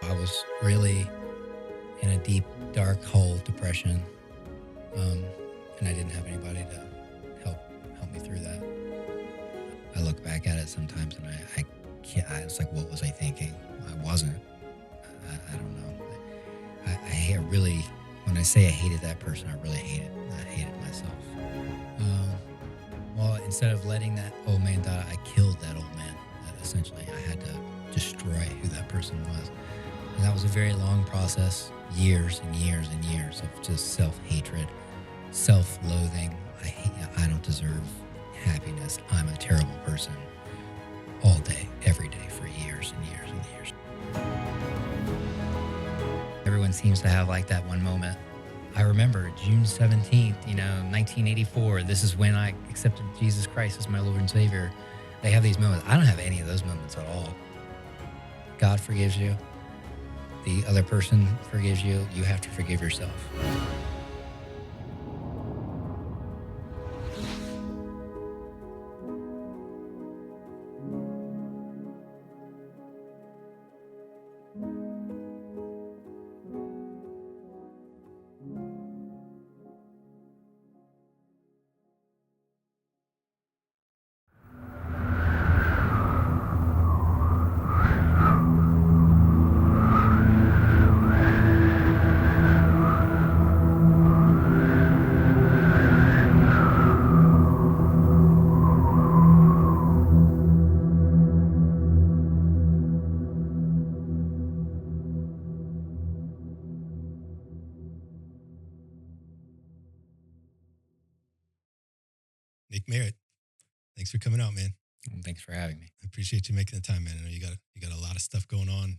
I was really in a deep, dark hole depression, um, and I didn't have anybody to help help me through that. I look back at it sometimes, and I can't. It's like, what was I thinking? I wasn't. I don't know. Really, when I say I hated that person, I really hated myself. Um, well, instead of letting that old man die, I killed that old man. Essentially, I had to destroy who that person was. And that was a very long process, years and years and years of just self-hatred, self-loathing. I don't deserve happiness. I'm a terrible person. All day, every day, for years and years and years. Everyone seems to have like that one moment. I remember June 17th, 1984. This is when I accepted Jesus Christ as my Lord and Savior. They have these moments. I don't have any of those moments at all. God forgives you. The other person forgives you. You have to forgive yourself. Nick Merritt, thanks for coming out, man. And thanks for having me. I appreciate you making the time, man. I know you got a lot of stuff going on,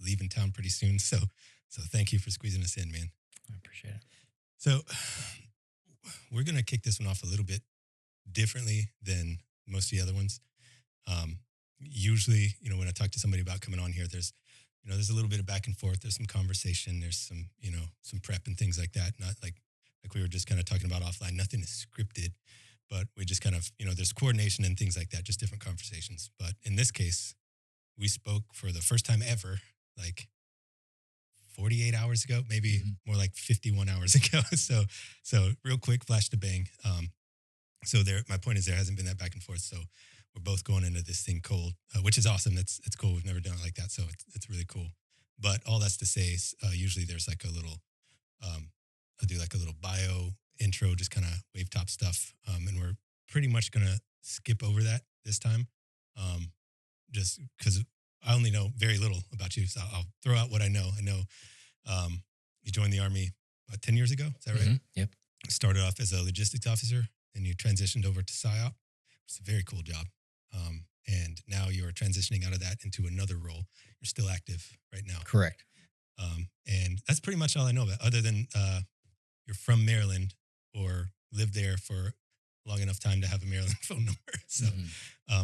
leaving town pretty soon, so thank you for squeezing us in, man. I appreciate it. So we're gonna kick this one off a little bit differently than most of the other ones. Usually, when I talk to somebody about coming on here, there's a little bit of back and forth. There's some conversation. There's some prep and things like that. Not like we were just kind of talking about offline. Nothing is scripted, but we just kind of, there's coordination and things like that, just different conversations. But in this case, we spoke for the first time ever, like 48 hours ago, maybe more like 51 hours ago. So real quick, flash to bang. So my point is there hasn't been that back and forth. So we're both going into this thing cold, which is awesome. It's cool. We've never done it like that. So it's really cool. But all that's to say is usually there's like a little, I'll do like a little bio intro, just kind of wave top stuff. And we're pretty much going to skip over that this time. Just because I only know very little about you. So I'll throw out what I know. I know you joined the Army about 10 years ago. Is that right? Mm-hmm. Yep. Started off as a logistics officer and you transitioned over to PSYOP. It's a very cool job. And now you're transitioning out of that into another role. You're still active right now. Correct. And that's pretty much all I know about, other than you're from Maryland or lived there for long enough time to have a Maryland phone number. So,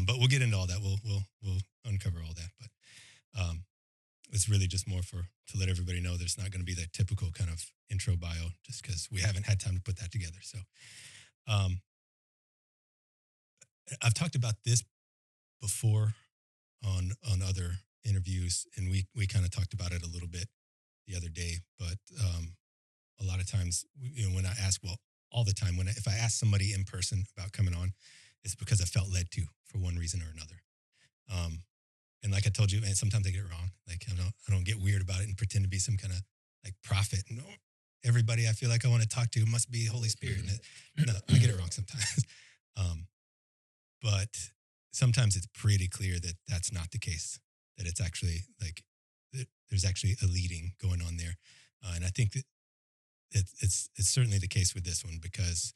but we'll get into all that. We'll uncover all that. But it's really just more to let everybody know there's not going to be that typical kind of intro bio, just because we haven't had time to put that together. So, I've talked about this before on other interviews, and we kind of talked about it a little bit the other day. But a lot of times, when I ask, well, all the time, if I ask somebody in person about coming on, it's because I felt led to for one reason or another. And like I told you, man, sometimes I get it wrong. Like I don't get weird about it and pretend to be some kind of like prophet. And everybody I feel like I want to talk to must be Holy Spirit. No, I get it wrong sometimes. But sometimes it's pretty clear that that's not the case. That it's actually like there's actually a leading going on there, and I think that it's certainly the case with this one because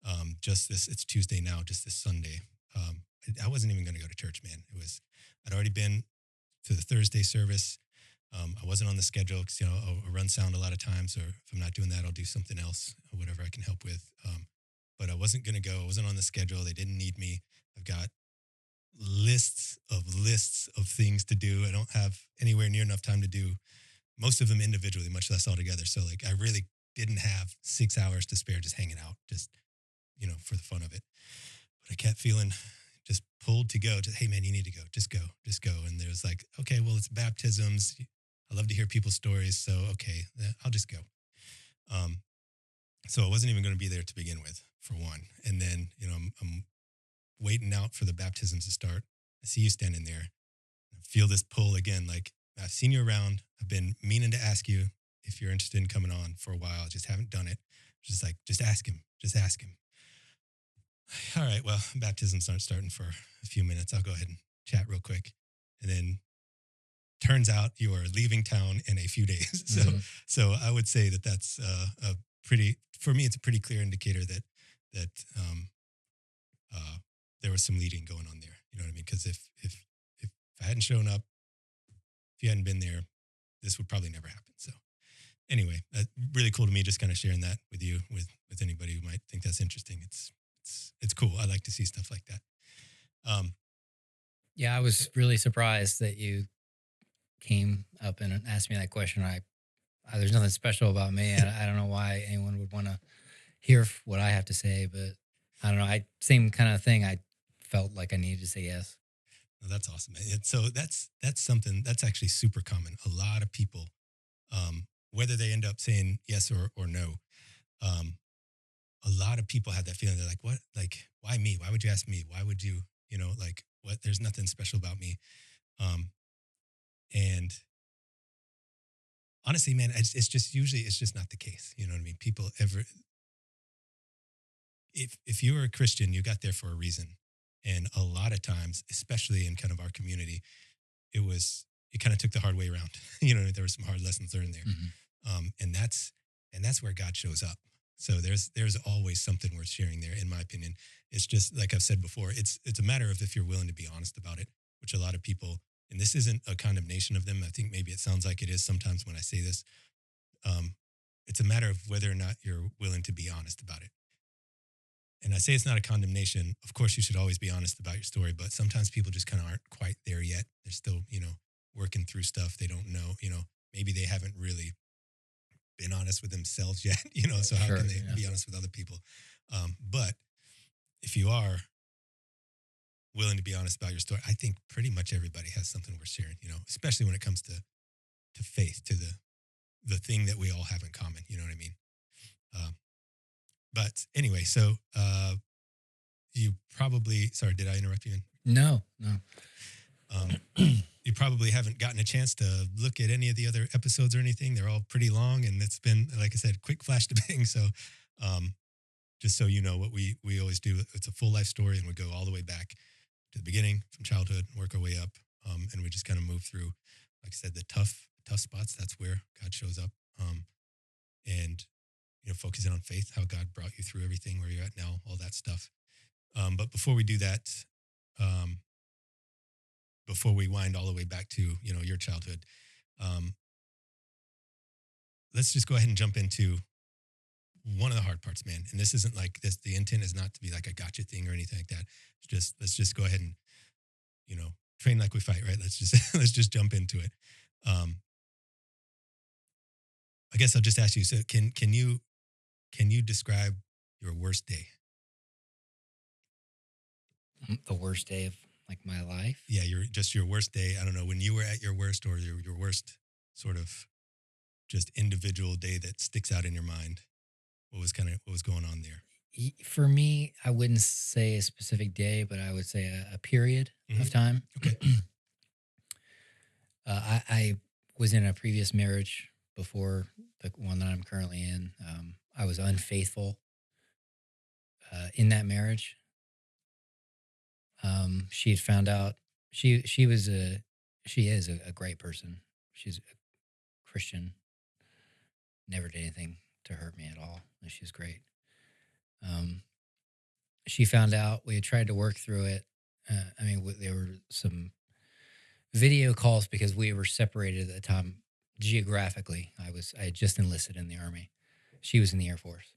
it's Tuesday now, just this Sunday. I wasn't even going to go to church, man. I'd already been to the Thursday service. I wasn't on the schedule because I'll run sound a lot of times, or if I'm not doing that, I'll do something else or whatever I can help with. But I wasn't going to go. I wasn't on the schedule. They didn't need me. I've got lists of things to do. I don't have anywhere near enough time to do most of them individually, much less all together. So like I really didn't have 6 hours to spare just hanging out, just, for the fun of it. But I kept feeling just pulled to go. Hey man, you need to go. Just go. And there's like, okay, well, it's baptisms. I love to hear people's stories. So, okay, I'll just go. Um, so I wasn't even going to be there to begin with, for one. And then, I'm waiting out for the baptisms to start. I see you standing there. I feel this pull again. Like, I've seen you around. I've been meaning to ask you if you're interested in coming on for a while. Just haven't done it. Just like, just ask him. Just ask him. All right. Well, baptisms aren't starting for a few minutes. I'll go ahead and chat real quick. And then turns out you are leaving town in a few days. So, Mhm. so I would say that that's a pretty, for me, it's a pretty clear indicator that uh, there was some leading going on there. You know what I mean? Because if I hadn't shown up, if you hadn't been there, this would probably never happen. So anyway, really cool to me. Just kind of sharing that with you, with anybody who might think that's interesting. It's cool. I like to see stuff like that. Um, Yeah, I was really surprised that you came up and asked me that question. There's nothing special about me. I don't know why anyone would want to hear what I have to say, but I don't know. Same kind of thing. I felt like I needed to say yes. no, that's awesome. So that's something that's actually super common. A lot of people, whether they end up saying yes or no, um, a lot of people have that feeling. They're like, "What? Like, why me? Why would you ask me? Why would you? Like, what? There's nothing special about me." Um, and honestly, man, it's just usually it's just not the case. You know what I mean? People ever if you were a Christian, you got there for a reason. And a lot of times, especially in kind of our community, it kind of took the hard way around. There were some hard lessons learned there. Mhm. And that's where God shows up. So there's always something worth sharing there, in my opinion. It's just like I've said before, it's a matter of if you're willing to be honest about it, which a lot of people, and this isn't a condemnation of them. I think maybe it sounds like it is sometimes when I say this. Um, it's a matter of whether or not you're willing to be honest about it. And I say it's not a condemnation. Of course, you should always be honest about your story, but sometimes people just kind of aren't quite there yet. They're still, working through stuff. They don't know, maybe they haven't really been honest with themselves yet, so how Sure. can they Yeah. be honest with other people? But if you are willing to be honest about your story, I think pretty much everybody has something worth sharing, especially when it comes to faith, to the thing that we all have in common. You know what I mean? Um, but anyway, so you probably, sorry, did I interrupt you? No, no. Um, you probably haven't gotten a chance to look at any of the other episodes or anything. They're all pretty long, and it's been, like I said, quick flash to bang. So, um, just so you know, what we always do, it's a full life story, and we go all the way back to the beginning from childhood, work our way up, and we just kind of move through, like I said, the tough spots. That's where God shows up, and focusing on faith, how God brought you through everything, where you're at now, all that stuff. But before we do that, um, before we wind all the way back to your childhood, um, let's just go ahead and jump into one of the hard parts, man. And this isn't like this. The intent is not to be like a gotcha thing or anything like that. It's just let's just go ahead and you know train like we fight, right? Let's just let's just jump into it. Um, I guess I'll just ask you. So can you describe your worst day? The worst day of like my life. Yeah, your worst day. I don't know, when you were at your worst, or your worst sort of just individual day that sticks out in your mind. What was going on there? For me, I wouldn't say a specific day, but I would say a period Hmm. of time. Okay. I was in a previous marriage before the one that I'm currently in. I was unfaithful in that marriage. She had found out she was a she is a great person. She's a Christian. Never did anything to hurt me at all. And she's great. Um, she found out. We had tried to work through it. There were some video calls because we were separated at the time geographically. I had just enlisted in the army. She was in the Air Force.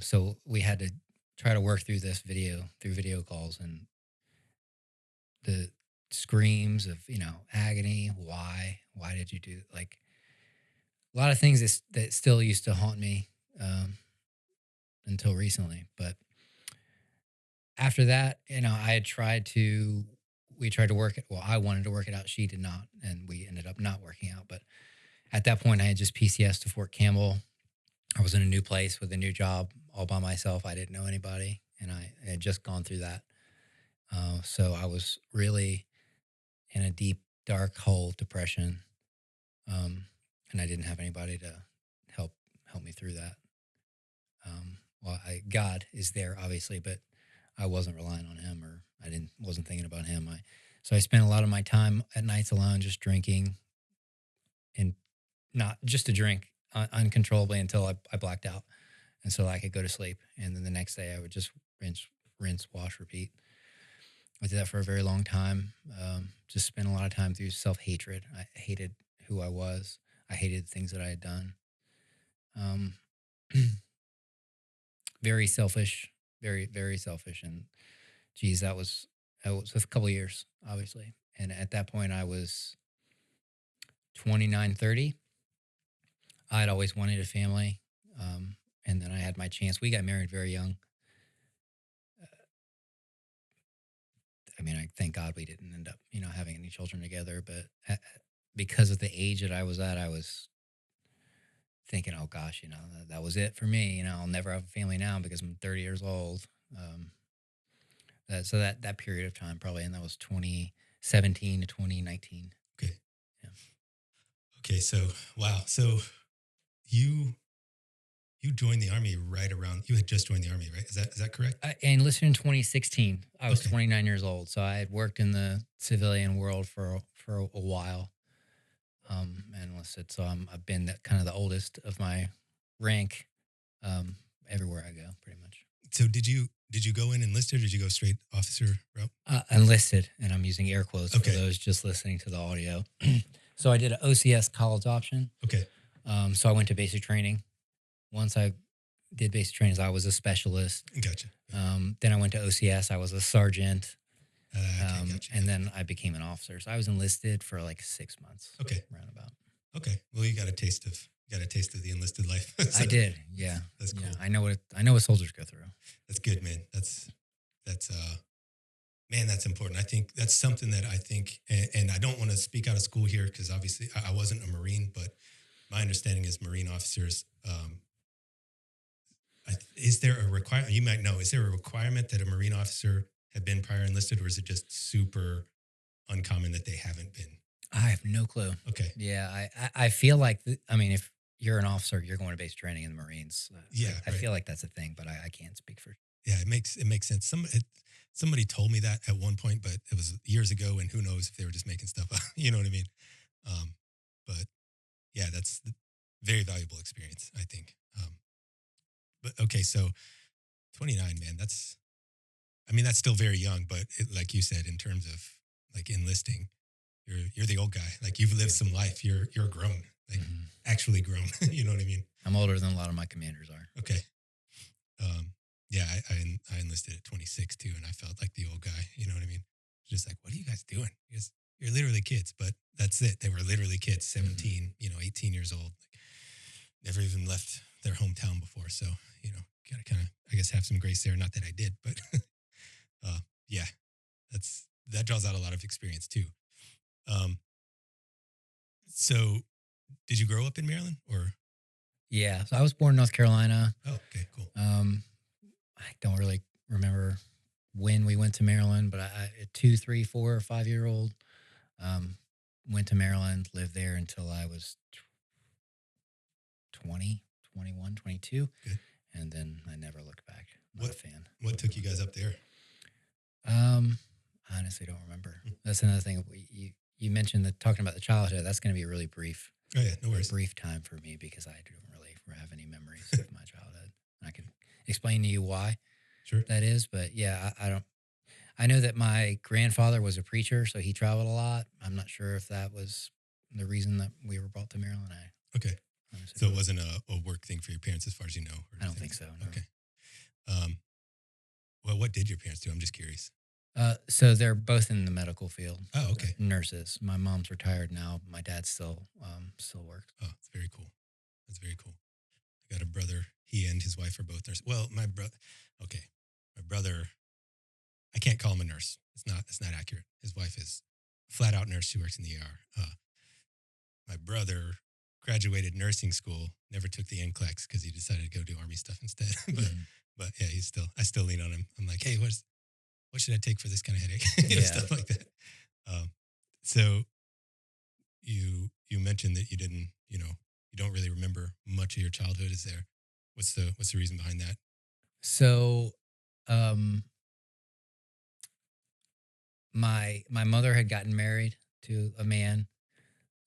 So we had to try to work through this through video calls, and the screams of agony. Why did you do, like, a lot of things that still used to haunt me until recently. But after that, I had tried to we tried to work it. Well, I wanted to work it out. She did not, and we ended up up not working out. But at that point, I had just PCS to Fort Campbell. I was in a new place with a new job all by myself. I didn't know anybody, and I had just gone through that. So I was really in a deep, dark hole depression, um, and I didn't have anybody to help help me through that. God is there, obviously, but I wasn't relying on Him, or I didn't wasn't thinking about Him. So I spent a lot of my time at nights alone, just drinking, and not just to drink uncontrollably until I blacked out, and so I could go to sleep. And then the next day, I would just rinse, wash, repeat. I did that for a very long time. Just spent a lot of time through self hatred. I hated who I was. I hated things that I had done. Um, very selfish, very selfish. And geez, that was a couple of years, obviously. And at that point, I was 29, 30. I'd always wanted a family. And then I had my chance. We got married very young. I mean, I thank God we didn't end up, having any children together. But because of the age that I was at, I was thinking, oh gosh, that was it for me. I'll never have a family now because I'm 30 years old. Um, so that period of time probably, and that was 2017 to 2019. Okay. Yeah. Okay. So, wow. So you joined the Army right around, you had just joined the Army, right? Is that correct? I enlisted in 2016. I was Okay. 29 years old, so I had worked in the civilian world for a while, and enlisted. So I've been kind of the oldest of my rank, um, everywhere I go, pretty much. So did you go in enlisted or did you go straight officer route? Enlisted, and I'm using air quotes Okay. for those just listening to the audio. So I did an OCS college option. Okay. So I went to basic training. Once I did basic trainings, I was a specialist. Gotcha. Then I went to OCS. I was a sergeant. Okay, gotcha. And then I became an officer. So I was enlisted for like 6 months. Okay. Roundabout. Okay. Well, you got a taste of the enlisted life. So I did. Yeah. That's cool. Yeah, I know what soldiers go through. That's good, man. Man, that's important. I think that's something that I think, and I don't want to speak out of school here because obviously I wasn't a Marine, but my understanding is Marine officers. Is there a requirement? You might know. Is there a requirement that a Marine officer have been prior enlisted, or is it just super uncommon that they haven't been? I have no clue. Okay. Yeah. I feel like, if you're an officer, you're going to basic training in the Marines. Yeah, I right. feel like that's a thing, but I can't speak for. Yeah, it makes sense. Somebody told me that at one point, but it was years ago, and who knows if they were just making stuff up. You know what I mean? But yeah, that's a very valuable experience, I think. But okay, so 29, man, that's still very young, but like you said, in terms of like enlisting, you're the old guy. Like you've lived some life. You're grown, like actually grown. You know what I mean? I'm older than a lot of my commanders are. Okay. Yeah, I enlisted at 26 too, and I felt like the old guy. You know what I mean? Just like, what are you guys doing? Because you're literally kids, but that's it. They were literally kids, 17, 18 years old. Like, never even left their hometown before. So, gotta kind of, I guess, have some grace there. Not that I did, but yeah, that draws out a lot of experience too. So did you grow up in Maryland or? Yeah. So I was born in North Carolina. Oh, okay, cool. I don't really remember when we went to Maryland, but a 2, 3, 4, or 5-year-old, went to Maryland, lived there until I was 20, 21, 22. Good. And then I never looked back. Not a fan. What took you guys up there? I honestly don't remember. That's another thing. You mentioned talking about the childhood. That's going to be a really brief. Oh yeah, no worries. Brief time for me because I don't really have any memories of my childhood. I can explain to you why. Sure. That is, but yeah, I don't. I know that my grandfather was a preacher, so he traveled a lot. I'm not sure if that was the reason that we were brought to Maryland. Okay. So it wasn't a work thing for your parents, as far as you know? I don't think so. No. Okay. Well, what did your parents do? I'm just curious. So they're both in the medical field. Oh, okay. Nurses. My mom's retired now. My dad still works. Oh, that's very cool. That's very cool. I got a brother. He and his wife are both nurses. Well, my brother, I can't call him a nurse. It's not accurate. His wife is a flat out nurse. She works in the ER. brother graduated nursing school, never took the NCLEX because he decided to go do Army stuff instead. but yeah, I still lean on him. I'm like, hey, what should I take for this kind of headache? Stuff like that. Um, so you mentioned that you didn't, you don't really remember much of your childhood. What's the reason behind that? So, my mother had gotten married to a man.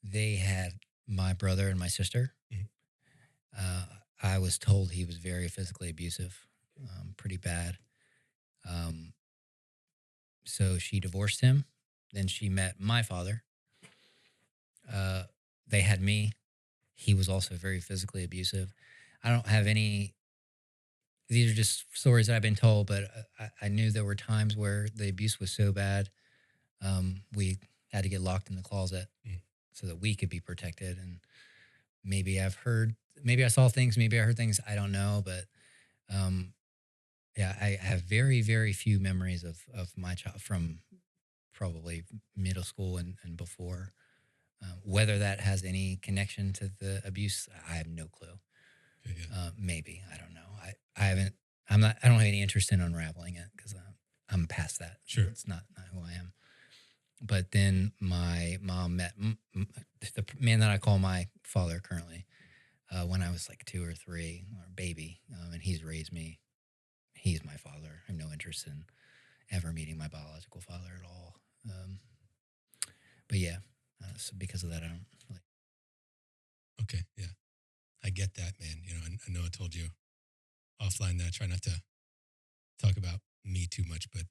They had my brother and my sister. Mhm. I was told he was very physically abusive, pretty bad. So she divorced him. Then she met my father. They had me. He was also very physically abusive. I don't have any. These are just stories that I've been told, but I knew there were times where the abuse was so bad, we had to get locked in the closet so that we could be protected. And maybe maybe I saw things, maybe I heard things, I don't know. But yeah, I have very, very few memories of my child from probably middle school and before. Whether that has any connection to the abuse, I have no clue. Yeah. Maybe, I don't know. I haven't. I don't have any interest in unraveling it because I'm past that. Sure, it's not who I am. But then my mom met the man that I call my father currently when I was like 2 or 3, or baby, and he's raised me. He's my father. I have no interest in ever meeting my biological father at all. But yeah, so because of that, I don't really. Okay, yeah, I get that, man. I know I told you offline that I try not to talk about me too much, but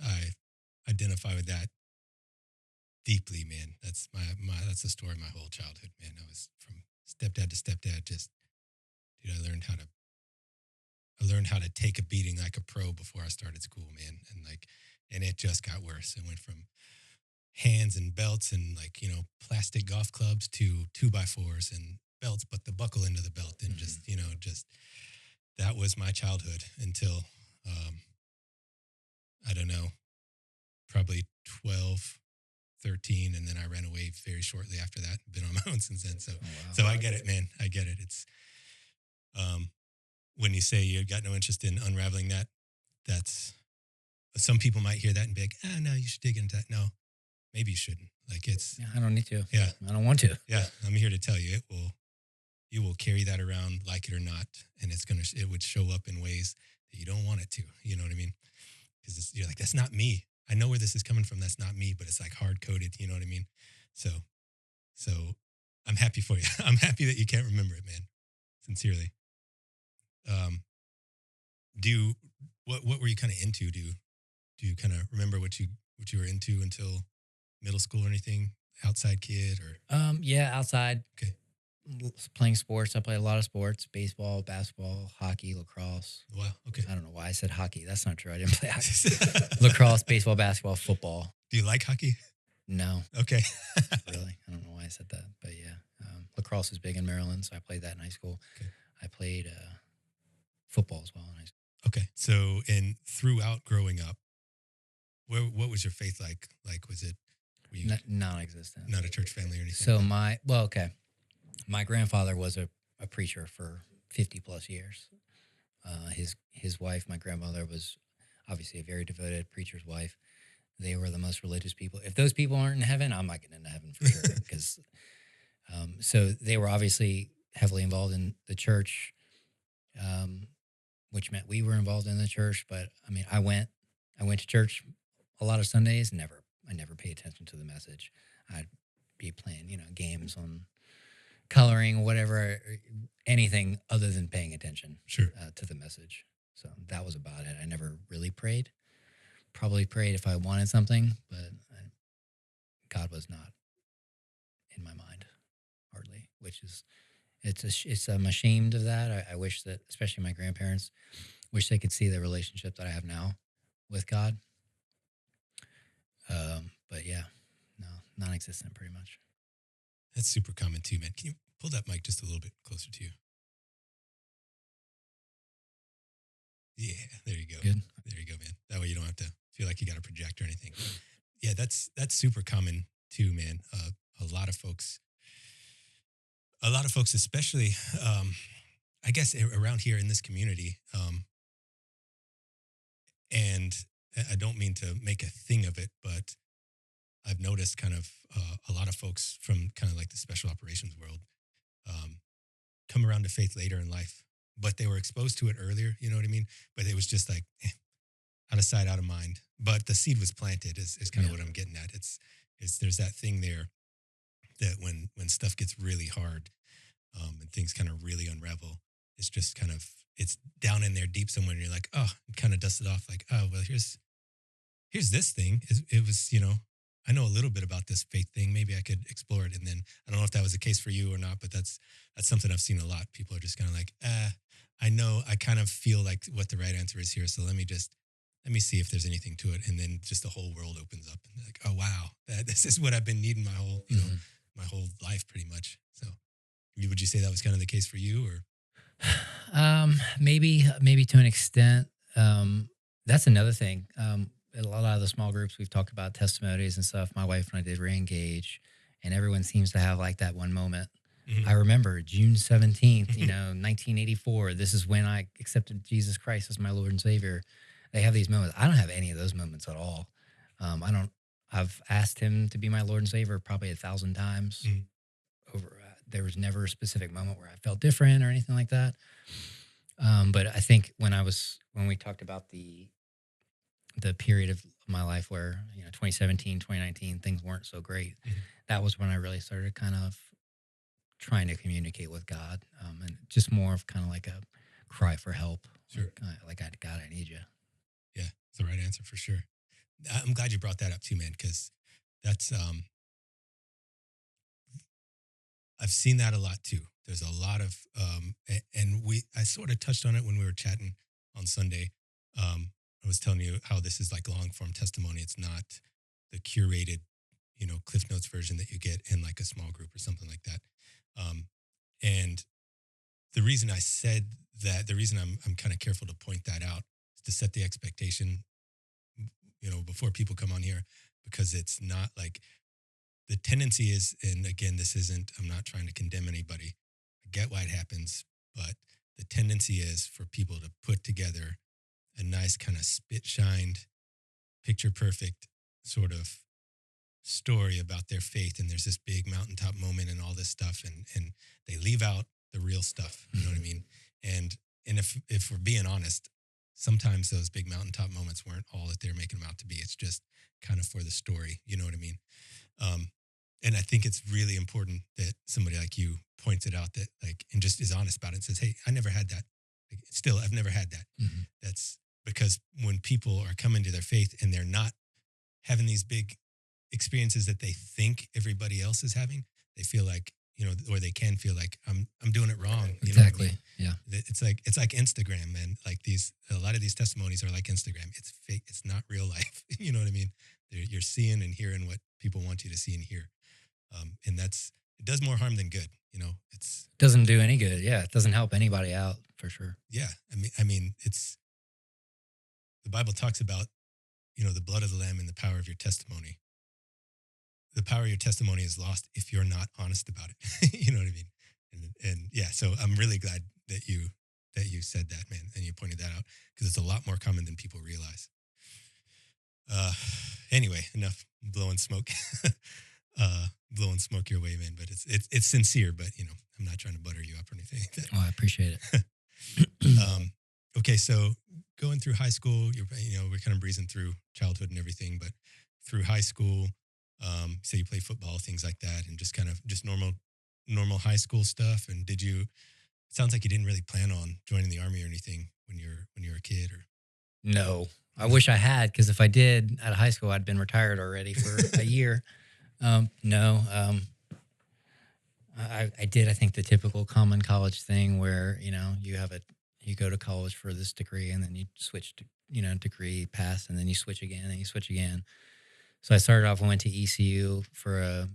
I identify with that deeply, man. That's that's the story of my whole childhood, man. I was from stepdad to stepdad. Just, dude, I learned how to take a beating like a pro before I started school, man. And it just got worse. It went from hands and belts and plastic golf clubs to 2x4s and belts, but the buckle into the belt and just that was my childhood until I don't know, probably 12, 13, and then I ran away very shortly after that. Been on my own since then. So, Oh, wow. so I get it, man. I get it. It's when you say you got no interest in unraveling that, that's some people might hear that and be like, no, you should dig into that. No, maybe you shouldn't. Like Yeah, I don't need to. Yeah, I don't want to. yeah. I'm here to tell you, you will carry that around like it or not, and it would show up in ways that you don't want it to. You know what I mean? Because you're like, that's not me. I know where this is coming from. That's not me, but it's like hard coded. You know what I mean? So I'm happy for you. I'm happy that you can't remember it, man. Sincerely. What were you kind of into? Do you kind of remember what you were into until middle school or anything? Outside kid or? Yeah, outside. Okay. Playing sports. I played a lot of sports: baseball, basketball, hockey, lacrosse. Wow. Okay. I don't know why I said hockey. That's not true. I didn't play hockey. Lacrosse, baseball, basketball, football. Do you like hockey? No. Okay. Really? I don't know why I said that, but yeah. Lacrosse is big in Maryland, so I played that in high school. Okay. I played football as well in high school. Okay. So, and throughout growing up, what was your faith like? Like, were you Non-existent. not a church family or anything? So my grandfather was a preacher for 50 plus years. His wife, my grandmother, was obviously a very devoted preacher's wife. They were the most religious people. If those people aren't in heaven, I'm not getting into heaven for sure. Because so they were obviously heavily involved in the church, which meant we were involved in the church. But I mean, I went to church a lot of Sundays. I never paid attention to the message. I'd be playing, games on coloring, whatever, anything other than paying attention to the message. So that was about it. I never really prayed. Probably prayed if I wanted something, but God was not in my mind hardly, which is, I'm ashamed of that. I wish that, especially my grandparents, wish they could see the relationship that I have now with God. But yeah, no, non-existent pretty much. That's super common too, man. Can you pull that mic just a little bit closer to you? Yeah, there you go. Good. There you go, man. That way you don't have to feel like you got to project or anything. Yeah, that's super common too, man. A lot of folks a lot of folks, especially, I guess, around here in this community, and I don't mean to make a thing of it, but I've noticed kind of a lot of folks from kind of like the special operations world um, come around to faith later in life, but they were exposed to it earlier. You know what I mean? But it was just like out of sight, out of mind. But the seed was planted. Is kind of Yeah. what I'm getting at. It's there's that thing there that when stuff gets really hard and things kind of really unravel, it's just kind of it's down in there deep somewhere, and you're like, oh, kind of dust it off, like, oh, well, here's this thing. It was, I know a little bit about this faith thing. Maybe I could explore it. And then I don't know if that was the case for you or not, but that's something I've seen a lot. People are just kind of like, I know, I kind of feel like what the right answer is here. So let me see if there's anything to it. And then just the whole world opens up and they're like, oh wow, this is what I've been needing my whole, Mhm. my whole life pretty much. So would you say that was kind of the case for you or? Maybe to an extent. That's another thing. A lot of the small groups we've talked about testimonies and stuff. My wife and I did re-engage, and everyone seems to have like that one moment. I Mhm. remember June 17th, 1984. This is when I accepted Jesus Christ as my Lord and Savior. They have these moments. I don't have any of those moments at all. I don't. I've asked Him to be my Lord and Savior probably 1,000 times. Mhm. Over, there was never a specific moment where I felt different or anything like that. But I think when we talked about the period of my life where 2017, 2019, things weren't so great, Mhm. that was when I really started kind of trying to communicate with God, and just more of kind of like a cry for help, Sure. like God, I need you. Yeah. It's the right answer for sure. I'm glad you brought that up too, man, because that's I've seen that a lot too. There's a lot of and I sort of touched on it when we were chatting on Sunday. I was telling you how this is like long form testimony. It's not the curated, Cliff Notes version that you get in like a small group or something like that. Um, and the reason I said that, the reason I'm kind of careful to point that out is to set the expectation, before people come on here, because it's not like the tendency is, and again, this isn't, I'm not trying to condemn anybody. I get why it happens, but the tendency is for people to put together a nice kind of spit shined, picture perfect sort of story about their faith. And there's this big mountaintop moment and all this stuff. And they leave out the real stuff. You know what I Mhm. mean? And if we're being honest, sometimes those big mountaintop moments weren't all that they're making them out to be. It's just kind of for the story. You know what I mean? Um, and I think it's really important that somebody like you points it out, that like, and just is honest about it and says, hey, I never had that. Like, still, I've never had that. Mhm. That's because when people are coming to their faith and they're not having these big experiences that they think everybody else is having, they feel like, or they can feel like I'm doing it wrong. You know what I Exactly. mean? Yeah. It's like Instagram, man. Like a lot of these testimonies are like Instagram. It's fake. It's not real life. You know what I mean? You're seeing and hearing what people want you to see and hear. And it does more harm than good. It's Doesn't do any good. Yeah. It doesn't help anybody out for sure. yeah. I mean, it's the Bible talks about the blood of the lamb and the power of your testimony. The power of your testimony is lost if you're not honest about it. You know what I mean? And yeah, so I'm really glad that you said that, man, and you pointed that out because it's a lot more common than people realize. Uh, anyway, enough blowing smoke. Blowing smoke your way, man. But it's sincere. But I'm not trying to butter you up or anything like Oh, I appreciate that. it. Okay, so going through high school, we're kind of breezing through childhood and everything, but through high school, say you play football, things like that, and just kind of just normal high school stuff. And did you? It sounds like you didn't really plan on joining the army or anything when you were a kid, or No, I no? wish I had, because if I did out of high school, I'd been retired already for a year. No, I did. I think the typical common college thing where you go to college for this degree and then you switch to degree pass and then you switch again and you switch again. So I started off and went to ECU for a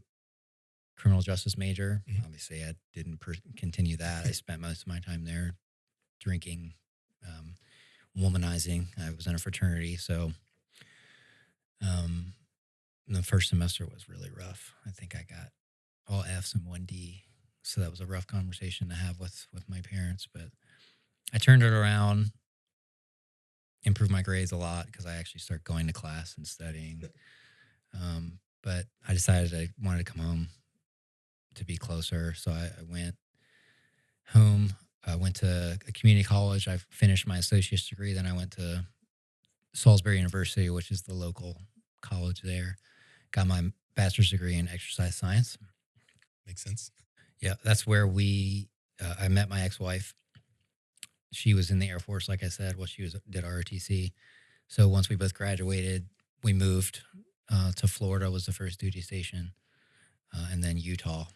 criminal justice major. Mhm. Obviously, I didn't continue that. I spent most of my time there drinking, um, womanizing. I was in a fraternity, so um, the first semester was really rough. I think I got all F's and one D. So that was a rough conversation to have with my parents, but I turned it around, improved my grades a lot because I actually started going to class and studying. But I decided I wanted to come home to be closer, so I went home. I went to a community college. I finished my associate's degree. Then I went to Salisbury University, which is the local college there. Got my bachelor's degree in exercise science. Makes sense. Yeah, that's where I met my ex-wife. She was in the Air Force, like I said. Well, did ROTC. So once we both graduated, we moved to Florida was the first duty station, and then Utah.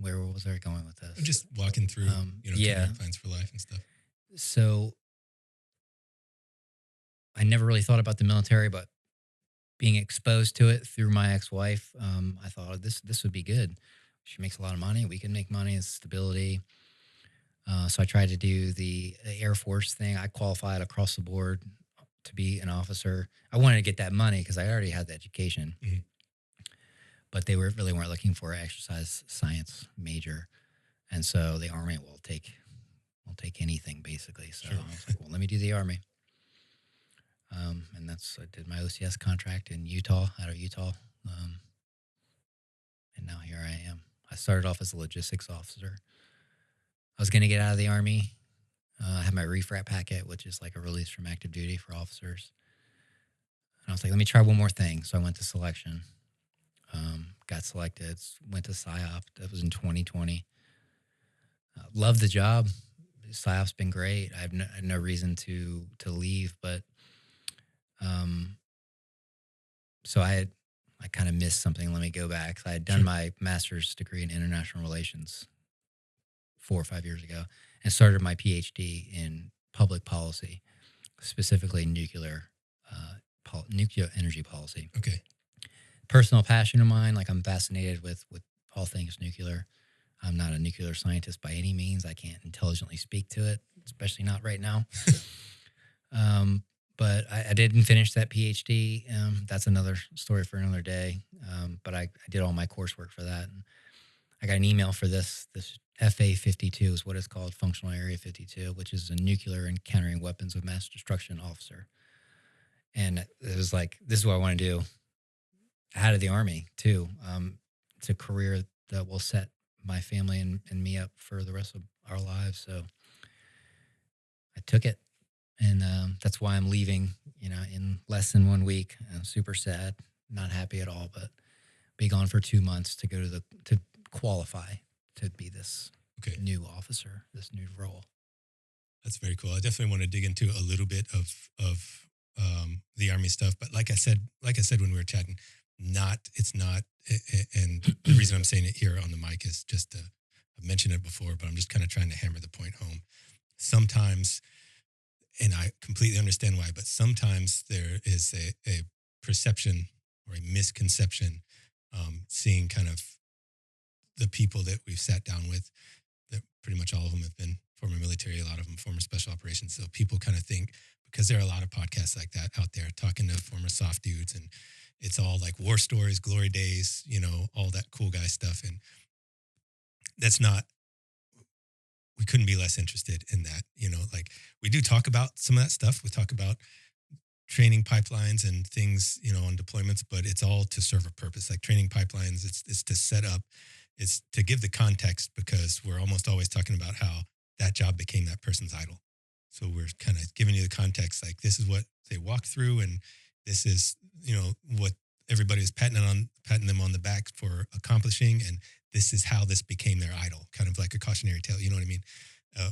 Where was I going with this? Just walking through, yeah. career plans for life and stuff. So I never really thought about the military, but being exposed to it through my ex-wife, I thought this would be good. She makes a lot of money. We can make money and stability. So I tried to do the Air Force thing. I qualified across the board to be an officer. I wanted to get that money because I already had the education. Mm-hmm. But they really weren't looking for an exercise science major. And so the Army will take anything basically. So sure. I was like, well, let me do the Army. And I did my OCS contract in Utah, out of Utah. And now here I am. I started off as a logistics officer. I was going to get out of the Army. I had my refrat packet, which is like a release from active duty for officers. And I was like, let me try one more thing. So I went to selection. Got selected, went to PSYOP. That was in 2020. Loved the job. PSYOP's been great. I have no reason to leave, but so I kind of missed something. Let me go back. I had done my master's degree in international relations 4 or 5 years ago and started my PhD in public policy, specifically nuclear energy policy. Okay. Personal passion of mine. Like I'm fascinated with all things nuclear. I'm not a nuclear scientist by any means. I can't intelligently speak to it, especially not right now. But I didn't finish that PhD. That's another story for another day. But I did all my coursework for that. And I got an email for this FA 52 is what it's called, Functional Area 52, which is a nuclear and countering weapons of mass destruction officer. And it was like, this is what I want to do out of the Army too. It's a career that will set my family and me up for the rest of our lives. So I took it. And that's why I'm leaving, in less than 1 week. I'm super sad, not happy at all, but be gone for 2 months to go to qualify to be this new officer, this new role. That's very cool. I definitely want to dig into a little bit of the Army stuff, but like I said when we were chatting, it's not. And the reason I'm saying it here on the mic is just I've mentioned it before, but I'm just kind of trying to hammer the point home. Sometimes. And I completely understand why, but sometimes there is a perception or a misconception, seeing kind of the people that we've sat down with, that pretty much all of them have been former military, a lot of them former special operations. So people kind of think, because there are a lot of podcasts like that out there talking to former soft dudes, and it's all like war stories, glory days, all that cool guy stuff. And that's not, we couldn't be less interested in that, like we do talk about some of that stuff. We talk about training pipelines and things, on deployments, but it's all to serve a purpose. Like training pipelines, it's to set up, it's to give the context, because we're almost always talking about how that job became that person's idol. So we're kind of giving you the context, like this is what they walk through, and this is, what everybody is patting them on the back for accomplishing, and this is how this became their idol, kind of like a cautionary tale. You know what I mean?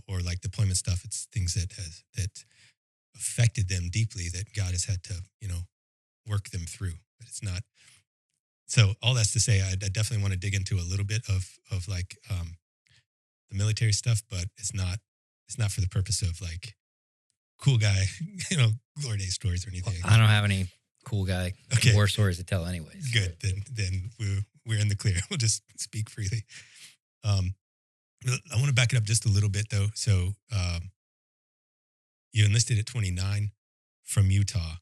Or like deployment stuff. It's things that affected them deeply that God has had to, work them through. But it's not. So all that's to say, I definitely want to dig into a little bit of like the military stuff, but it's not for the purpose of like cool guy, glory days stories or anything. Well, I don't have any cool guy war stories to tell anyways. Good. Then we're in the clear. We'll just speak freely. I want to back it up just a little bit though. So you enlisted at 29 from Utah,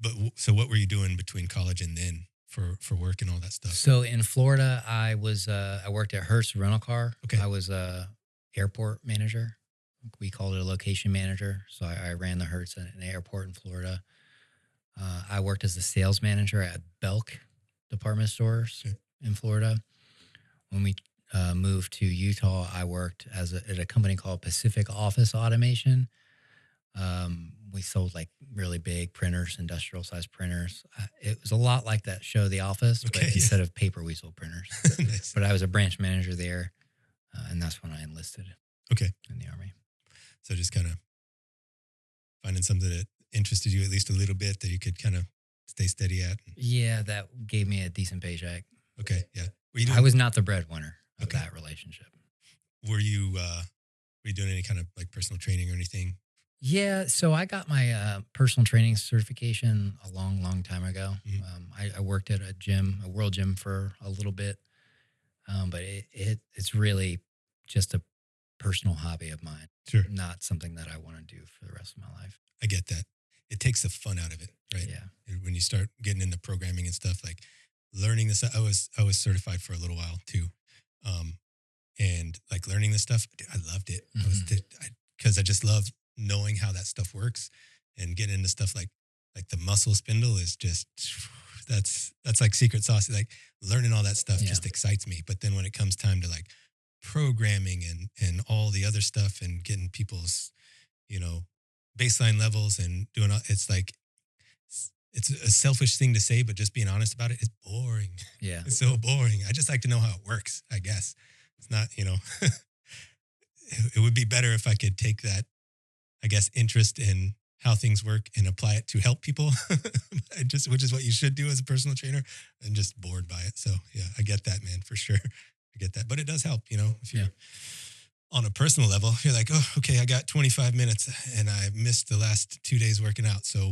but so what were you doing between college and then for work and all that stuff? So in Florida, I worked at Hearst Rental Car. Okay. I was a airport manager. We called it a location manager. So I ran the Hertz at an airport in Florida. I worked as a sales manager at Belk department stores Okay. in Florida. When we moved to Utah, I worked at a company called Pacific Office Automation. We sold like really big printers, industrial size printers. It was a lot like that show, The Office, Okay, but yeah. instead of paper, we sold printers. Nice. But I was a branch manager there, and that's when I enlisted Okay. in the Army. So just kind of finding something that interested you at least a little bit that you could kind of stay steady at. Yeah, that gave me a decent paycheck. Okay. Yeah. I was not the breadwinner of Okay. that relationship. Were you doing any kind of like personal training or anything? Yeah, so I got my personal training certification a long, long time ago. Mhm. I worked at a world gym for a little bit, but it's really just a personal hobby of mine, Sure. not something that I want to do for the rest of my life. I get that. It takes the fun out of it, right? Yeah. When you start getting into programming and stuff, like learning this, I was certified for a little while too, and like learning this stuff, dude, I loved it. Because I just love knowing how that stuff works, and getting into stuff like the muscle spindle is just that's like secret sauce. Like learning all that stuff just excites me. But then when it comes time to like programming and all the other stuff and getting people's, you know, baseline levels and doing all, it's like it's a selfish thing to say, but just being honest about it, it's boring. Yeah. It's so boring. I just like to know how it works, I guess. It's not, you know, it would be better if I could take that, I guess, interest in how things work and apply it to help people, which is what you should do as a personal trainer, and just bored by it. So yeah, I get that, man, for sure. I get that, but it does help, you know, if you're on a personal level, you're like, oh, okay, I got 25 minutes and I missed the last 2 days working out. So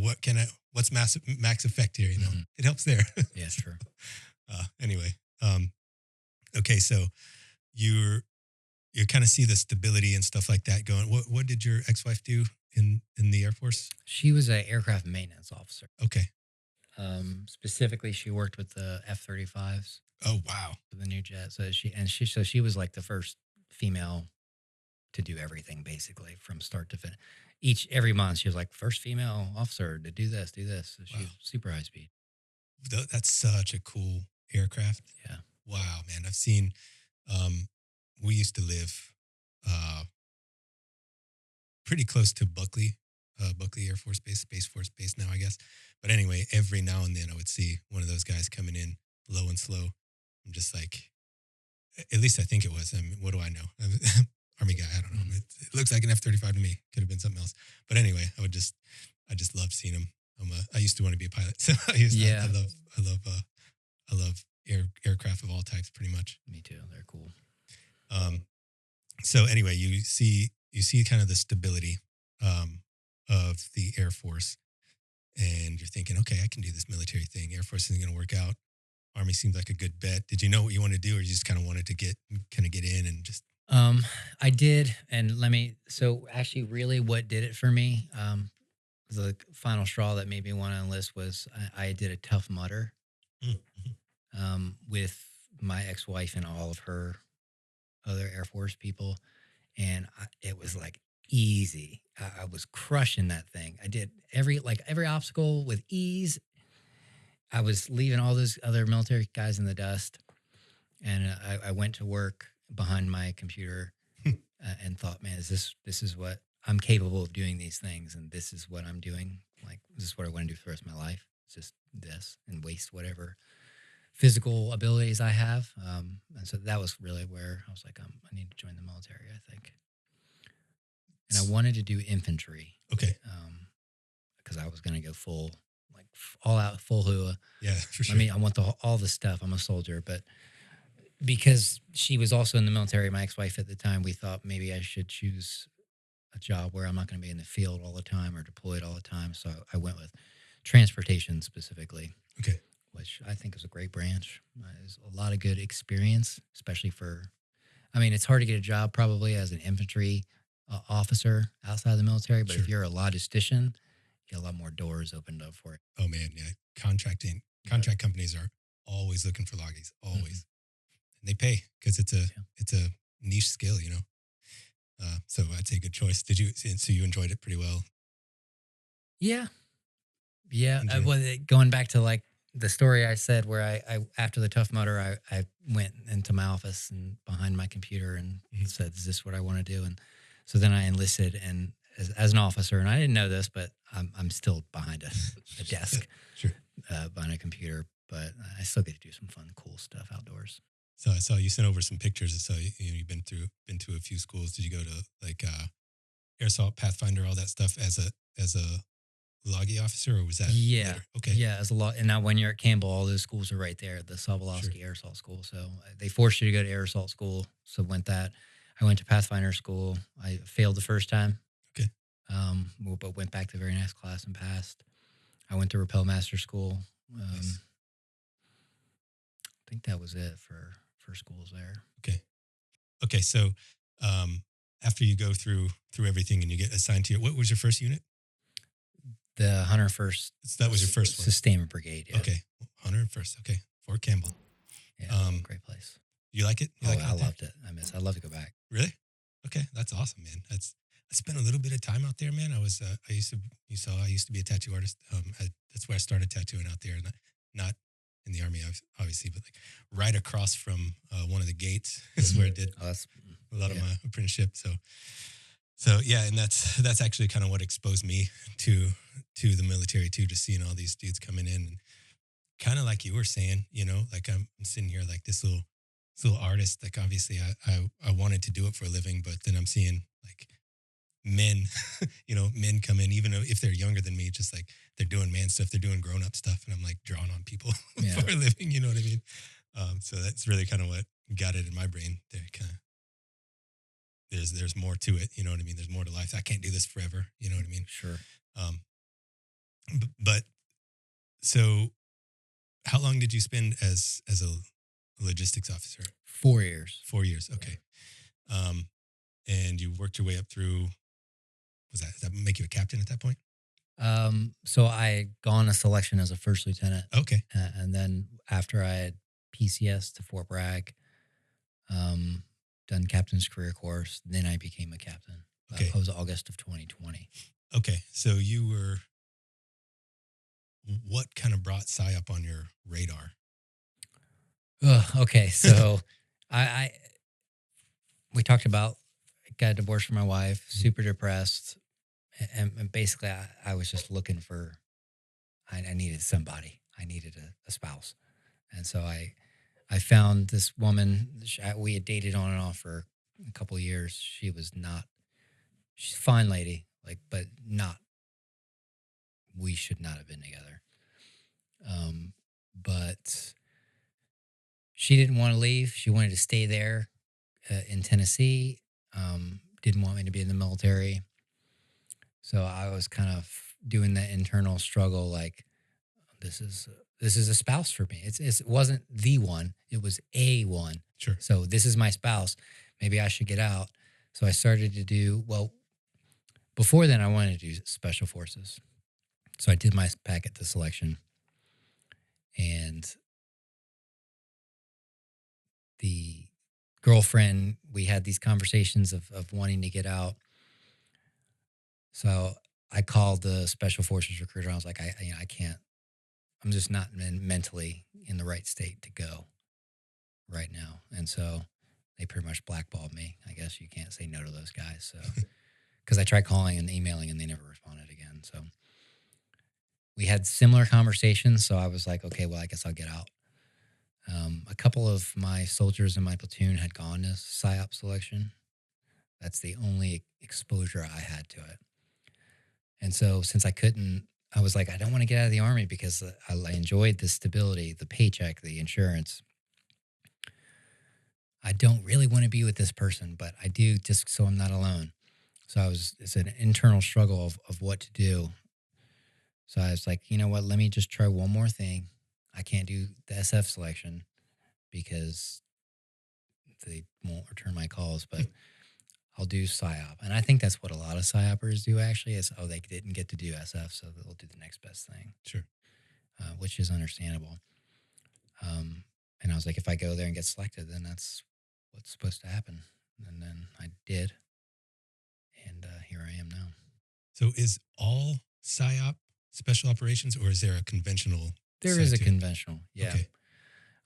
what's max effect here? You know, it helps there. Yeah, sure. Anyway, okay, so you kind of see the stability and stuff like that going. What did your ex-wife do in the Air Force? She was an aircraft maintenance officer. Okay. Specifically, she worked with the F-35s. Oh wow. The new jet. So she was like the first female to do everything basically from start to finish. Every month she was like first female officer to do this. So she was super high speed. That's such a cool aircraft. Yeah. Wow, man. I've seen. We used to live pretty close to Buckley Air Force Base, Space Force Base now, I guess. But anyway, every now and then I would see one of those guys coming in low and slow. I'm just like, at least I think it was. I mean, what do I know? Army guy, I don't know. It looks like an F-35 to me. Could have been something else. But anyway, I just love seeing him. I used to want to be a pilot, so I love aircraft of all types, pretty much. Me too. They're cool. So anyway, you see kind of the stability of the Air Force, and you're thinking, okay, I can do this military thing. Air Force isn't going to work out. Army seems like a good bet. Did you know what you wanted to do, or you just kind of wanted to get in and just? I did, and so actually, really, what did it for me? The final straw that made me want to enlist was I did a Tough Mudder with my ex-wife and all of her other Air Force people, and it was like easy. I was crushing that thing. I did every obstacle with ease. I was leaving all those other military guys in the dust, and I went to work behind my computer and thought, man, this is what I'm capable of doing, these things, and this is what I'm doing. Like, this is what I want to do for the rest of my life. It's just this, and waste whatever physical abilities I have. And so that was really where I was like, I need to join the military, I think. And I wanted to do infantry. Okay. Because I was going to go full, like all out, full hua. Yeah, for sure. I mean, I want all the stuff. I'm a soldier, but because she was also in the military, my ex-wife at the time, we thought maybe I should choose a job where I'm not going to be in the field all the time or deployed all the time. So I went with transportation specifically. Okay. Which I think is a great branch. There's a lot of good experience, especially it's hard to get a job probably as an infantry officer outside the military, but if you're a logistician, you get a lot more doors opened up for it. Oh man, yeah. Contract companies are always looking for loggies, Mhm. always. And they pay because Yeah. it's a niche skill, you know. So I'd say good choice. Did you? So you enjoyed it pretty well. Yeah. Yeah. Enjoy. Well, going back to like the story I said where I after the Tough Mudder, I went into my office and behind my computer and Mhm. said, "Is this what I want to do?" And so then I enlisted and as an officer, and I didn't know this, but I'm still behind a desk, Sure. behind a computer, but I still get to do some fun, cool stuff outdoors. So I saw you sent over some pictures. I saw you've been to a few schools. Did you go to like airsoft, Pathfinder, all that stuff as a loggy officer, or was that Yeah. later? Okay, Yeah, as a lot. And now when you're at Campbell, all those schools are right there, the sure. Sobolowski Air Assault School. So they forced you to go to air assault school. So went that. I went to Pathfinder school. I failed the first time, Okay, but went back the very next class and passed. I went to Rappel Master School. Um, nice. I think that was it for schools there. Okay, okay. So um, after you go through everything and you get assigned to your, what was your first unit? The 101st That was your first one. Sustainment Brigade. Yeah. Okay, 101st. Okay, Fort Campbell. Yeah. Um, Great place. you like it? You Oh, like it I out there? loved it. I'd love to go back. Really? Okay, that's awesome, man. I spent a little bit of time out there, man. I used to I used to be a tattoo artist. That's where I started tattooing out there, not in the army, obviously, but like right across from one of the gates is where I did Oh, that's, a lot of yeah. my apprenticeship. So yeah, and that's actually kind of what exposed me to the military too, just seeing all these dudes coming in and kind of like you were saying, you know, like I'm sitting here like this little artist. Like obviously, I wanted to do it for a living, but then I'm seeing like men, you know, men come in, even if they're younger than me, just like they're doing man stuff, they're doing grown up stuff, and I'm like drawing on people Yeah. for a living. You know what I mean? So that's really kind of what got it in my brain. There kind of there's more to it. You know what I mean? There's more to life. I can't do this forever. You know what I mean? Sure. Um, but so how long did you spend as a logistics officer? 4 years. 4 years. Okay. Um, and you worked your way up through. Does that make you a captain at that point? So I had gone a selection as a first lieutenant, Okay. and then after I had PCS to Fort Bragg, um, done captain's career course, then I became a captain. Okay. That was August of 2020. Okay. So you were. What kind of brought PSYOP on your radar? Ugh, okay, so I we talked about got divorced from my wife, super depressed, and basically I was just looking for I needed somebody, I needed a spouse, and so I found this woman. We had dated on and off for a couple of years. She's a fine lady, like, but not. We should not have been together. But she didn't want to leave. She wanted to stay there in Tennessee. Didn't want me to be in the military. So I was kind of doing that internal struggle, like this is this is a spouse for me. It wasn't the one, it was a one. Sure. So this is my spouse. Maybe I should get out. So I started to do well. Before then, I wanted to do special forces. So I did my packet to selection, and the girlfriend, we had these conversations of wanting to get out. So I called the special forces recruiter. I was like, I can't. I'm just not mentally in the right state to go right now. And so they pretty much blackballed me. I guess you can't say no to those guys. So, because I tried calling and emailing and they never responded again. So we had similar conversations. So I was like, okay, well, I guess I'll get out. A couple of my soldiers in my platoon had gone to PSYOP selection. That's the only exposure I had to it. And so since I couldn't, I was like, I don't want to get out of the army because I enjoyed the stability, the paycheck, the insurance. I don't really want to be with this person, but I do just so I'm not alone. So it's an internal struggle of what to do. So I was like, you know what? Let me just try one more thing. I can't do the SF selection because they won't return my calls, but I'll do PSYOP. And I think that's what a lot of PSYOPers do actually is, they didn't get to do SF, so they'll do the next best thing. Sure. Which is understandable. And I was like, if I go there and get selected, then that's what's supposed to happen. And then I did, and here I am now. So is all PSYOP special operations, or is there a conventional There is side a to it? conventional, yeah. Okay.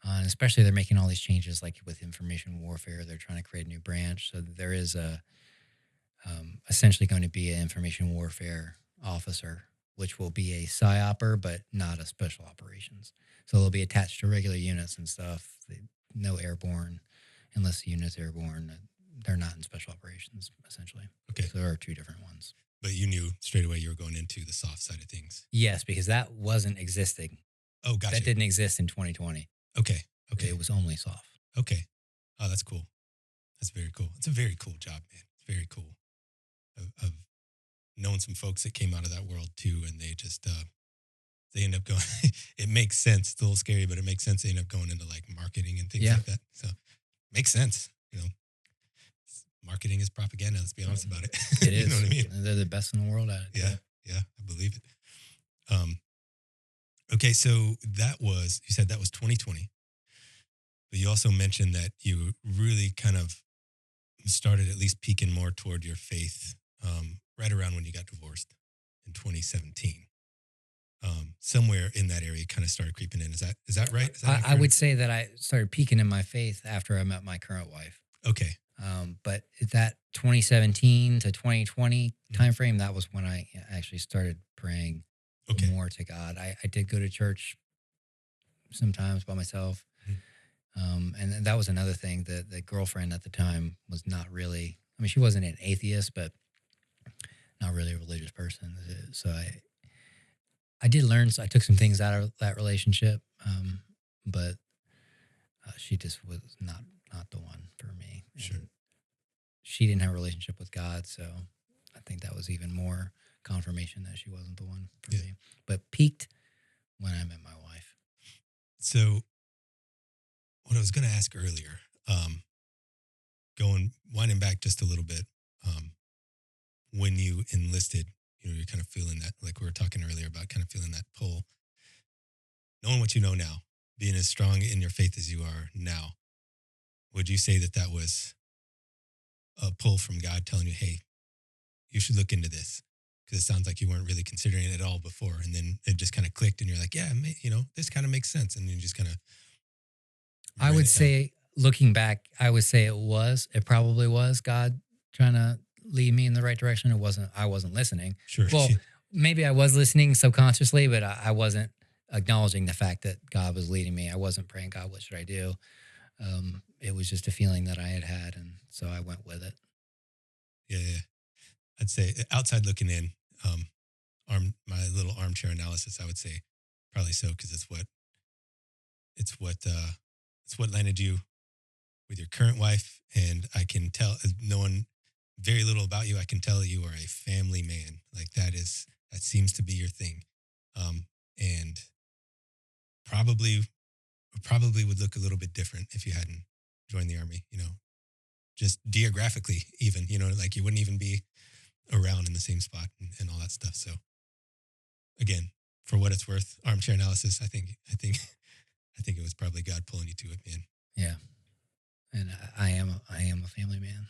And especially they're making all these changes, like with information warfare. They're trying to create a new branch, so there is a essentially going to be an information warfare officer, which will be a PSYOPer, but not a special operations. So they'll be attached to regular units and stuff. No airborne, unless the unit's airborne. They're not in special operations, essentially. Okay. So there are two different ones. But you knew straight away you were going into the soft side of things. Yes, because that wasn't existing. Oh, gotcha. That didn't exist in 2020. Okay. Okay. It was only soft. Okay. Oh, that's cool. That's very cool. It's a very cool job, man. It's very cool. Of knowing some folks that came out of that world too, and they just they end up going. It makes sense. It's a little scary, but it makes sense. They end up going into like marketing and things Yeah. like that. So makes sense. You know, marketing is propaganda. Let's be honest about it. It is. You know what I mean? They're the best in the world at it. Yeah. Yeah. I believe it. Okay. So that was, you said that was 2020, but you also mentioned that you really kind of started at least peeking more toward your faith right around when you got divorced in 2017. Somewhere in that area, kind of started creeping in. Is that right? Is that I accurate? would say that I started peaking in my faith after I met my current wife. Okay. But that 2017 to 2020 timeframe, that was when I actually started praying Okay. more to God. I did go to church sometimes by myself. And that was another thing. The girlfriend at the time was not really, I mean, she wasn't an atheist, but not really a religious person. So I did learn, so I took some things out of that relationship. But she just was not the one for me. Sure. And she didn't have a relationship with God, so I think that was even more confirmation that she wasn't the one for me. But peaked when I met my wife. So what I was going to ask earlier, winding back just a little bit, when you enlisted, you're kind of feeling that, like we were talking earlier about kind of feeling that pull, knowing what you know now, being as strong in your faith as you are now, would you say that that was a pull from God telling you, hey, you should look into this? Because it sounds like you weren't really considering it at all before. And then it just kind of clicked and you're like, yeah, this kind of makes sense. And then you just kind of. I would say, looking back, I would say it probably was God trying to lead me in the right direction. I wasn't listening. Sure. Well, maybe I was listening subconsciously, but I wasn't acknowledging the fact that God was leading me. I wasn't praying, God, what should I do? It was just a feeling that I had, and so I went with it. Yeah. I'd say outside looking in, my little armchair analysis, I would say probably so, because it's what landed you with your current wife, and I can tell, knowing very little about you, I can tell you are a family man. Like that seems to be your thing, and probably would look a little bit different if you hadn't joined the Army. Just geographically, even like you wouldn't even be around in the same spot and all that stuff. So again, for what it's worth, armchair analysis, I think it was probably God pulling you to it, man. Yeah. And I am a family man.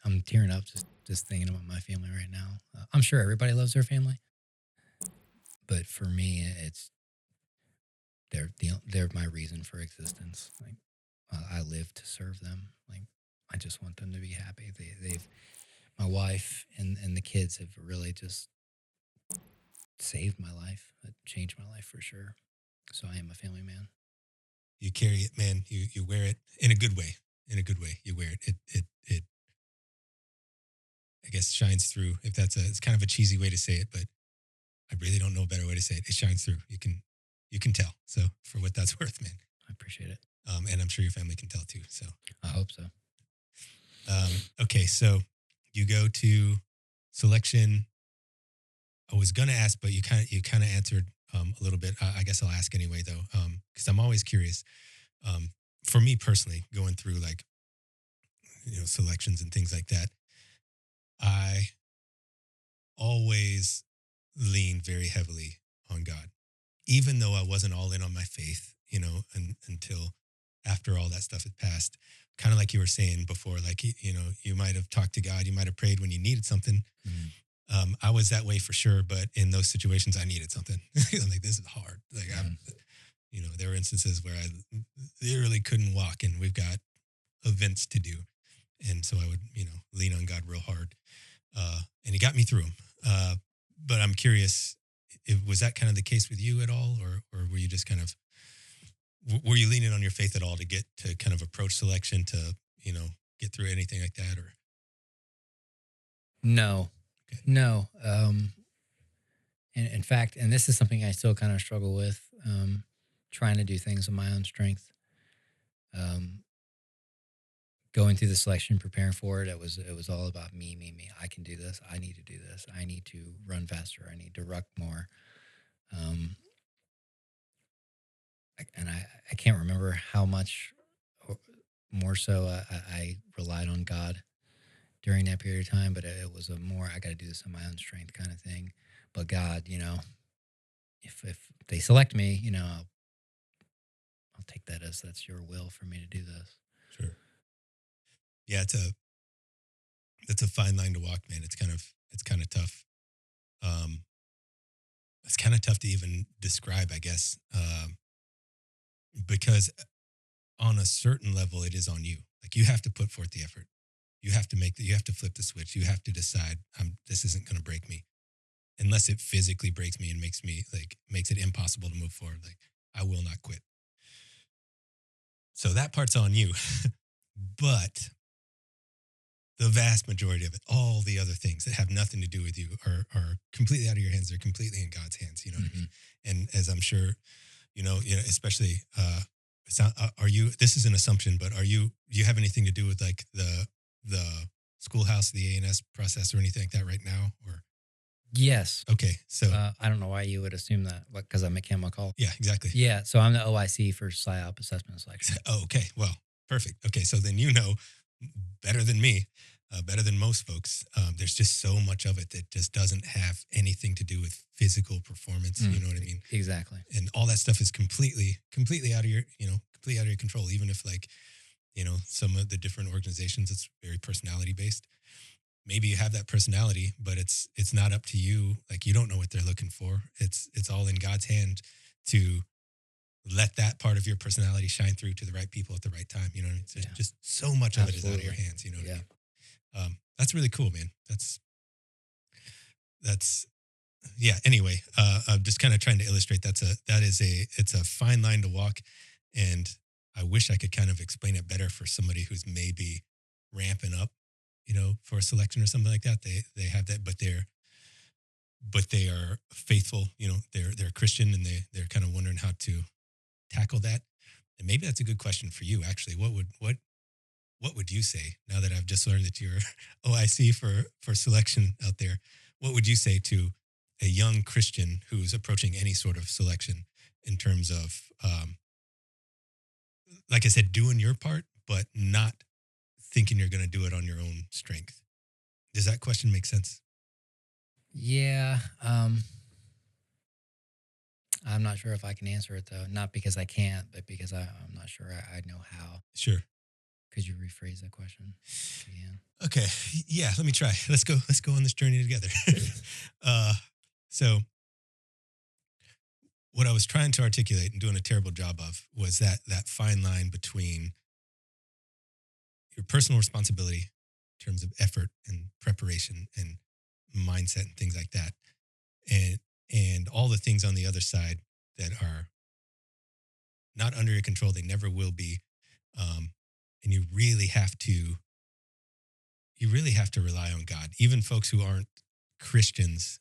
I'm tearing up just thinking about my family right now. I'm sure everybody loves their family, but for me, they're my reason for existence. Like I live to serve them. Like I just want them to be happy. My wife and the kids have really just saved my life, changed my life for sure. So I am a family man. You carry it, man. You wear it in a good way. In a good way, you wear it. It I guess shines through. If it's kind of a cheesy way to say it, but I really don't know a better way to say it. It shines through. You can tell. So for what that's worth, man. I appreciate it. And I'm sure your family can tell too. So I hope so. Okay, so you go to selection. I was gonna ask, but you kind of answered a little bit. I guess I'll ask anyway though, because I'm always curious. For me personally, going through like selections and things like that, I always leaned very heavily on God, even though I wasn't all in on my faith, until after all that stuff had passed. Kind of like you were saying before, like, you might have talked to God, you might have prayed when you needed something. Mhm. I was that way for sure, but in those situations, I needed something. I'm like, this is hard. Like, Mhm. there were instances where I literally couldn't walk, and we've got events to do, and so I would, lean on God real hard, and He got me through them. But I'm curious, was that kind of the case with you at all, or were you just kind of were you leaning on your faith at all to get to kind of approach selection to get through anything like that, or No, okay, no. In fact, and this is something I still kind of struggle with, trying to do things in my own strength. Um, Going through the selection, preparing for it, it was all about me, me, me. I can do this. I need to do this. I need to run faster. I need to ruck more. Um, and I can't remember how much more so I relied on God during that period of time, but it was a more I got to do this on my own strength kind of thing. But God, if they select me, I'll take that as that's your will for me to do this. sure, yeah, it's a fine line to walk, man. It's kind of tough. Um, it's kind of tough to even describe, I guess, because on a certain level, it is on you. Like, you have to put forth the effort. You have to flip the switch. You have to decide, this isn't going to break me, unless it physically breaks me and makes it impossible to move forward. Like, I will not quit. So that part's on you. But the vast majority of it, all the other things that have nothing to do with you, are completely out of your hands. They're completely in God's hands. You know what I mean? And as I'm sure, especially, it's not, are you, this is an assumption, but do you have anything to do with like the schoolhouse, the A&S process or anything like that right now? Or, Yes. okay. So I don't know why you would assume that, because I'm at Chemical. yeah, exactly. Yeah, so I'm the OIC for PSYOP assessment and selection. Oh, okay. Well, perfect. Okay. So then, better than me, better than most folks. There's just so much of it that just doesn't have anything to do with physical performance. You know what I mean? Exactly. And all that stuff is completely out of your, completely out of your control. Even if, like, some of the different organizations, it's very personality based. Maybe you have that personality, but it's not up to you. Like, you don't know what they're looking for. It's all in God's hand to let that part of your personality shine through to the right people at the right time. You know what I mean? So just so much of it is out of your hands. You know what I mean? That's really cool, man. That's yeah. Anyway, I'm just kind of trying to illustrate it's a fine line to walk, and I wish I could kind of explain it better for somebody who's maybe ramping up, for a selection or something like that. They have that, but they are faithful. They're Christian, and they're kind of wondering how to tackle that. And maybe that's a good question for you, actually. What would you say, now that I've just learned that you're OIC for selection out there? What would you say to a young Christian who's approaching any sort of selection, in terms of, like I said, doing your part, but not thinking you're going to do it on your own strength? Does that question make sense? Yeah. I'm not sure if I can answer it though. Not because I can't, but because I'm not sure I know how. Sure. Could you rephrase that question again? Okay. Yeah. Let me try. Let's go. Let's go on this journey together. So what I was trying to articulate and doing a terrible job of was that fine line between your personal responsibility in terms of effort and preparation and mindset and things like that, and all the things on the other side that are not under your control. They never will be. And you really have to rely on God. Even folks who aren't Christians,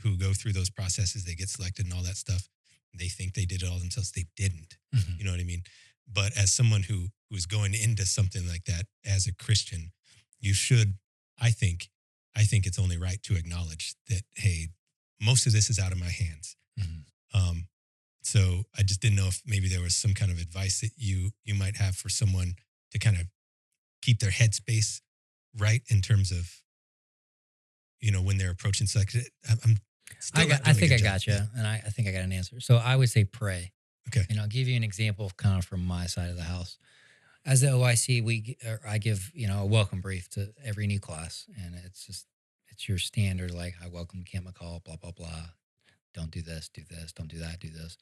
who go through those processes, they get selected and all that stuff, they think they did it all themselves. They didn't. Mhm. You know what I mean? But as someone who's going into something like that as a Christian, you should, I think, it's only right to acknowledge that, hey, most of this is out of my hands. Mhm. So I just didn't know if maybe there was some kind of advice that you might have for someone to kind of keep their headspace right, in terms of, when they're approaching selection. I'm still not I doing a think good I job. got you, and I think I got an answer. So I would say pray. Okay. And I'll give you an example of kind of from my side of the house. As the OIC, I give a welcome brief to every new class, and it's your standard like I welcome Kent McCall, blah blah blah. Don't do this, do this, don't do that, do this.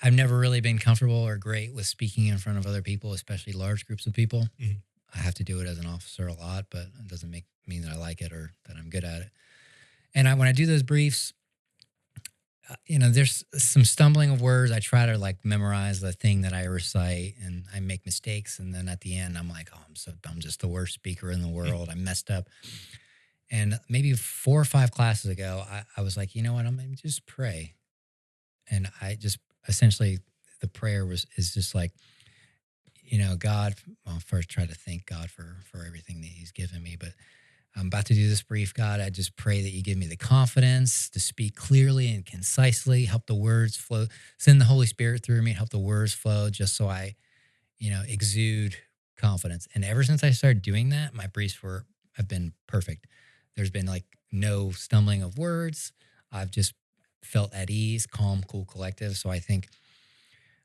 I've never really been comfortable or great with speaking in front of other people, especially large groups of people. Mhm. I have to do it as an officer a lot, but it doesn't mean that I like it or that I'm good at it. And when I do those briefs, there's some stumbling of words. I try to like memorize the thing that I recite, and I make mistakes. And then at the end, I'm like, oh, I'm just the worst speaker in the world. I messed up. And maybe 4 or 5 classes ago, I was like, you know what? I'm going to just pray. And I just essentially, the prayer is just like, God, well, first try to thank God for everything that he's given me. But I'm about to do this brief, God. I just pray that you give me the confidence to speak clearly and concisely, help the words flow, send the Holy Spirit through me, help the words flow just so I, exude confidence. And ever since I started doing that, my briefs have been perfect. There's been like no stumbling of words. I've just felt at ease, calm, cool, collective. So I think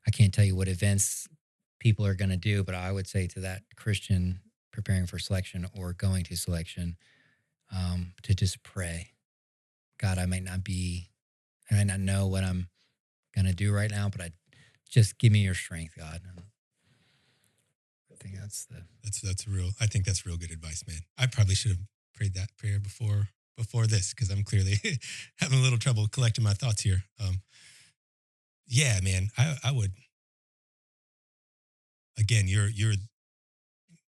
I can't tell you what events people are going to do, but I would say to that Christian preparing for selection or going to selection, to just pray. God, I might not know what I'm going to do right now, but just give me your strength, God. And I think I think that's real good advice, man. I probably should have prayed that prayer before this because I'm clearly having a little trouble collecting my thoughts here. Yeah, man, I would again, you're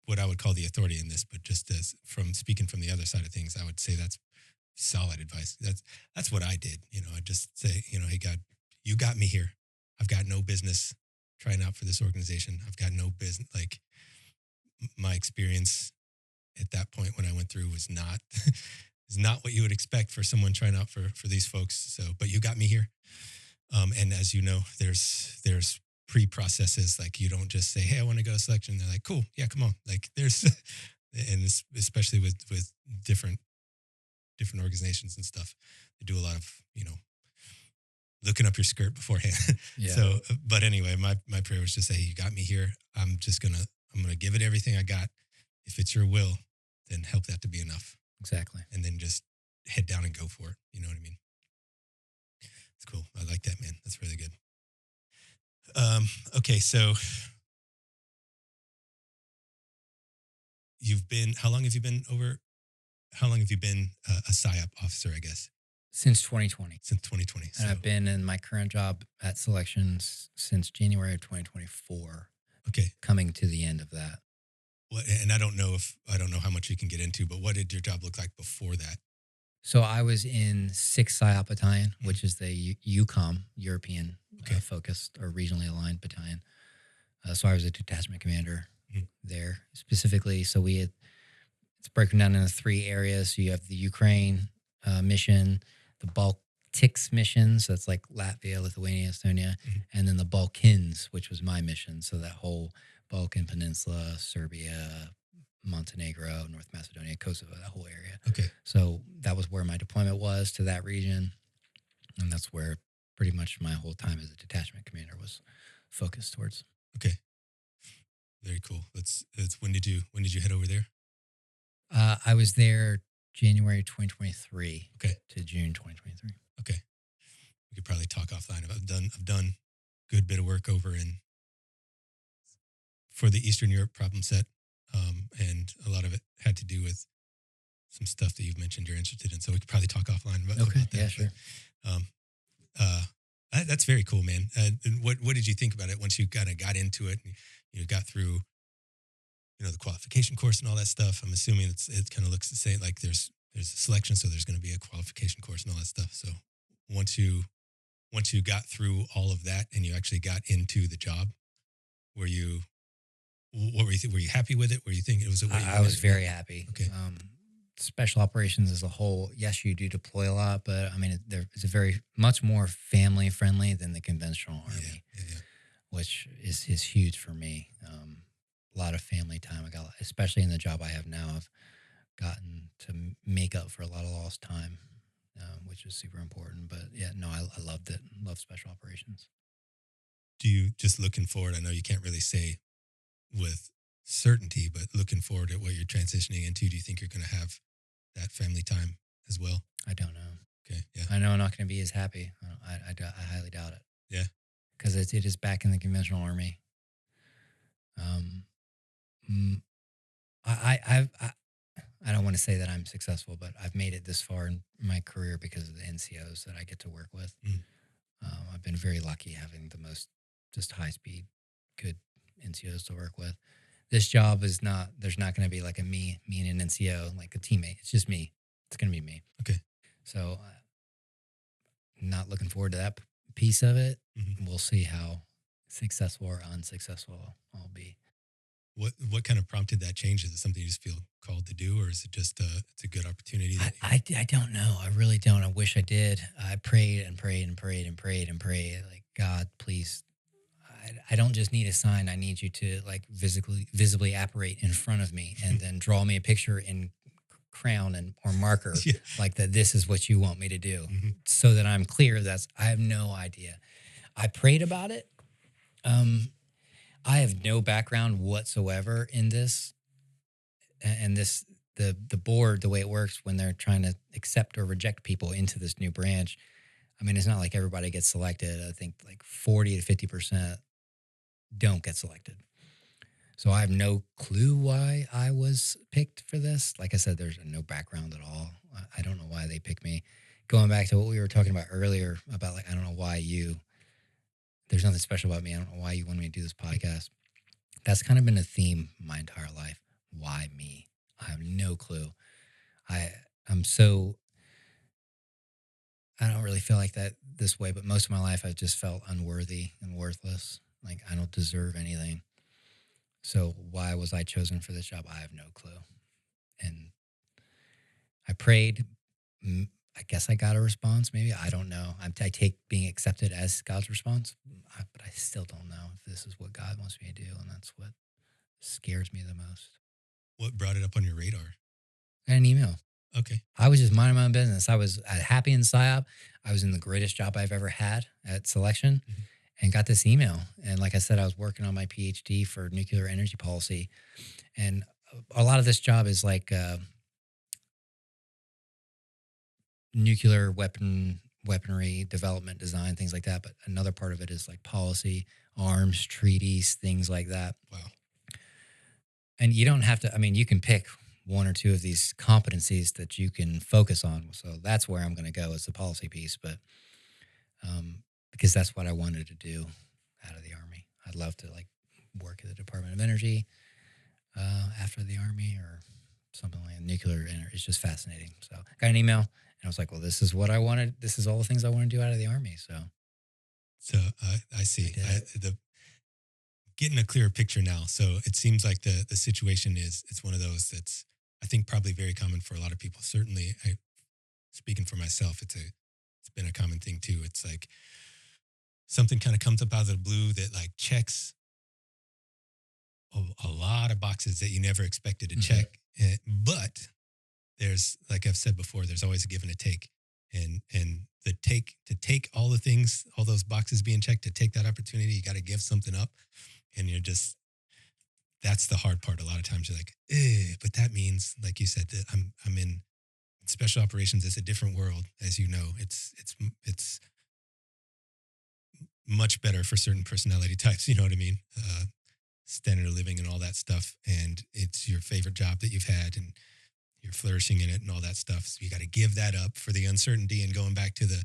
what I would call the authority in this, but just as from speaking from the other side of things, I would say that's solid advice. That's what I did. I just say, hey God, you got me here. I've got no business trying out for this organization. I've got no business my experience at that point when I went through was not is not what you would expect for someone trying out for these folks. So, but you got me here. And as you know, there's pre-processes. Like you don't just say, "Hey, I want to go to selection." They're like, "Cool, yeah, come on." Like there's, and especially with different organizations and stuff, they do a lot of looking up your skirt beforehand. Yeah, So, but anyway, my prayer was just say, "Hey, you got me here. I'm gonna give it everything I got. If it's your will, then help that to be enough, exactly. and then just head down and go for it." You know what I mean? It's cool. I like that, man. That's really good. Um, okay, so how long have you been a PSYOP officer, I guess, Since 2020. since 2020? And So, I've been in my current job at selections since January of 2024, okay. coming to the end of that. And I don't know how much you can get into, but what did your job look like before that? So I was in 6th PSYOP Battalion, Mhm. which is the UCOM, European Okay. focused or regionally aligned battalion. So I was a detachment commander Mhm. there specifically. So it's broken down into 3 areas. So you have the Ukraine mission, the Baltics mission. So it's like Latvia, Lithuania, Estonia, Mhm. and then the Balkans, which was my mission. So that whole Balkan Peninsula, Serbia, Montenegro, North Macedonia, Kosovo, that whole area. Okay. So that was where my deployment was to that region. And that's where pretty much my whole time as a detachment commander was focused towards. Okay. Very cool. That's when did you head over there? I was there January 2023 Okay. to June 2023. Okay. We could probably talk offline. I've done good bit of work over in for the Eastern Europe problem set. And a lot of it had to do with some stuff that you've mentioned you're interested in. So we could probably talk offline about that. Yeah, sure. But, that's very cool, man. And what did you think about it once you kind of got into it and you got through, the qualification course and all that stuff? I'm assuming it kind of looks the same. Like there's a selection, so there's going to be a qualification course and all that stuff. So once you got through all of that and you actually got into the job, were you what were you were you happy with it? Were you thinking it was what you I was wanted? very happy. Okay. Special operations as a whole, yes, you do deploy a lot, but I mean, it's a very much more family friendly than the conventional Yeah, army, yeah. which is huge for me. A lot of family time. I got, especially in the job I have now, I've gotten to make up for a lot of lost time, which is super important. But yeah, no, I loved it. Love special operations. do you just looking forward? I know you can't really say with certainty, but looking forward at what you're transitioning into, do you think you're going to have that family time as well? I don't know. Okay. Yeah. I know I'm not going to be as happy. I highly doubt it Yeah. because it is back in the conventional army. Um, mm, I don't want to say that I'm successful, but I've made it this far in my career because of the NCOs that I get to work with. Mm. I've been very lucky having the most just high speed, good NCOs to work with. This job is not, there's not going to be like me and an NCO, like a teammate. It's just me. It's going to be me. Okay. So, not looking forward to that piece of it. Mhm. We'll see how successful or unsuccessful I'll be. What kind of prompted that change? Is it something you just feel called to do, or is it just it's a good opportunity? I don't know. I really don't. I wish I did. I prayed and prayed and prayed and prayed and prayed. Like, God, please. I don't just need a sign. I need you to like visibly apparate in front of me and then draw me a picture in crayon and or marker Yeah. like that. This is what you want me to do, Mhm. so that I'm clear. I have no idea. I prayed about it. I have no background whatsoever in this, and this the board, the way it works when they're trying to accept or reject people into this new branch. I mean, it's not like everybody gets selected. I think like 40 to 50% don't get selected. So I have no clue why I was picked for this. Like I said, there's no background at all. I don't know why they picked me. Going back to what we were talking about earlier about like, I don't know why there's nothing special about me. I don't know why you wanted me to do this podcast. That's kind of been a theme my entire life. Why me? I have no clue. I I'm so I don't really feel like that this way, but most of my life I've just felt unworthy and worthless. Like I don't deserve anything. So why was I chosen for this job? I have no clue. And I prayed. I guess I got a response. Maybe I don't know. I take being accepted as God's response, but I still don't know if this is what God wants me to do, and that's what scares me the most. What brought it up on your radar? I got an email. Okay. I was just minding my own business. I was happy in PSYOP. I was in the greatest job I've ever had at selection, Mhm. and got this email. And like I said, I was working on my PhD for nuclear energy policy, and a lot of this job is like nuclear weaponry development, design, things like that. But another part of it is like policy, arms, treaties, things like that. Wow. And you don't have to, I mean, you can pick one or two of these competencies that you can focus on. So that's where I'm going to go is the policy piece. But because that's what I wanted to do out of the Army. I'd love to like work at the Department of Energy after the Army or something like nuclear energy. It's just fascinating. So I got an email and I was like, well, this is what I wanted. This is all the things I want to do out of the Army. So I see. I did The getting a clearer picture now. So it seems like the situation is it's one of those that's I think probably very common for a lot of people. Certainly, speaking for myself, it's been a common thing too. It's like something kind of comes up out of the blue that like checks a lot of boxes that you never expected to Mhm. check. But there's like I've said before, there's always a give and a take, and the take to take all the things, all those boxes being checked, to take that opportunity, you got to give something up, and you're just that's the hard part. A lot of times you're like, but that means, like you said, that I'm in special operations. It's a different world, as you know. It's much better for certain personality types. You know what I mean? Standard of living and all that stuff, and it's your favorite job that you've had, and you're flourishing in it, and all that stuff. So you got to give that up for the uncertainty and going back to the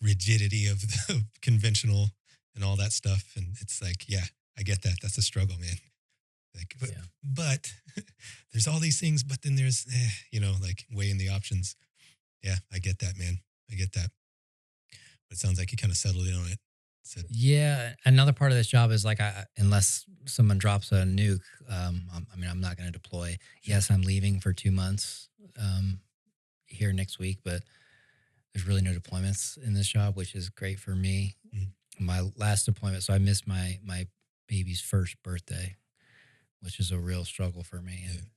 rigidity of the conventional and all that stuff. And it's like, yeah, I get that. That's a struggle, man. Like, Yeah. but there's all these things, but then there's, like weighing the options. Yeah, I get that, man. I get that. But it sounds like you kind of settled in on it. Said, Yeah, another part of this job is like, unless someone drops a nuke, I mean, I'm not going to deploy. Yes, I'm leaving for 2 months here next week, but there's really no deployments in this job, which is great for me. Mhm. My last deployment, so I missed my baby's first birthday, which is a real struggle for me. And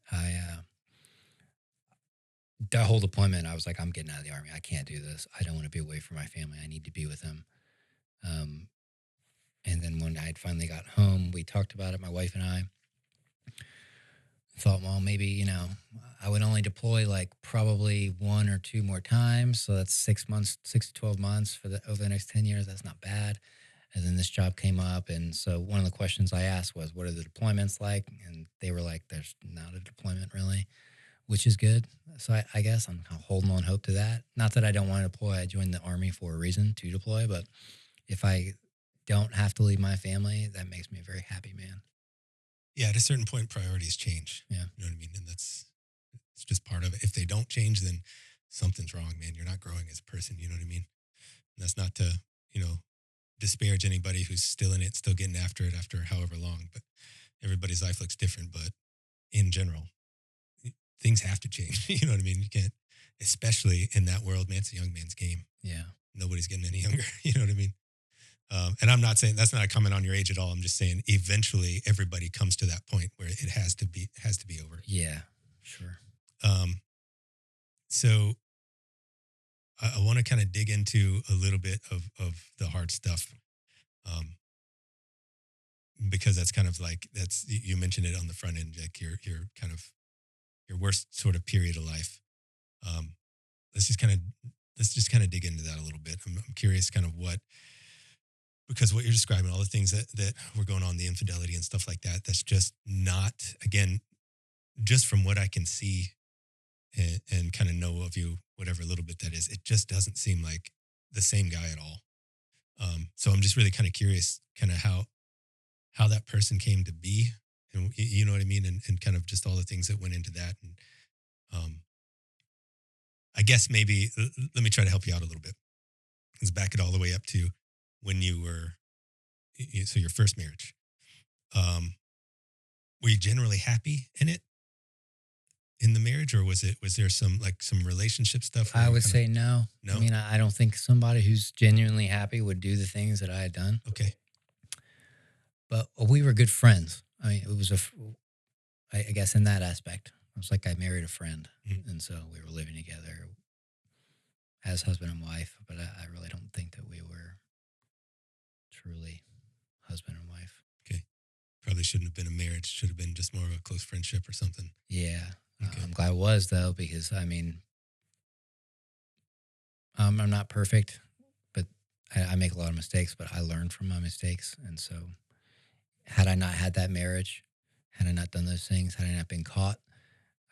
that whole deployment, I was like, I'm getting out of the Army. I can't do this. I don't want to be away from my family. I need to be with them. Um, And then when I finally got home, we talked about it, my wife and I. Thought, well, maybe, I would only deploy like probably one or two more times. So that's 6 months, 6 to 12 months for the over the next 10 years. That's not bad. And then this job came up. And so one of the questions I asked was, what are the deployments like? And they were like, there's not a deployment really, which is good. So I guess I'm kind of holding on hope to that. Not that I don't want to deploy. I joined the Army for a reason to deploy. But if I don't have to leave my family, that makes me a very happy man. Yeah, at a certain point, priorities change. Yeah. You know what I mean? And it's just part of it. If they don't change, then something's wrong, man. You're not growing as a person. You know what I mean? And that's not to, you know, disparage anybody who's still in it, still getting after it after however long. But everybody's life looks different. But in general, things have to change. You know what I mean? You can't, especially in that world, man. It's a young man's game. Yeah. Nobody's getting any younger. You know what I mean? And I'm not saying that's not a comment on your age at all. I'm just saying eventually everybody comes to that point where it has to be over. Yeah. Sure. Um, so I want to kind of dig into a little bit of the hard stuff, um, because that's kind of like you mentioned it on the front end, like your kind of your worst sort of period of life. Um, let's just kind of dig into that a little bit. I'm curious, kind of because what you're describing, all the things that were going on, the infidelity and stuff like that, that's just not, again, just from what I can see and kind of know of you, whatever little bit that is, it just doesn't seem like the same guy at all. So I'm just really kind of curious, kind of how that person came to be, and you know what I mean, and kind of just all the things that went into that. And I guess maybe let me try to help you out a little bit. Let's back it all the way up to when you were so your first marriage. Were you generally happy in the marriage, or was there some relationship stuff? I would say no. No? I mean, I don't think somebody who's genuinely happy would do the things that I had done. Okay. But we were good friends. I mean, it was I guess in that aspect, it was like I married a friend. Mhm. And so we were living together as husband and wife. But I really don't think that we were truly husband and wife. Okay. Probably shouldn't have been a marriage. Should have been just more of a close friendship or something. Yeah. Okay. I'm glad it was, though, because I mean, I'm not perfect, but I make a lot of mistakes, but I learn from my mistakes. And so, had I not had that marriage, had I not done those things, had I not been caught,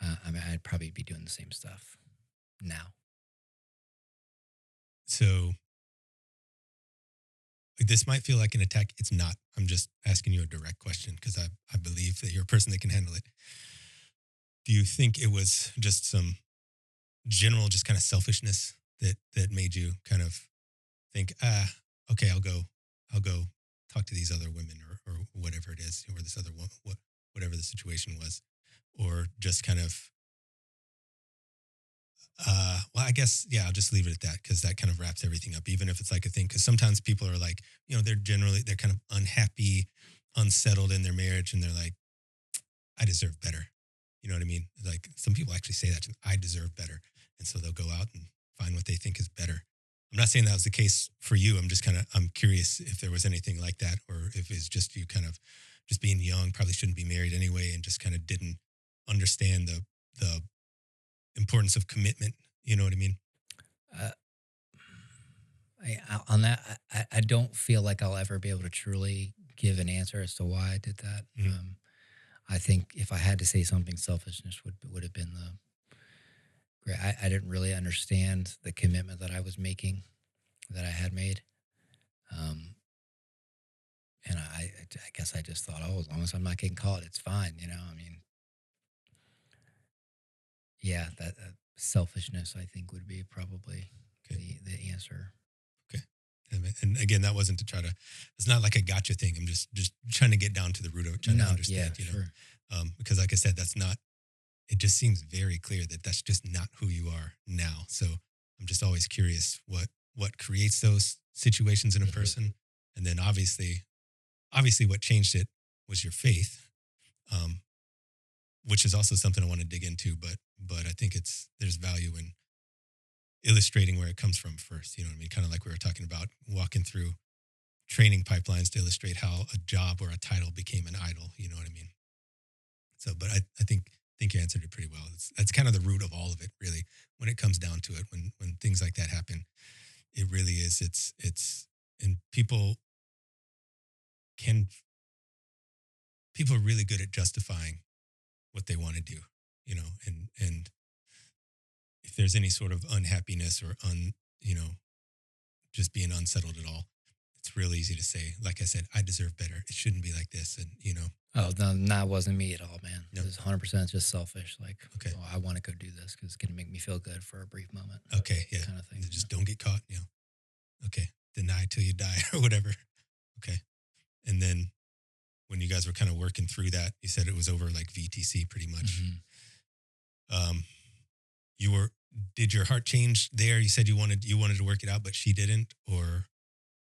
I mean, I'd probably be doing the same stuff now. So this might feel like an attack. It's not. I'm just asking you a direct question because I believe that you're a person that can handle it. Do you think it was just some general, just kind of selfishness that made you kind of think, okay, I'll go talk to these other women or whatever it is, or this other one, whatever the situation was, or just kind of, well, I guess, yeah, I'll just leave it at that because that kind of wraps everything up, even if it's like a thing. Because sometimes people are like, they're kind of unhappy, unsettled in their marriage, and they're like, I deserve better. You know what I mean? Like some people actually say that to me, I deserve better. And so they'll go out and find what they think is better. I'm not saying that was the case for you. I'm curious if there was anything like that, or if it's just you kind of just being young, probably shouldn't be married anyway, and just kind of didn't understand the importance of commitment. You know what I mean? Uh, on that, I don't feel like I'll ever be able to truly give an answer as to why I did that. Mhm. I think if I had to say something, selfishness would have been the great. I didn't really understand the commitment that I was making, that I had made, um, and I guess I just thought, oh, as long as I'm not getting caught, it's fine. I mean, yeah, that selfishness I think would be probably Okay. the answer. Okay. And again, that wasn't to try to. It's not like a gotcha thing. I'm just trying to get down to the root of it, trying to No, understand. yeah, sure. Because like I said, that's not. It just seems very clear that that's just not who you are now. So I'm just always curious what creates those situations in a person, and then obviously what changed it was your faith, um, which is also something I want to dig into. But I think there's value in illustrating where it comes from first. You know what I mean? Kind of like we were talking about walking through training pipelines to illustrate how a job or a title became an idol. You know what I mean? So, but I think you answered it pretty well. That's kind of the root of all of it, really. When it comes down to it, when things like that happen, it really is. And can people are really good at justifying what they want to do, and if there's any sort of unhappiness or just being unsettled at all, it's real easy to say, like I said, I deserve better. It shouldn't be like this, and Oh, no, that wasn't me at all, man. No. It was 100% just selfish. Like, Okay. oh, I want to go do this because it's going to make me feel good for a brief moment. Okay, yeah, Kind of thing. just don't get caught. Okay, deny till you die or whatever. Okay, and then when you guys were kind of working through that, you said it was over like VTC, pretty much. Um, you were. Did your heart change there? You said you wanted to work it out, but she didn't, or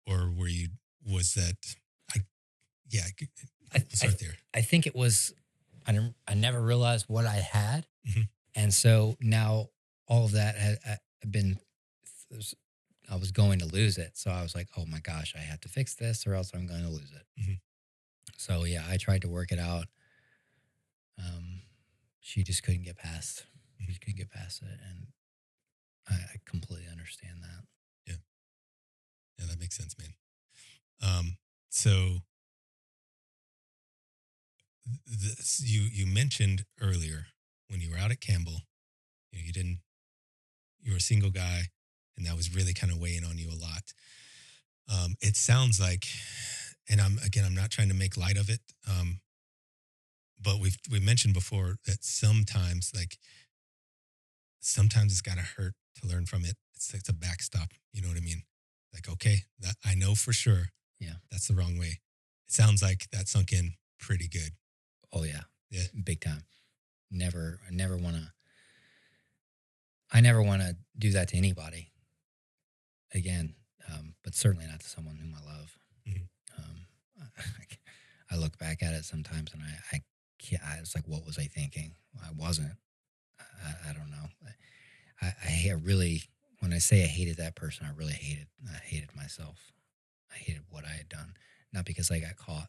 were you? Was that? Yeah, we'll start there. I think it was, I never realized what I had. Mhm. And so now all of that had been, I was going to lose it. So I was like, oh my gosh, I have to fix this or else I'm going to lose it. Mhm. So yeah, I tried to work it out. She just couldn't get past. She couldn't get past it, and I completely understand that. Yeah, that makes sense, man. So you mentioned earlier when you were out at Campbell, you didn't you were a single guy, and that was really kind of weighing on you a lot. It sounds like, and I'm not trying to make light of it, but we mentioned before that sometimes it's got to hurt to learn from it. It's a backstop. You know what I mean? Like, okay, that I know for sure. Yeah. That's the wrong way. It sounds like that sunk in pretty good. Oh yeah. Yeah. Big time. I never want to do that to anybody again. But certainly not to someone whom I love. Mhm. I look back at it sometimes and I can't, it's like, what was I thinking? I wasn't. I don't know. I really, when I say I hated that person, I hated myself. I hated what I had done. Not because I got caught.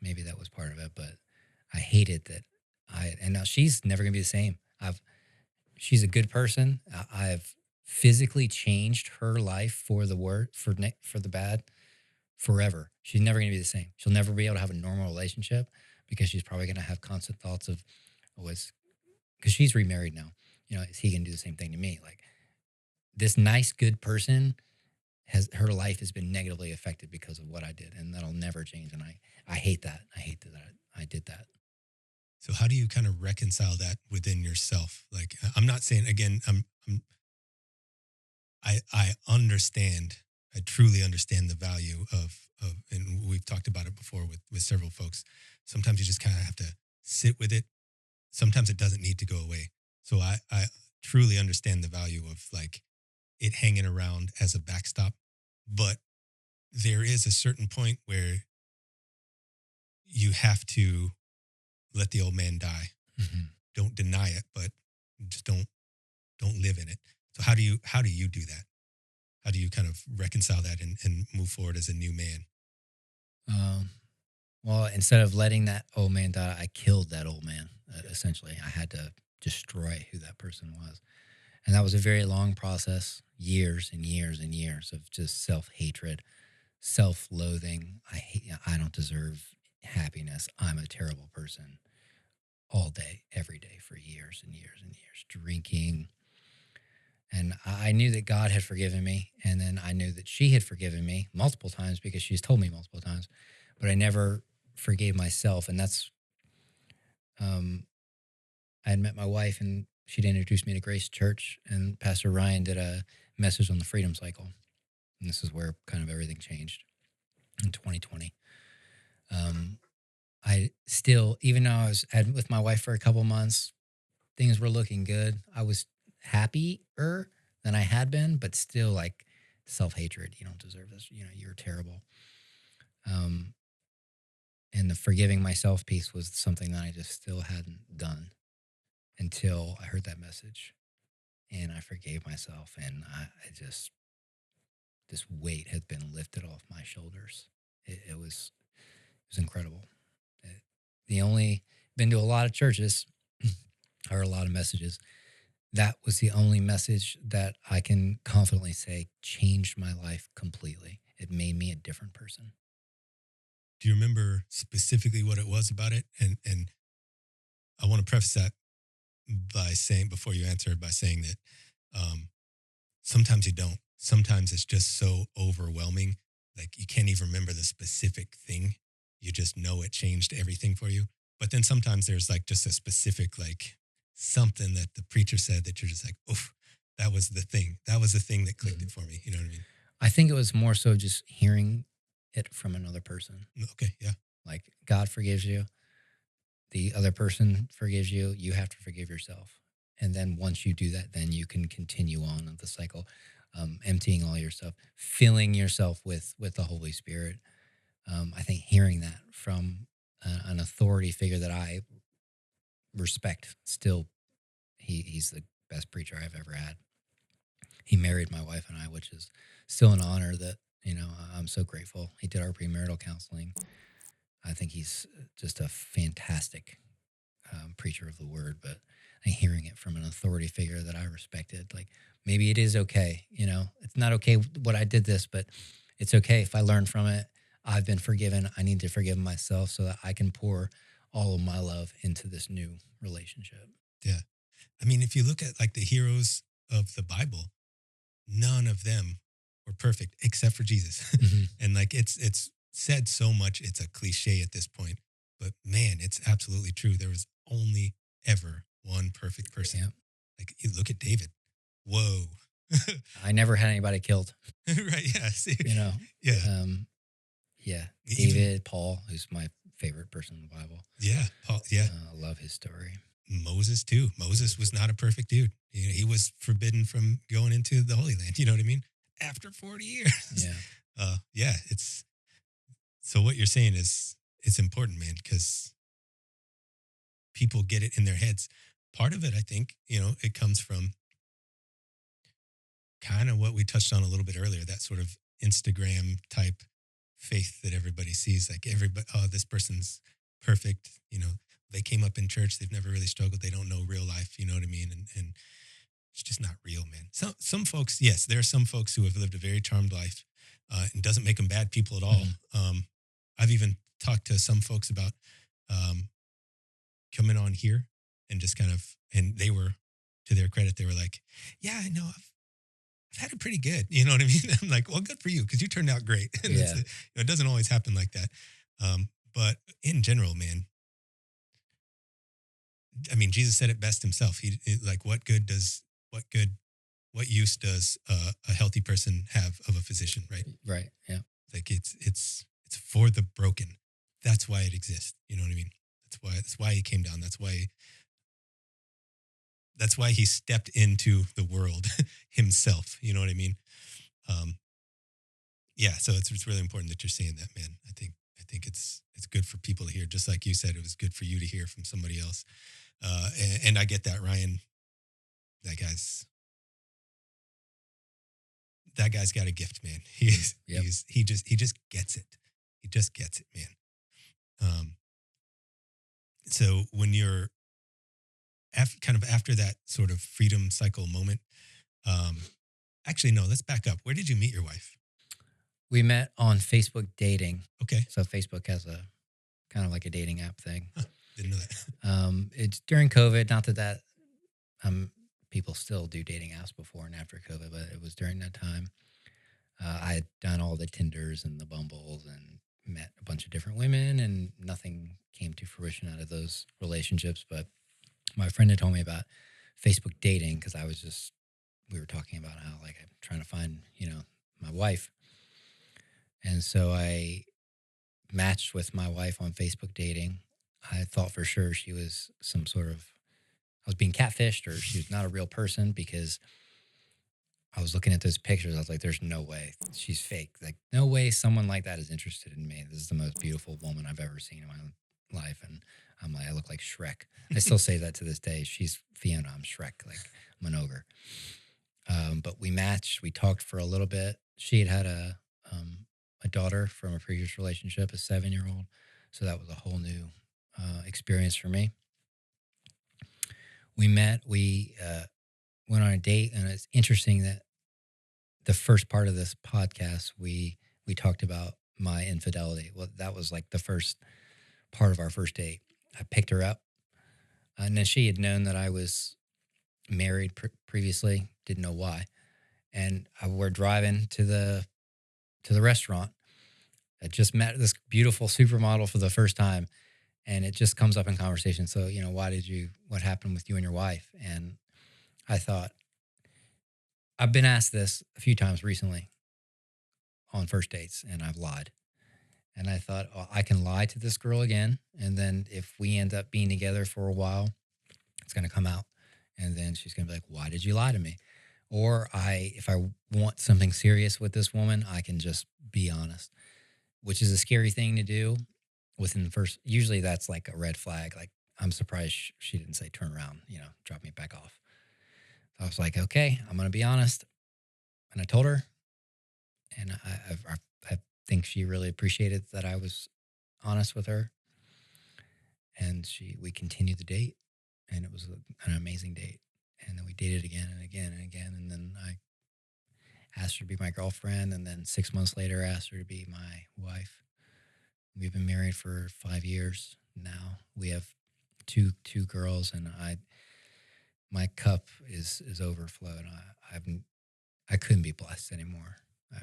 Maybe that was part of it, but I hated that and now she's never gonna be the same. She's a good person. I've physically changed her life for the bad forever. She's never going to be the same. She'll never be able to have a normal relationship because she's probably going to have constant thoughts of, because she's remarried now. Is he going to do the same thing to me? Like, this nice, good person her life has been negatively affected because of what I did, and that'll never change. And I hate that. I hate that I did that. So how do you kind of reconcile that within yourself? Like, I'm not saying again, I understand. I truly understand the value and we've talked about it before with several folks. Sometimes you just kind of have to sit with it. Sometimes it doesn't need to go away. So I truly understand the value of like it hanging around as a backstop. But there is a certain point where you have to let the old man die. Mm-hmm. Don't deny it, but just don't live in it. So how do you do that? How do you kind of reconcile that and move forward as a new man? Well, instead of letting that old man die, I killed that old man. Essentially, I had to destroy who that person was, and that was a very long process, years and years and years of just self-hatred, self-loathing. I don't deserve happiness. I'm a terrible person. All day, every day, for years and years and years, drinking. And I knew that God had forgiven me. And then I knew that she had forgiven me multiple times because she's told me multiple times, but I never forgave myself. And that's, I had met my wife and she'd introduced me to Grace Church, and Pastor Ryan did a message on the freedom cycle. And this is where kind of everything changed in 2020. I still, even though I was with my wife for a couple months, things were looking good. I was happier than I had been, but still like self-hatred. You don't deserve this. You're terrible. And the forgiving myself piece was something that I just still hadn't done until I heard that message, and I forgave myself, and I just this weight had been lifted off my shoulders. It was incredible. It, the only been to a lot of churches, heard a lot of messages. That was the only message that I can confidently say changed my life completely. It made me a different person. Do you remember specifically what it was about it? And I want to preface that by saying, before you answer, by saying that um, sometimes you don't. Sometimes it's just so overwhelming, like you can't even remember the specific thing. You just know it changed everything for you. But then sometimes there's like just a specific like something that the preacher said that you're just like, oof, that was the thing. That was the thing that clicked Mhm. it for me. You know what I mean? I think it was more so just hearing it from another person. Okay, yeah, Like God forgives you, the other person forgives you, you have to forgive yourself. And then once you do that, then you can continue on in the cycle, emptying all your stuff, filling yourself with the Holy Spirit. I think hearing that from an authority figure that I respect still, he's the best preacher I've ever had. He married my wife and I, which is still an honor that, I'm so grateful. He did our premarital counseling. I think he's just a fantastic preacher of the word, but hearing it from an authority figure that I respected, like maybe it is okay. It's not okay what I did this, but it's okay if I learn from it. I've been forgiven. I need to forgive myself so that I can pour all of my love into this new relationship. yeah. I mean, if you look at like the heroes of the Bible, none of them were perfect except for Jesus. Mhm. And like it's said so much, it's a cliche at this point. But man, it's absolutely true. There was only ever one perfect person. Yeah. Like you look at David. Whoa. I never had anybody killed, Right. Yeah. See, you know. yeah. Um, yeah. Even David, Paul, who's my favorite person in the Bible. yeah. Paul, yeah. I love his story. Moses too. Moses was not a perfect dude. He was forbidden from going into the Holy Land. You know what I mean? After 40 years. Yeah. Yeah. It's so what you're saying is it's important, man, because people get it in their heads. Part of it, I think, it comes from kind of what we touched on a little bit earlier, that sort of Instagram type faith that everybody sees. Like everybody, oh, this person's perfect. They came up in church. They've never really struggled. They don't know real life. You know what I mean? And it's just not real, man. Some folks, yes, there are some folks who have lived a very charmed life, and doesn't make them bad people at all. I've even talked to some folks about um, coming on here and just kind of, and they were, to their credit, they were like, "Yeah, I know, I've had it pretty good." You know what I mean? I'm like, "Well, good for you, because you turned out great." And Yeah. it doesn't always happen like that. But in general, man, I mean, Jesus said it best himself. Like, what good, what use does a healthy person have of a physician, right? Right. Yeah. Like it's for the broken. That's why it exists. You know what I mean? That's why he came down. That's why he stepped into the world himself. You know what I mean? Um, yeah. So it's really important that you're saying that, man. I think it's good for people to hear. Just like you said, it was good for you to hear from somebody else. And I get that, Ryan. That guy's that guy's got a gift, man. Yep. He just gets it. He just gets it, man. Um, so when you're kind of after that sort of freedom cycle moment, um, actually no, let's back up. Where did you meet your wife? We met on Facebook dating. Okay, So Facebook has a kind of like a dating app thing. didn't know that. It's during COVID. Not that people still do dating apps before and after COVID, but it was during that time. I had done all the Tinders and the Bumbles and met a bunch of different women, and nothing came to fruition out of those relationships. But my friend had told me about Facebook dating because we were talking about how like I'm trying to find, my wife. And so I matched with my wife on Facebook dating. I thought for sure she was I was being catfished or she was not a real person because I was looking at those pictures. I was like, there's no way she's fake. Like, no way someone like that is interested in me. This is the most beautiful woman I've ever seen in my life. And I'm like, I look like Shrek. I still say that to this day. She's Fiona. I'm Shrek. Like, I'm an ogre. But we matched. We talked for a little bit. she had had a daughter from a previous relationship, a 7-year-old. So that was a whole new experience for me. We met, we went on a date, and it's interesting that the first part of this podcast, we talked about my infidelity. Well, that was like the first part of our first date. I picked her up, and then she had known that I was married previously, didn't know why. And we're driving to the restaurant. I just met this beautiful supermodel for the first time, and it just comes up in conversation. So, what happened with you and your wife? And I thought, I've been asked this a few times recently on first dates, and I've lied. And I thought, oh, I can lie to this girl again. And then if we end up being together for a while, it's going to come out. And then she's going to be like, why did you lie to me? Or if I want something serious with this woman, I can just be honest, which is a scary thing to do within the first, usually that's like a red flag. Like, I'm surprised she didn't say, turn around, drop me back off. I was like, okay, I'm going to be honest. And I told her, and I think she really appreciated that I was honest with her. And we continued the date, and it was an amazing date. And then we dated again and again and again. And then I asked her to be my girlfriend. And then 6 months later, I asked her to be my wife. We've been married for 5 years now. We have two girls, and my cup is overflowed. I couldn't be blessed anymore. I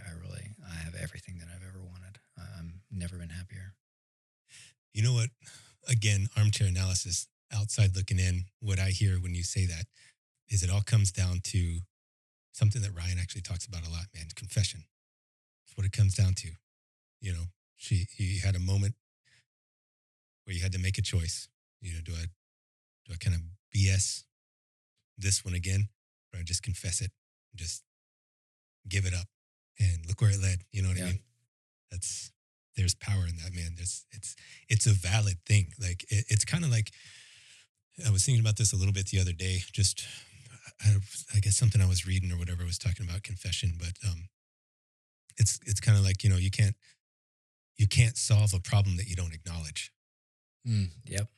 have everything that I've ever wanted. I'm never been happier. You know what? Again, armchair analysis, outside looking in, what I hear when you say that is it all comes down to something that Ryan actually talks about a lot, man, confession. That's what it comes down to. You had a moment where you had to make a choice. Do I kind of BS this one again, or I just confess it, and just give it up, and look where it led? You know what I mean? There's power in that, man. It's a valid thing. Like it's kind of like, I was thinking about this a little bit the other day. Just I guess something I was reading or whatever was talking about confession, but it's kind of like you can't solve a problem that you don't acknowledge. Yep.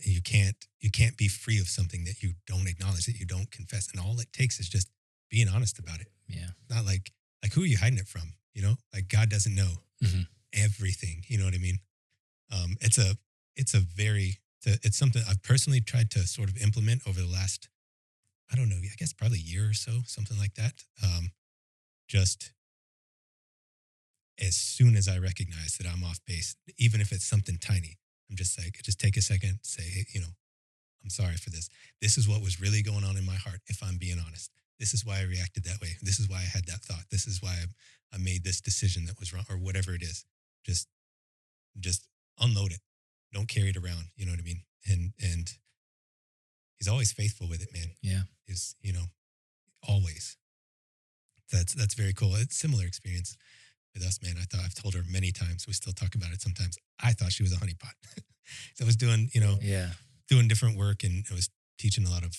You can't be free of something that you don't acknowledge, that you don't confess, and all it takes is just being honest about it. Yeah. Not like who are you hiding it from? Like God doesn't know everything. You know what I mean? It's something I've personally tried to sort of implement over the last, I don't know, I guess probably a year or so, something like that. Just as soon as I recognize that I'm off base, even if it's something tiny, I'm just like, just take a second, say, hey, I'm sorry for this. This is what was really going on in my heart, if I'm being honest. This is why I reacted that way. This is why I had that thought. This is why I made this decision that was wrong, or whatever it is. Just unload it. Don't carry it around. You know what I mean? And he's always faithful with it, man. Yeah. He's, always. That's very cool. It's similar experience with us, man. I've told her many times. We still talk about it sometimes. I thought she was a honeypot. So I was doing, doing different work, and I was teaching a lot of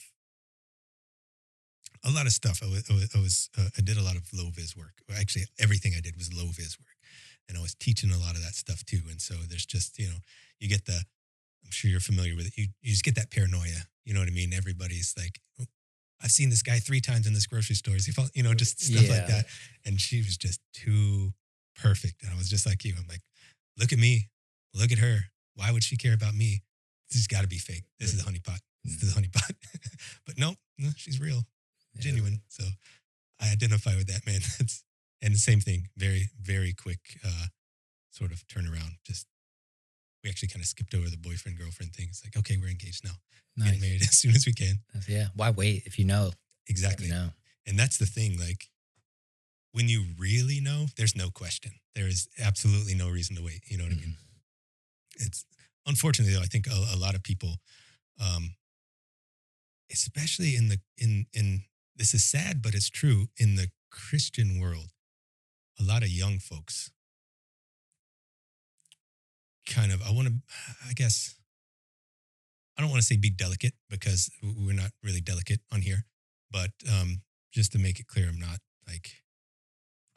stuff. I did a lot of low vis work. Actually, everything I did was low vis work, and I was teaching a lot of that stuff too. And so there's just, you get I'm sure you're familiar with it. You just get that paranoia. You know what I mean? Everybody's like, oh, I've seen this guy 3 times in this grocery store. Just stuff like that. And she was just too perfect. And I was just like you. I'm like, look at me. Look at her. Why would she care about me? This has got to be fake. This is a honeypot. This is a honeypot. But no, she's real, genuine. So I identify with that, man. And the same thing. Very, very quick sort of turnaround. Just, we actually kind of skipped over the boyfriend girlfriend thing. It's like, okay, we're engaged now. Nice. Getting married as soon as we can. Yeah. Why wait if you know? Exactly. And that's the thing. Like, when you really know, there's no question. There is absolutely no reason to wait. You know what I mean? It's unfortunately though, I think a lot of people, especially in this is sad, but it's true, in the Christian world, a lot of young folks kind of, I guess, I don't want to say be delicate, because we're not really delicate on here, but just to make it clear,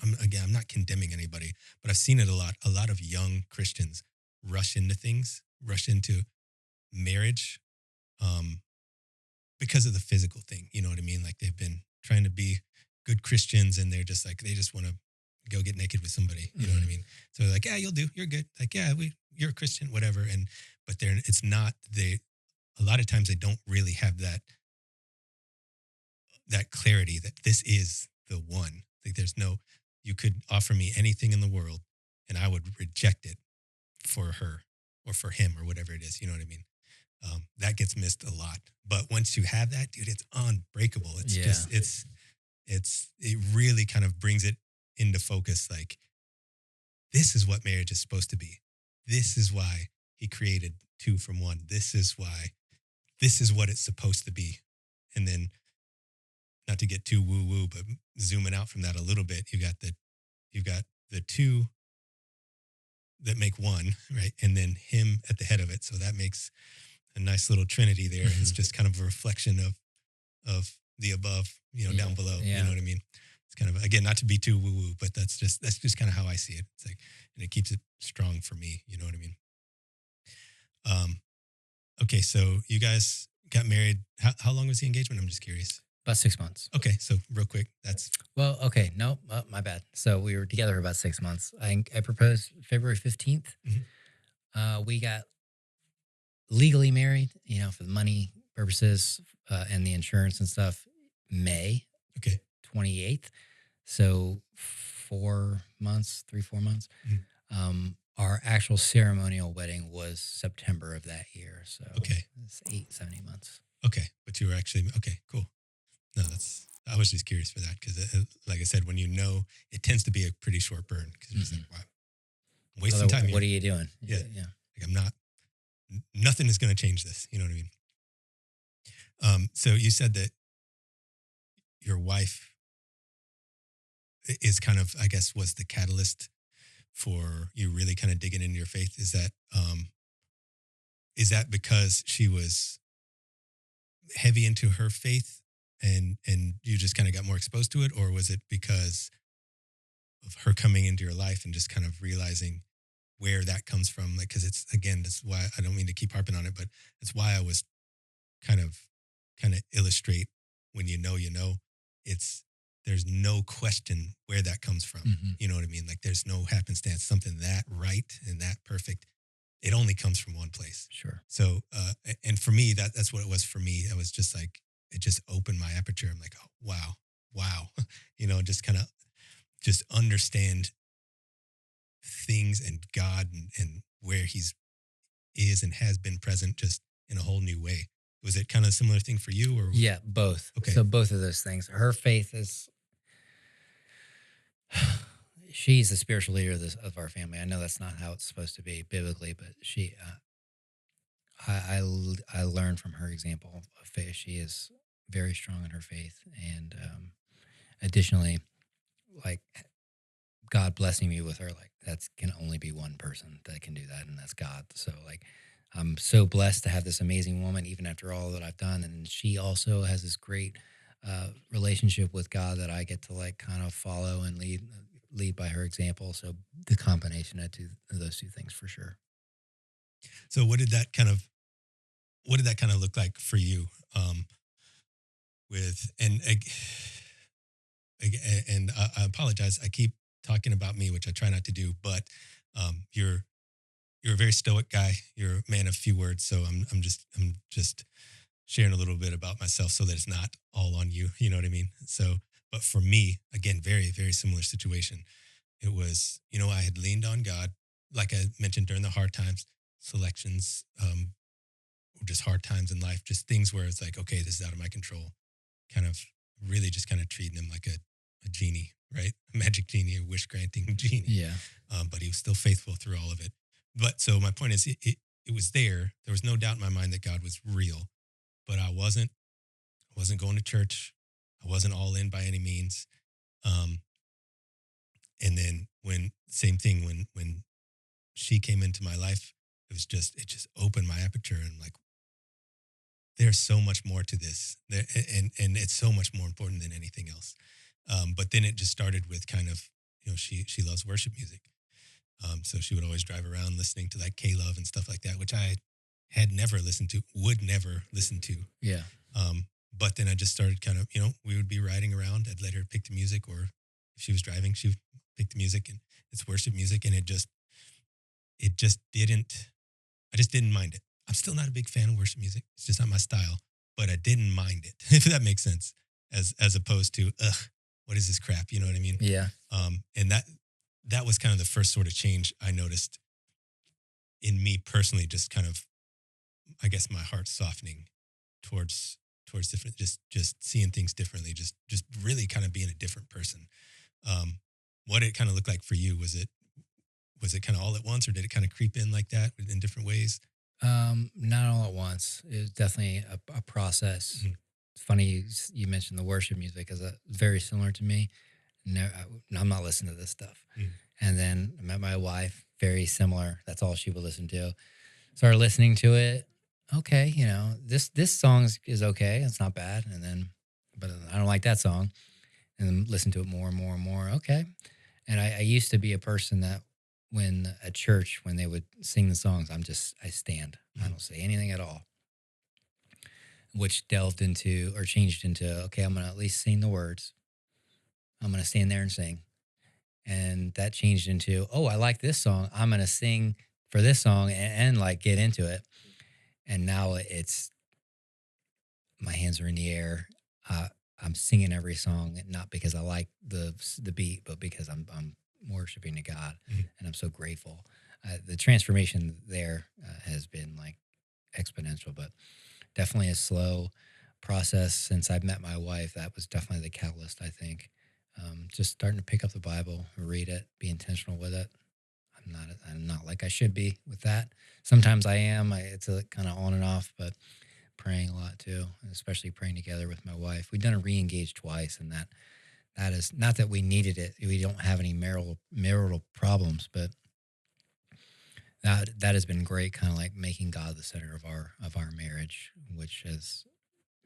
I'm not condemning anybody, but I've seen it a lot. A lot of young Christians rush into things, rush into marriage, um, because of the physical thing. You know what I mean? Like they've been trying to be good Christians, and they're just like they just want to go get naked with somebody. You know what I mean? So they're like, yeah, you'll do. You're good. Like, yeah, you're a Christian, whatever. And but they're it's not they. A lot of times they don't really have that clarity that this is the one. Like there's no, you could offer me anything in the world and I would reject it for her or for him or whatever it is. You know what I mean? That gets missed a lot. But once you have that, dude, it's unbreakable. It's Yeah. just, it really kind of brings it into focus. Like, this is what marriage is supposed to be. This is why he created two from one. This is why, this is what it's supposed to be. And then, not to get too woo woo, but zooming out from that a little bit, you've got the two that make one, right? And then him at the head of it. So that makes a nice little trinity there. It's just kind of a reflection of the above, down below. Yeah. You know what I mean? It's kind of, again, not to be too woo woo, but that's just kind of how I see it. It's like, and it keeps it strong for me. You know what I mean? Okay, so you guys got married. How long was the engagement? I'm just curious. About 6 months. Okay, so real quick, Well, okay, no, my bad. So we were together for about 6 months. I proposed February 15th. We got legally married, for the money purposes and the insurance and stuff, May 28th. So 4 months, 3-4 months. Our actual ceremonial wedding was September of that year. So it's 7-8 months. Okay, but you were actually, okay, cool. No, I was just curious for that because, like I said, when it tends to be a pretty short burn because you're just like, wow, I'm wasting time. What are you doing? Yeah. Like nothing is going to change this. You know what I mean? So you said that your wife is kind of, I guess, was the catalyst for you really kind of digging into your faith. Is that because she was heavy into her faith and you just kind of got more exposed to it, or was it because of her coming into your life and just kind of realizing where that comes from? Like, because that's why I don't mean to keep harping on it, but it's why I was kind of illustrate when there's no question where that comes from. You know what I mean? Like there's no happenstance, something that right and that perfect. It only comes from one place. Sure. So, and for me, that's what it was for me. I was just like, it just opened my aperture. I'm like, oh, wow. Just kind of just understand things and God and where he's is and has been present just in a whole new way. Was it kind of a similar thing for you? Or yeah, both. Okay. So both of those things. Her faith is, she's the spiritual leader of our family. I know that's not how it's supposed to be biblically, but she, I learned from her example of faith. She is very strong in her faith. And additionally, like God blessing me with her, like that can only be one person that can do that. And that's God. So like, I'm so blessed to have this amazing woman, even after all that I've done. And she also has this great relationship with God that I get to like kind of follow and lead by her example. So the combination of those two things for sure. So what did that kind of look like for you? And I apologize. I keep talking about me, which I try not to do, but you're a very stoic guy. You're a man of few words. So I'm just sharing a little bit about myself so that it's not all on you. You know what I mean? So, but for me, again, very, very similar situation. It was, I had leaned on God, like I mentioned during the hard times, selections, or just hard times in life, just things where it's like, okay, this is out of my control. Kind of really just kind of treating him like a genie, right? A magic genie, a wish granting genie. Yeah. But he was still faithful through all of it. But so my point is, it was there. There was no doubt in my mind that God was real, but I wasn't going to church. I wasn't all in by any means. And then same thing when she came into my life, it just opened my aperture and like, there's so much more to this and it's so much more important than anything else. But then it just started with kind of she loves worship music. So she would always drive around listening to like K-Love and stuff like that, which I had never listened to, would never listen to. Yeah. But then I just started kind of, we would be riding around. I'd let her pick the music, or if she was driving, she would pick the music, and it's worship music. And it just didn't, I just didn't mind it. I'm still not a big fan of worship music. It's just not my style, but I didn't mind it, if that makes sense, as opposed to, ugh, what is this crap? You know what I mean? Yeah. And that was kind of the first sort of change I noticed in me personally, just kind of, I guess, my heart softening towards different, just seeing things differently, just really kind of being a different person. What it kind of looked like for you, was it kind of all at once, or did it kind of creep in like that in different ways? Not all at once. It was definitely a process. Mhm. It's funny you mentioned the worship music, because very similar to me. No, I'm not listening to this stuff. Mhm. And then I met my wife, very similar. That's all she would listen to. Started listening to it. Okay, this song is okay. It's not bad. And then, but I don't like that song. And then listen to it more and more and more. Okay. And I used to be a person that when at church, when they would sing the songs, I stand. I Mhm. don't say anything at all, which delved into or changed into, okay, I'm going to at least sing the words. I'm going to stand there and sing. And that changed into, oh, I like this song. I'm going to sing for this song and like get into it. And now it's my hands are in the air. Uh, I'm singing every song, not because I like the beat, but because I'm worshiping to God, Mhm. and I'm so grateful. The transformation there has been like exponential, but definitely a slow process since I've met my wife. That was definitely the catalyst, I think. Just starting to pick up the Bible, read it, be intentional with it. I'm not like I should be with that. Sometimes I am. It's a kind of on and off, but praying a lot too, and especially praying together with my wife. We've done a re-engage twice, and that is not that we needed it. We don't have any marital problems, but that has been great. Kind of like making God the center of our marriage, which has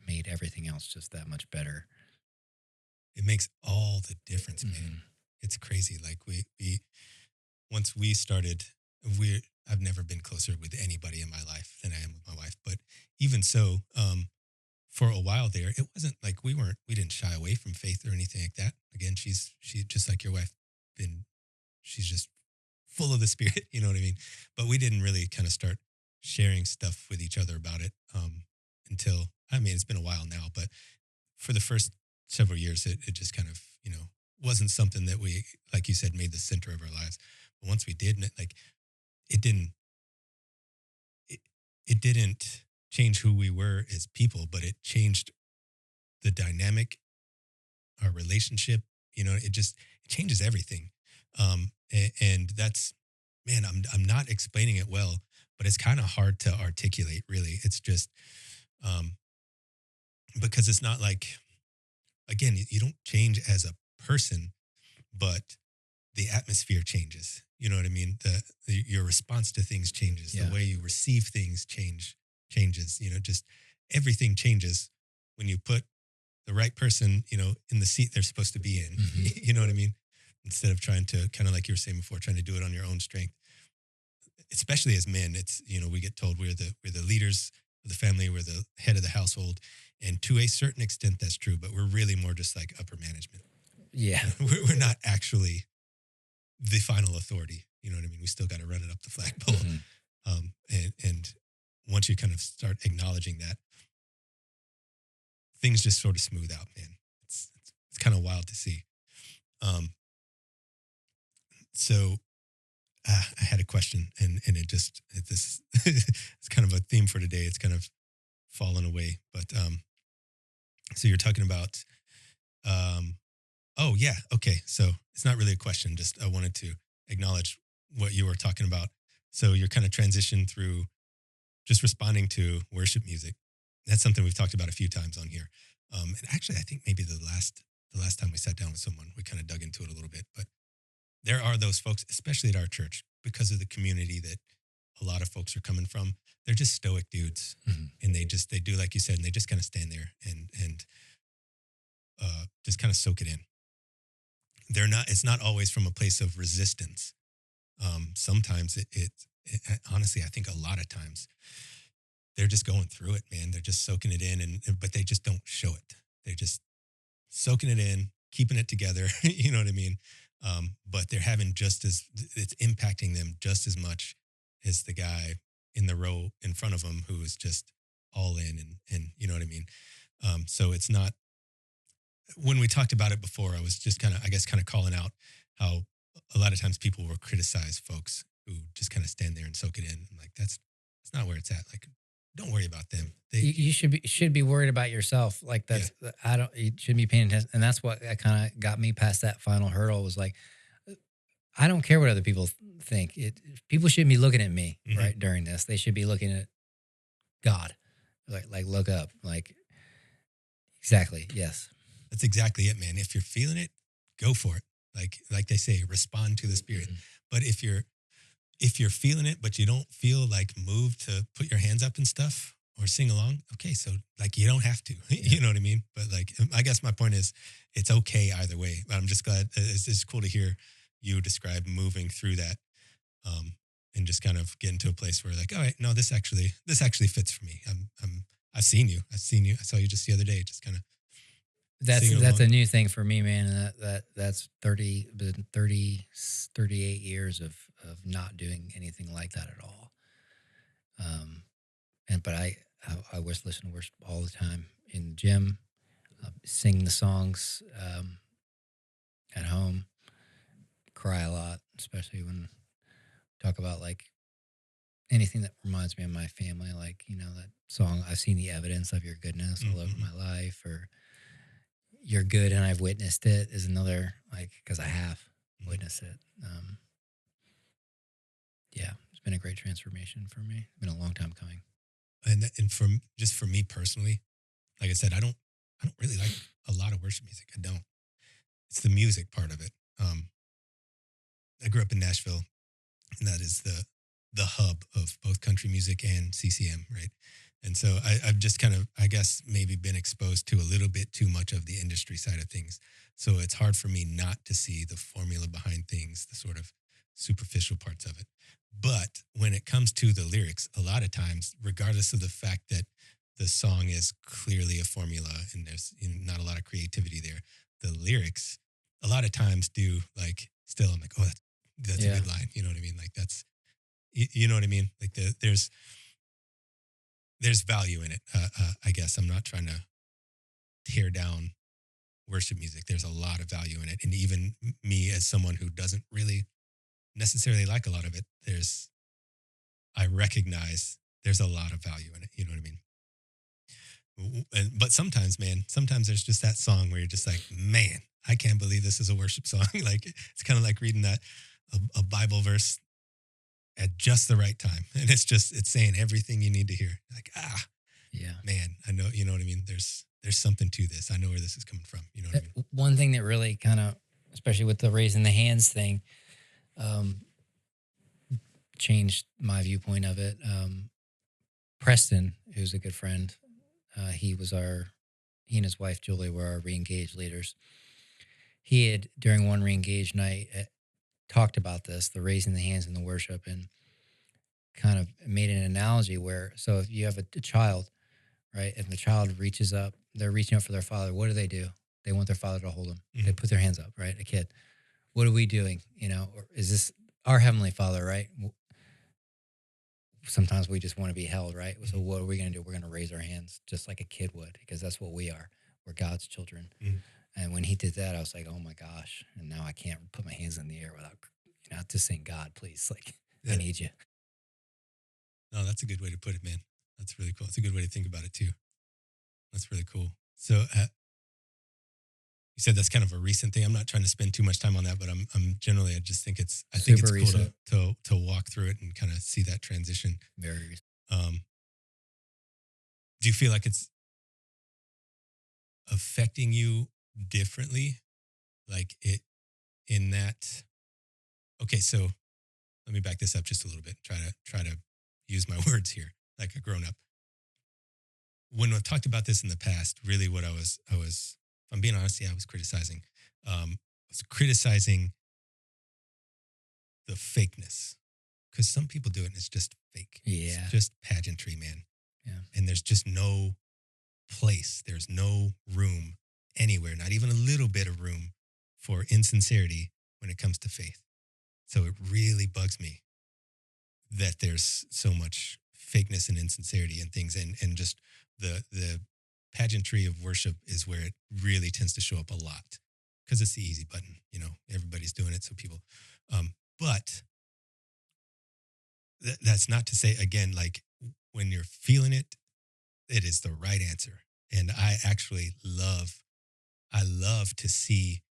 made everything else just that much better. It makes all the difference, man. Mhm. It's crazy. Like we once we started, we I've never been closer with anybody in my life than I am with my wife. But even so, for a while there, it wasn't like we didn't shy away from faith or anything like that. Again, she just like your wife, been she's just full of the spirit, you know what I mean? But we didn't really kind of start sharing stuff with each other about it until, I mean, it's been a while now, but for the first several years, it just kind of, wasn't something that we, like you said, made the center of our lives. But once we did, and it didn't, it, it didn't change who we were as people, but it changed the dynamic, our relationship. It changes everything. And that's, man, I'm not explaining it well, but it's kind of hard to articulate. Really, it's just um, because it's not like, again, you don't change as a person, but the atmosphere changes. You know what I mean? Your response to things changes. Yeah. The way you receive things changes. Just everything changes when you put the right person, in the seat they're supposed to be in. Mhm. You know what I mean? Instead of trying to, kind of like you were saying before, trying to do it on your own strength. Especially as men, it's, we get told we're the leaders of the family, we're the head of the household, and to a certain extent that's true, but we're really more just like upper management. Yeah. We're not actually the final authority. You know what I mean? We still got to run it up the flagpole. Mhm. And once you kind of start acknowledging that, things just sort of smooth out, man. It's kind of wild to see. Um, so I had a question, and this it's kind of a theme for today. It's kind of fallen away, but so you're talking about um, oh yeah, okay. So it's not really a question. Just I wanted to acknowledge what you were talking about. So you're kind of transition through just responding to worship music. That's something we've talked about a few times on here. And actually, I think maybe the last time we sat down with someone, we kind of dug into it a little bit. But there are those folks, especially at our church, because of the community that a lot of folks are coming from. They're just stoic dudes, Mhm. and they do like you said, and they just kind of stand there and just kind of soak it in. they're not. It's not always from a place of resistance. Sometimes it honestly, I think a lot of times they're just going through it, man. They're just soaking it in, and but they just don't show it. They're just soaking it in, keeping it together. You know what I mean? But they're having just as it's impacting them just as much as the guy in the row in front of them who is just all in, and you know what I mean. So it's not when we talked about it before. I was just kind of, I guess, kind of calling out how a lot of times people will criticize folks who just kind of stand there and soak it in. I'm like, that's not where it's at. Like, don't worry about them. They, You should be worried about yourself. Like yeah, that's I don't you shouldn't be paying attention. And that's what kind of got me past that final hurdle was like I don't care what other people think. People shouldn't be looking at me mhm. right during this. They should be looking at God. Like look up. Like exactly. Yes. That's exactly it, man. If you're feeling it, go for it. Like they say, respond to the spirit. Mhm. But if you're feeling it, but you don't feel like moved to put your hands up and stuff or sing along, okay, so like you don't have to. Yeah. You know what I mean? But like, I guess my point is, it's okay either way. I'm just glad it's cool to hear you describe moving through that, um, and just kind of getting to a place where like, all right, no, this actually fits for me. I've seen you. I've seen you. I saw you just the other day, just kind of That's singing that's along. a new thing for me, man. And that's 38 years of not doing anything like that at all. Um, but I was listening to worship all the time in the gym, sing the songs at home, cry a lot, especially when talk about like anything that reminds me of my family, like that song "I've seen the evidence of your goodness all over Mm-hmm. my life," or "You're good and I've witnessed it" is another like because I have witnessed it. Yeah, it's been a great transformation for me. It's been a long time coming. And just for me personally, like I said, I don't really like a lot of worship music. I don't. It's the music part of it. I grew up in Nashville, and that is the hub of both country music and CCM, right? And so I've just kind of, I guess, maybe been exposed to a little bit too much of the industry side of things. So it's hard for me not to see the formula behind things, the sort of superficial parts of it. But when it comes to the lyrics, a lot of times, regardless of the fact that the song is clearly a formula and there's not a lot of creativity there, the lyrics a lot of times do like still I'm like, oh, that's a Yeah, good line. You know what I mean? Like that's you know what I mean? Like there's value in it. I guess I'm not trying to tear down worship music. There's a lot of value in it, and even me as someone who doesn't really necessarily like a lot of it, I recognize there's a lot of value in it. You know what I mean? But sometimes, man, sometimes there's just that song where you're just like, man, I can't believe this is a worship song. Like it's kind of like reading that a Bible verse at just the right time, and it's saying everything you need to hear. Like yeah. man, I know, you know what I mean? There's something to this. I know where this is coming from. You know what I mean? One thing that really kind of, especially with the raising the hands thing, um, changed my viewpoint of it. Preston, who's a good friend, he and his wife Julie were our re-engaged leaders. He had during one re-engaged night talked about this, the raising the hands in the worship, and kind of made an analogy where so if you have a child, right, and the child reaches up, they're reaching up for their father. What do? They want their father to hold them. They Mhm. put their hands up, right? A kid. What are we doing? Or is this our heavenly Father, right? Sometimes we just want to be held, right? So Mhm. what are we going to do? We're going to raise our hands just like a kid would, because that's what we are. We're God's children. Mhm. And when he did that, I was like, oh my gosh. And now I can't put my hands in the air without, just saying, God, please, like, I Yeah. need you. No, that's a good way to put it, man. That's really cool. It's a good way to think about it too. That's really cool. So you said that's kind of a recent thing. I'm not trying to spend too much time on that, but I'm generally I think Super it's cool recent, to walk through it and kind of see that transition. very recent. Um, do you feel like it's affecting you differently? Like it in that? Okay, so let me back this up just a little bit. Try to use my words here like a grown up. When I've talked about this in the past, really what I was, if I'm being honest, yeah, I was criticizing. was criticizing the fakeness, because some people do it and it's just fake. Yeah. It's just pageantry, man. Yeah. And there's just no place, there's no room anywhere, not even a little bit of room for insincerity when it comes to faith. So it really bugs me that there's so much fakeness and insincerity and things, and just the pageantry of worship is where it really tends to show up a lot, because it's the easy button. Everybody's doing it, so people. But that's not to say, again, like, when you're feeling it, it is the right answer. And I love to see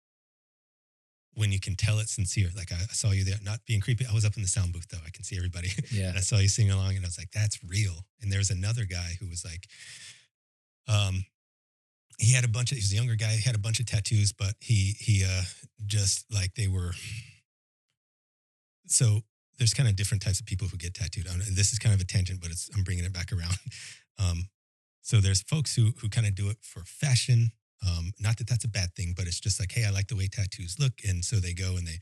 when you can tell it's sincere. Like, I saw you there, not being creepy. I was up in the sound booth though. I can see everybody. Yeah. And I saw you singing along, and I was like, that's real. And there's another guy who was like, he had he was a younger guy. He had a bunch of tattoos, but he just like, they were, so there's kind of different types of people who get tattooed. This is kind of a tangent, but I'm bringing it back around. So there's folks who kind of do it for fashion. Not that that's a bad thing, but it's just like, hey, I like the way tattoos look. And so they go and they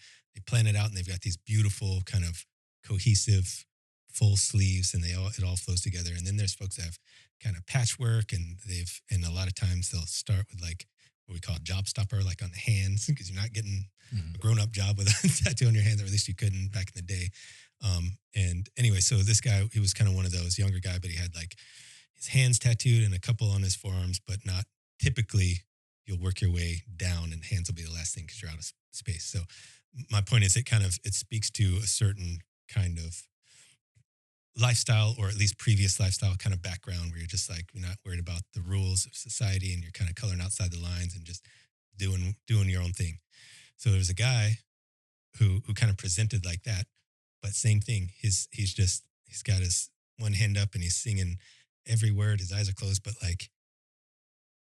plan it out, and they've got these beautiful kind of cohesive full sleeves, and it all flows together. And then there's folks that have kind of patchwork, and and a lot of times they'll start with like what we call job stopper, like on the hands, because you're not getting a grown up job with a tattoo on your hands, or at least you couldn't back in the day. And anyway, so this guy, he was kind of one of those younger guy, but he had like his hands tattooed and a couple on his forearms, but not typically. You'll work your way down, and hands will be the last thing because you're out of space. So my point is, it speaks to a certain kind of lifestyle, or at least previous lifestyle kind of background, where you're just like, you're not worried about the rules of society, and you're kind of coloring outside the lines and just doing your own thing. So there was a guy who kind of presented like that, but same thing. He's got his one hand up and he's singing every word. His eyes are closed, but like,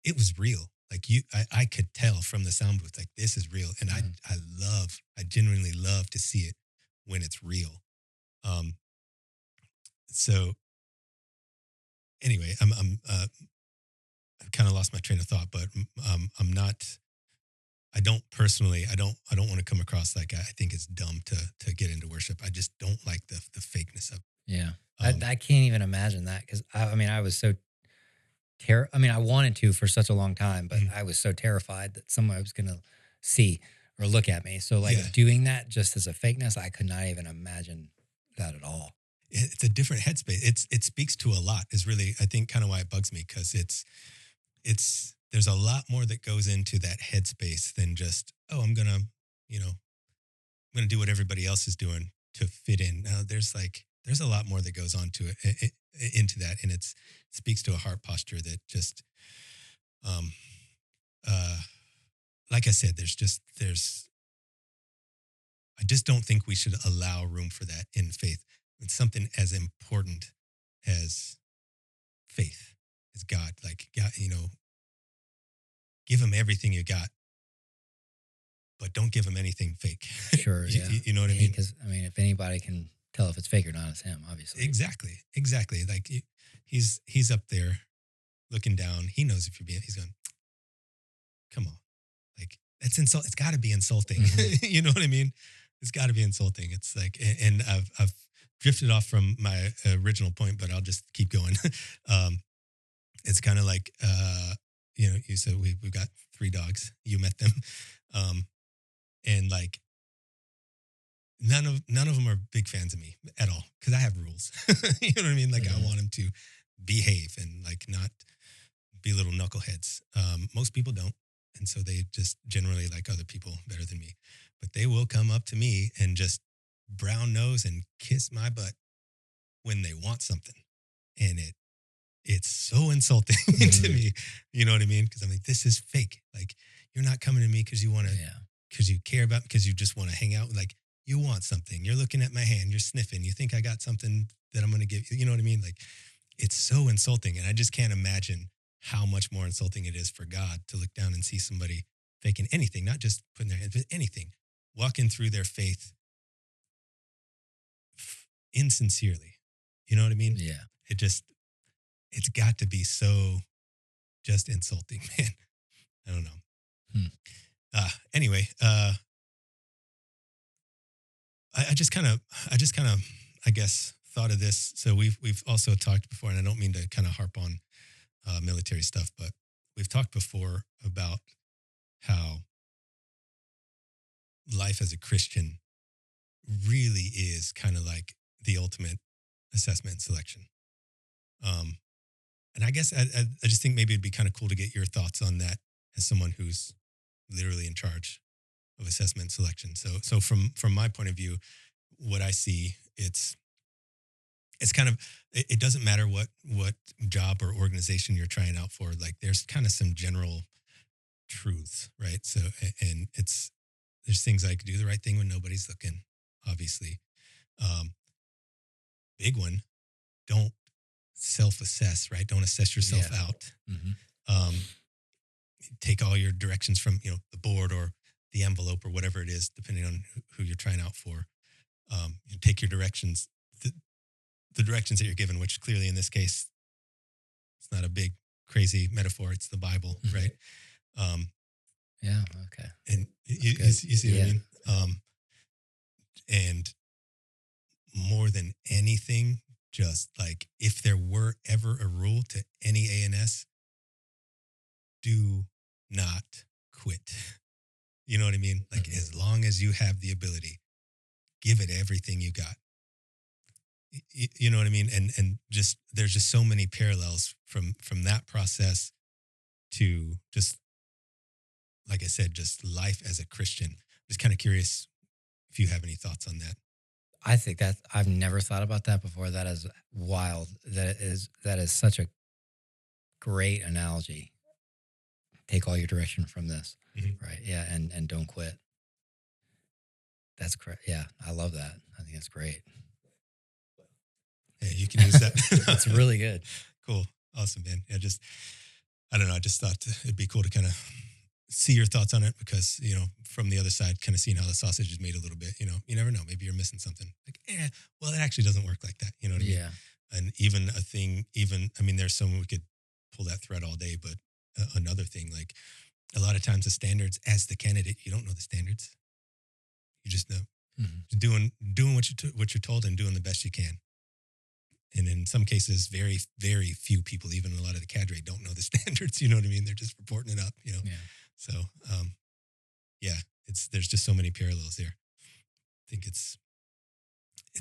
it was real. Like, I could tell from the sound booth, like, this is real. And I genuinely love to see it when it's real. So anyway, I've kind of lost my train of thought, but I'm not, I don't want to come across like I think it's dumb to get into worship. I just don't like the fakeness of it. Yeah. I can't even imagine that, because I was so I wanted to for such a long time, but I was so terrified that someone was going to see or look at me. So like, doing that just as a fakeness, I could not even imagine that at all. It's a different headspace. It speaks to a lot, is really, I think, kind of why it bugs me, because there's a lot more that goes into that headspace than just, oh, I'm gonna do what everybody else is doing to fit in. Now there's a lot more that goes on to it, into that, and it speaks to a heart posture that just, like I said, I just don't think we should allow room for that in faith. It's something as important as faith, as God. Like, God, give him everything you got, but don't give him anything fake. Sure. Yeah. You know what I mean? Because if anybody can tell if it's fake or not, it's him, obviously. Exactly. Like, he's up there looking down. He knows if you're he's going, come on. Like, it's got to be insulting. You know what I mean? It's got to be insulting. It's like, and I've drifted off from my original point, but I'll just keep going. It's kind of like, you said we've got 3 dogs. You met them. And like, none of them are big fans of me at all, because I have rules. You know what I mean? Like, I want them to behave and like not be little knuckleheads. Most people don't. And so they just generally like other people better than me. But they will come up to me and just brown nose and kiss my butt when they want something. And it's so insulting to me. You know what I mean? Because I'm like, this is fake. Like, you're not coming to me because you want to, because you care about, because you just want to hang out. Like, you want something. You're looking at my hand. You're sniffing. You think I got something that I'm going to give you. You know what I mean? Like, it's so insulting. And I just can't imagine how much more insulting it is for God to look down and see somebody faking anything, not just putting their hand, but anything, walking through their faith insincerely. You know what I mean? Yeah. It's got to be so just insulting, man. I don't know. Anyway, I just kind of, I guess, thought of this. So we've also talked before, and I don't mean to kind of harp on military stuff, but we've talked before about how life as a Christian really is kind of like the ultimate assessment and selection. Um, and I guess I just think maybe it'd be kind of cool to get your thoughts on that as someone who's literally in charge of assessment and selection. So from my point of view, what I see, it's kind of it doesn't matter what job or organization you're trying out for. Like there's kind of some general truths, right? So and it's there's things like do the right thing when nobody's looking, obviously. Um, Big one, don't self-assess, right? Don't assess yourself Yeah. out. Hmm. Um, Take all your directions from the board or the envelope or whatever it is, depending on who you're trying out for. You take your directions, the directions that you're given, which clearly in this case, it's not a big crazy metaphor. It's the Bible, right? Um, Yeah. Okay. and That's good. you see what I Yeah. mean? And more than anything, just like if there were ever a rule to any ANS, do not quit. You know what I mean? Like Mhm. as long as you have the ability, give it everything you got. You know what I mean? And just there's just so many parallels from that process to just like I said, just life as a Christian. Just kind of curious if you have any thoughts on that. I think that I've never thought about that before. That is wild. That is such a great analogy. Take all your direction from this, Mhm. right? Yeah, and don't quit. That's correct. Yeah, I love that. I think that's great. Yeah, you can use that. It's really good. Cool. Awesome, man. Yeah, just I don't know. I just thought it'd be cool to kind of see your thoughts on it because, from the other side, kind of seeing how the sausage is made a little bit, you never know. Maybe you're missing something. Like, well, it actually doesn't work like that. You know what I mean? Yeah. And even a thing, I mean, there's some, we could pull that thread all day, but another thing, like a lot of times the standards as the candidate, you don't know the standards. You just know Mhm. doing what you're told and doing the best you can. And in some cases, very, very few people, even a lot of the cadre, don't know the standards. You know what I mean? They're just reporting it up. Yeah. So, yeah, there's just so many parallels there. I think it's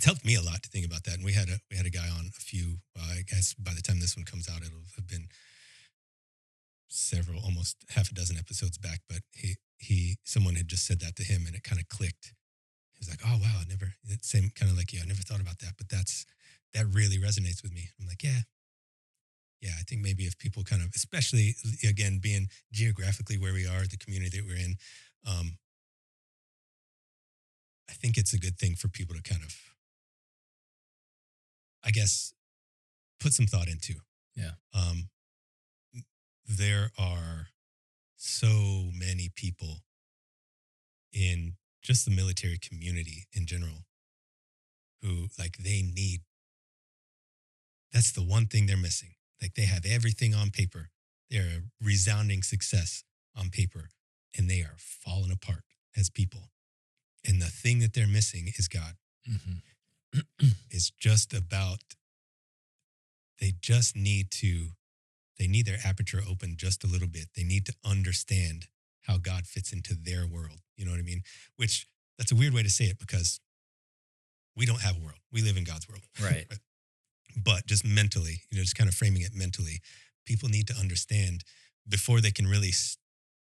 helped me a lot to think about that. And we had a guy on a few. I guess by the time this one comes out, it'll have been several, almost half a dozen episodes back. But someone had just said that to him, and it kind of clicked. He was like, "Oh wow, I never." It's same kind of like you. I never thought about that, but that really resonates with me. I'm like, yeah, I think maybe if people kind of, especially again, being geographically where we are, the community that we're in, um, I think it's a good thing for people to kind of, I guess, put some thought into. Yeah. Um, there are so many people in just the military community in general who like they need, that's the one thing they're missing. Like they have everything on paper. They're a resounding success on paper and they are falling apart as people. And the thing that they're missing is God. Hmm. It's just about they just need to they need their aperture open just a little bit. They need to understand how God fits into their world. You know what I mean? Which that's a weird way to say it because we don't have a world. We live in God's world. Right. But just mentally, just kind of framing it mentally, people need to understand before they can really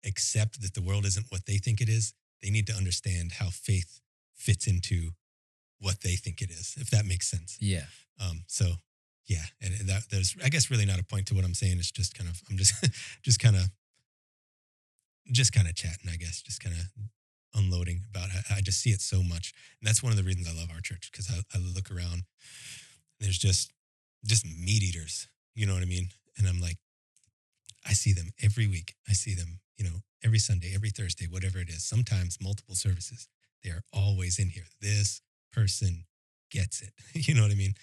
accept that the world isn't what they think it is. They need to understand how faith fits into what they think it is, if that makes sense. Yeah. So yeah, and that there's, I guess, really not a point to what I'm saying. It's just kind of, I'm just, just kind of chatting, I guess, just kind of unloading about. I just see it so much, and that's one of the reasons I love our church because I look around. There's just meat eaters, you know what I mean? And I'm like, I see them every week. I see them, every Sunday, every Thursday, whatever it is. Sometimes multiple services. They are always in here. This person gets it. You know what I mean?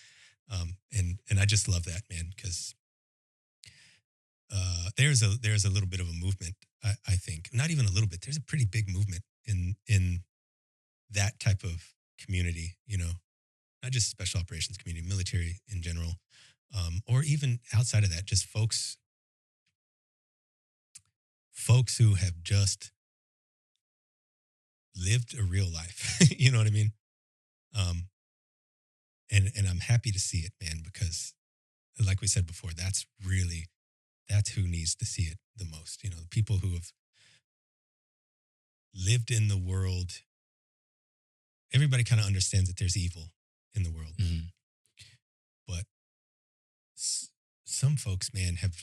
And I just love that, man, because there's a little bit of a movement. I think not even a little bit. There's a pretty big movement in that type of community. Not just special operations community, military in general, or even outside of that, just folks who have just lived a real life. You know what I mean? Um, and I'm happy to see it, man, because like we said before, that's who needs to see it the most. The people who have lived in the world. Everybody kind of understands that there's evil in the world, Mhm. but some folks, man, have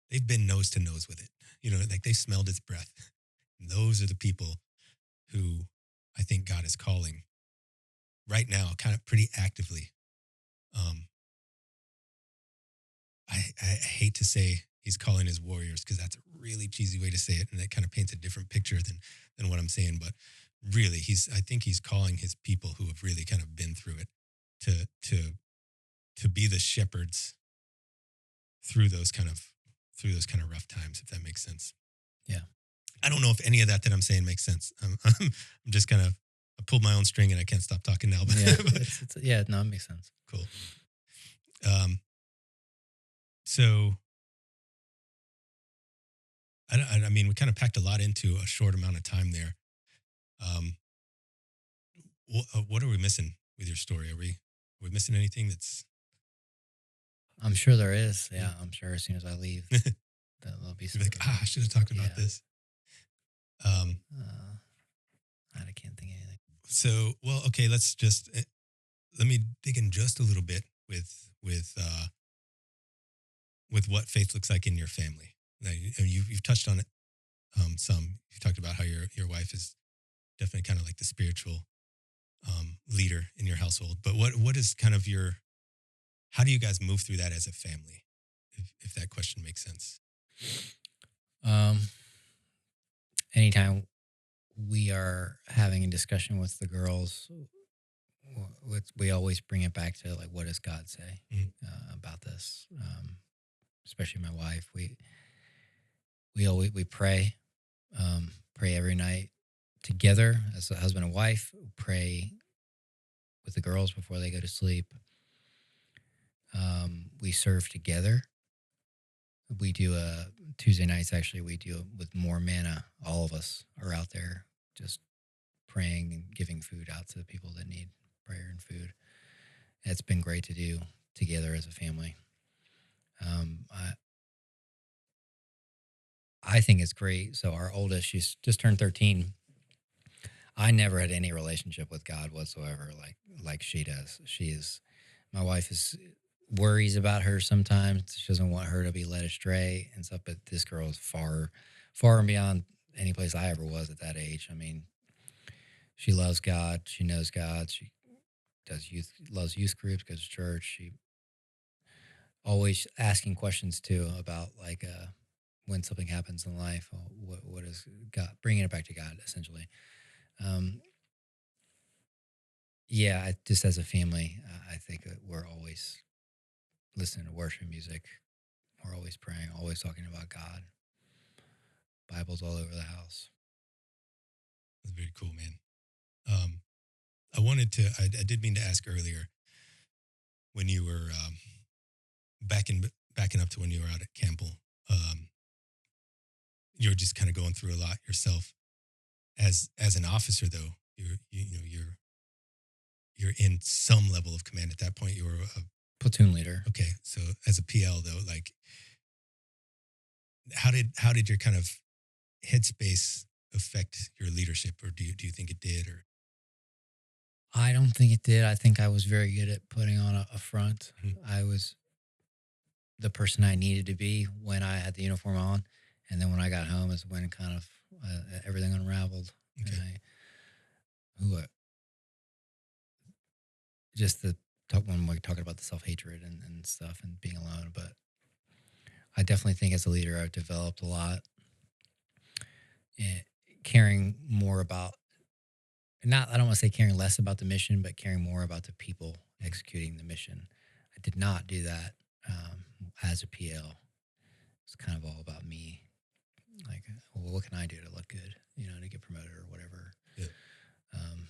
they've been nose to nose with it. Like they've smelled its breath. And those are the people who I think God is calling right now, kind of pretty actively. Um, I hate to say he's calling his warriors because that's a really cheesy way to say it, and that kind of paints a different picture than what I'm saying. But really, I think he's calling his people who have really kind of been through it to be the shepherds through those kind of rough times, if that makes sense. Yeah. I don't know if any of that I'm saying makes sense. I'm just kind of I pulled my own string and I can't stop talking now. But, Yeah. but No, it makes sense. cool. So I mean, we kind of packed a lot into a short amount of time there. Um, what are we missing with your story? Are we missing anything that's? I'm sure there is. Yeah, I'm sure as soon as I leave, there'll be You're something. like, I should have talked about Yeah. this. I can't think of anything. So, well, okay, let's just let me dig in just a little bit with what faith looks like in your family. Now, you've touched on it some. You talked about how your wife is definitely kind of like the spiritual leader in your household. But what is kind of how do you guys move through that as a family? If that question makes sense. Um, anytime we are having a discussion with the girls, we always bring it back to like, what does God say about this? Especially my wife. We pray, pray every night together as a husband and wife. Pray with the girls before they go to sleep. We serve together. We do Tuesday nights. Actually, we do with More Manna. All of us are out there just praying and giving food out to the people that need prayer and food. It's been great to do together as a family. I think it's great. So our oldest, she's just turned 13. I never had any relationship with God whatsoever, like she does. My wife worries about her sometimes. She doesn't want her to be led astray and stuff. But this girl is far, far and beyond any place I ever was at that age. I mean, she loves God. She knows God. She loves youth groups, goes to church. She always asking questions too about when something happens in life, what is God, bringing it back to God essentially. Just as a family, I think that we're always listening to worship music. We're always praying, always talking about God. Bibles all over the house. That's very cool, man. I did mean to ask earlier when you were backing up to when you were out at Campbell. You were just kind of going through a lot yourself. As an officer, though, you're in some level of command at that point. You were a platoon leader. Okay, so as a PL though, like how did your kind of headspace affect your leadership, or do you think it did? Or I don't think it did. I think I was very good at putting on a front. Mm-hmm. I was the person I needed to be when I had the uniform on, and then when I got home is when kind of everything unraveled. Okay. When we're talking about the self-hatred and stuff and being alone, but I definitely think as a leader I've developed a lot, caring more about, I don't want to say caring less about the mission, but caring more about the people executing the mission. I did not do that as a PL. It's kind of what can I do to look good, to get promoted or whatever. Yeah. Um,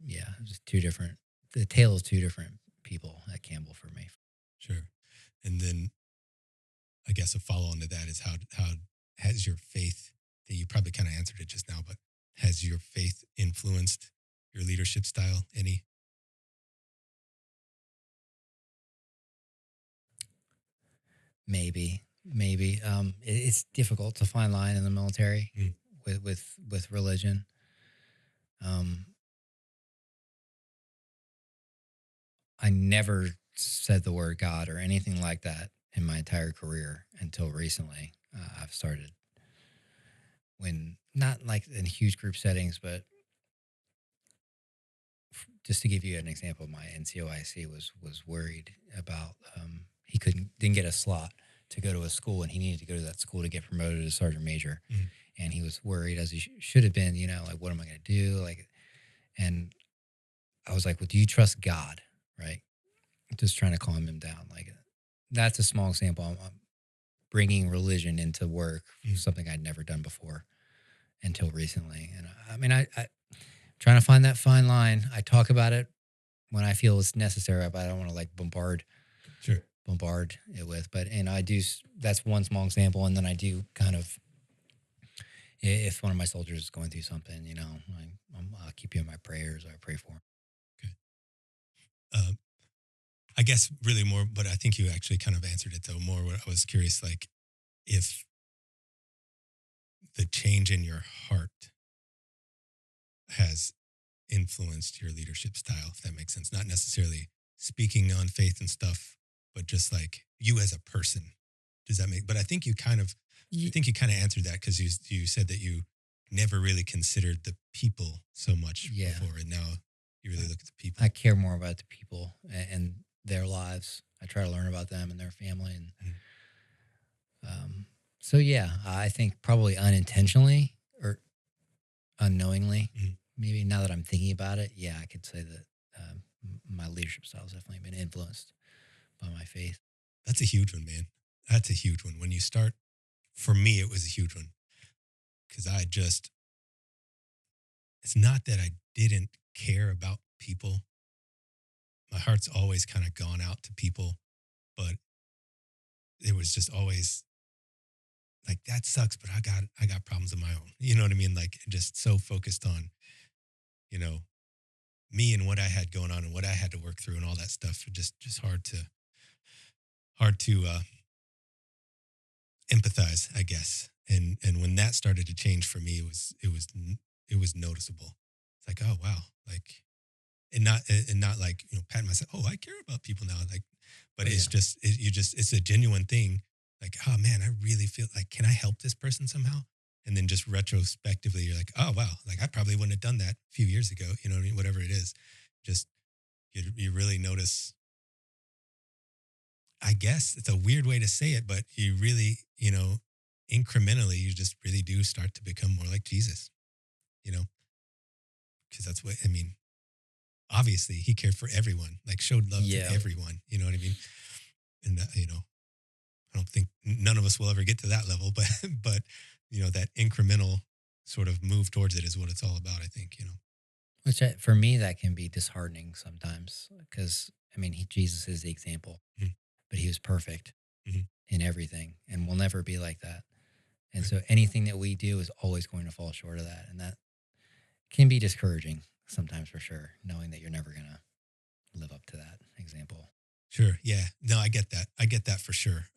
yeah, just the tale of two different people at Campbell for me. Sure. And then I guess a follow on to that is how has your faith, that you probably kind of answered it just now, but has your faith influenced your leadership style any? Maybe. It's difficult to find line in the military Mm. with religion. Um, I never said the word God or anything like that in my entire career until recently. I've started when not like in huge group settings, but just to give you an example, my NCOIC was worried about he didn't get a slot to go to a school, and he needed to go to that school to get promoted to sergeant major, Mm. and he was worried as he should have been. Like, what am I going to do? Like, and I was like, well, do you trust God? Right? Just trying to calm him down. Like, that's a small example. I'm bringing religion into work, Mm. something I'd never done before until recently. And I mean, I trying to find that fine line. I talk about it when I feel it's necessary, but I don't want to like Sure. bombard it with. But and I do. That's one small example, and then I do kind of. If one of my soldiers is going through something, I'll keep you in my prayers. Or I pray for him. Okay. Um, I guess really more, but I think you actually kind of answered it though. More, what I was curious, like if the change in your heart has influenced your leadership style, if that makes sense. Not necessarily speaking on faith and stuff, but just like you as a person. Does that make? But I think you kind of, answered that because you said that you never really considered the people so much before, and now you really look at the people. I care more about the people and their lives. I try to learn about them and their family, and so yeah, I think probably unintentionally or unknowingly, maybe now that I'm thinking about it, yeah, I could say that my leadership style has definitely been influenced by my faith. That's a huge one, man. That's a huge one. When you start, for me, it was a huge one because it's not that I didn't care about people. My heart's always kind of gone out to people, but it was just always like, that sucks, but I got problems of my own. You know what I mean? Like, just so focused on, you know, me and what I had going on and what I had to work through and all that stuff. Just hard to empathize, I guess. And when that started to change for me, it was noticeable. It's like, oh wow, like, and not like, patting myself. Oh, I care about people now. Like, but it's just it's a genuine thing. Like, oh man, I really feel like, can I help this person somehow? And then just retrospectively, you're like, oh wow, like I probably wouldn't have done that a few years ago. You know what I mean? Whatever it is, just you really notice. I guess it's a weird way to say it, but you really, incrementally, you just really do start to become more like Jesus, you know, because that's what, I mean, obviously he cared for everyone, like showed love to everyone, you know what I mean? And, I don't think none of us will ever get to that level, but, but, that incremental sort of move towards it is what it's all about, I think. Which for me, that can be disheartening sometimes because, I mean, Jesus is the example, Mhm. but he was perfect Mhm. in everything and will never be like that. And Right. so anything that we do is always going to fall short of that. And that can be discouraging sometimes for sure, knowing that you're never going to live up to that example. Sure. Yeah. No, I get that. I get that for sure.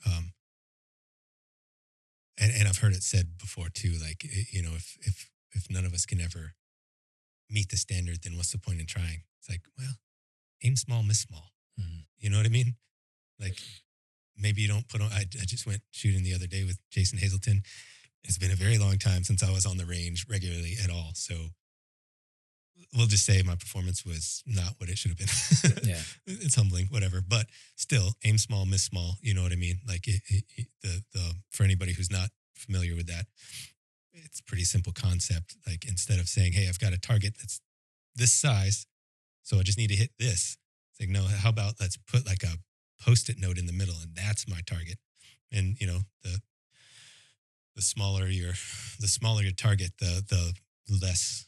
And I've heard it said before too, like, if none of us can ever meet the standard, then what's the point in trying? It's like, well, aim small, miss small. Mhm. You know what I mean? Like, maybe you don't put on, I just went shooting the other day with Jason Hazelton. It's been a very long time since I was on the range regularly at all. So we'll just say my performance was not what it should have been. Yeah. It's humbling, whatever, but still aim small, miss small. You know what I mean? Like for anybody who's not familiar with that, it's a pretty simple concept. Like, instead of saying, hey, I've got a target that's this size, so I just need to hit this. It's like, no, how about let's put like a Post-it note in the middle, and that's my target. And, the the smaller your target, the less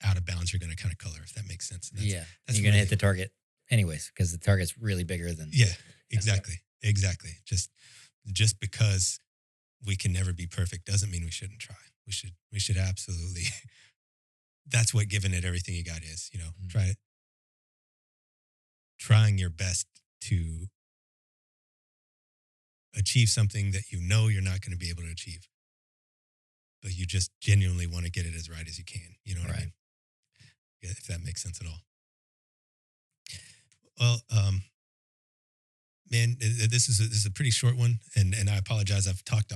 out of bounds you're going to kind of color, if that makes sense. And Yeah. that's You're going to really, hit the target anyways, because the target's really bigger than. yeah, exactly. Just because we can never be perfect doesn't mean we shouldn't try. We should absolutely. That's what giving it everything you got is. Mhm. Trying your best to achieve something that you're not going to be able to achieve, but you just genuinely want to get it as right as you can. You know what I Right. mean? Yeah, if that makes sense at all. Well, man, this is a pretty short one, and I apologize. I've talked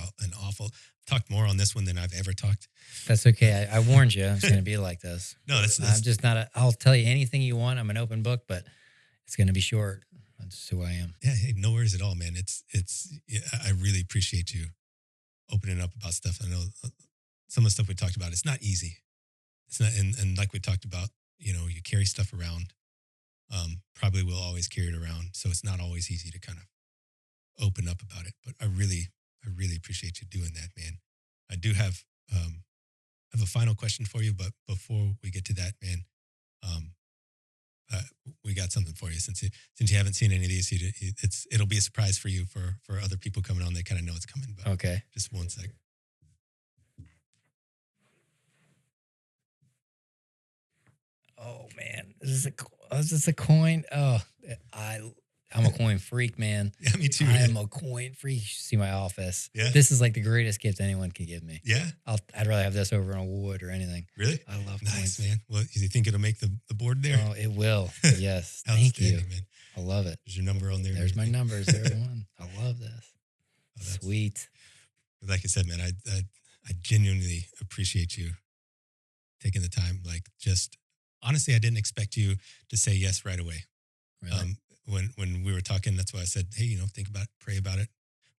talked more on this one than I've ever talked. That's okay. I warned you it's going to be like this. No, I'm just not I'll tell you anything you want. I'm an open book, but it's going to be short. That's who I am. yeah, hey, no worries at all, man. Yeah, I really appreciate you opening up about stuff. I know some of the stuff we talked about. It's not easy. It's not, and like we talked about, you carry stuff around. Probably will always carry it around, so it's not always easy to kind of open up about it. But I really appreciate you doing that, man. I do have a final question for you, but before we get to that, man, um, uh, we got something for you. Since you haven't seen any of these, it'll be a surprise for you for other people coming on. They kind of know it's coming, but Okay. just one sec. Oh man, is this a coin? Oh, I I'm a coin freak, man. Yeah, me too. I Man. am a coin freak. You should see my office. Yeah. This is like the greatest gift anyone could give me. Yeah, I'd rather have this over on wood or anything. really. I love Nice, coins. man. Well, you think it'll make the board there? Oh, it will. Yes. Thank you. Outstanding, man. I love it. There's your number on there. and There's my everything. numbers. There's one. I love this. Oh, that's- Sweet. Like I said, man, I genuinely appreciate you taking the time. Like, just honestly, I didn't expect you to say yes right away. Really. When we were talking, that's why I said, hey, think about it, pray about it,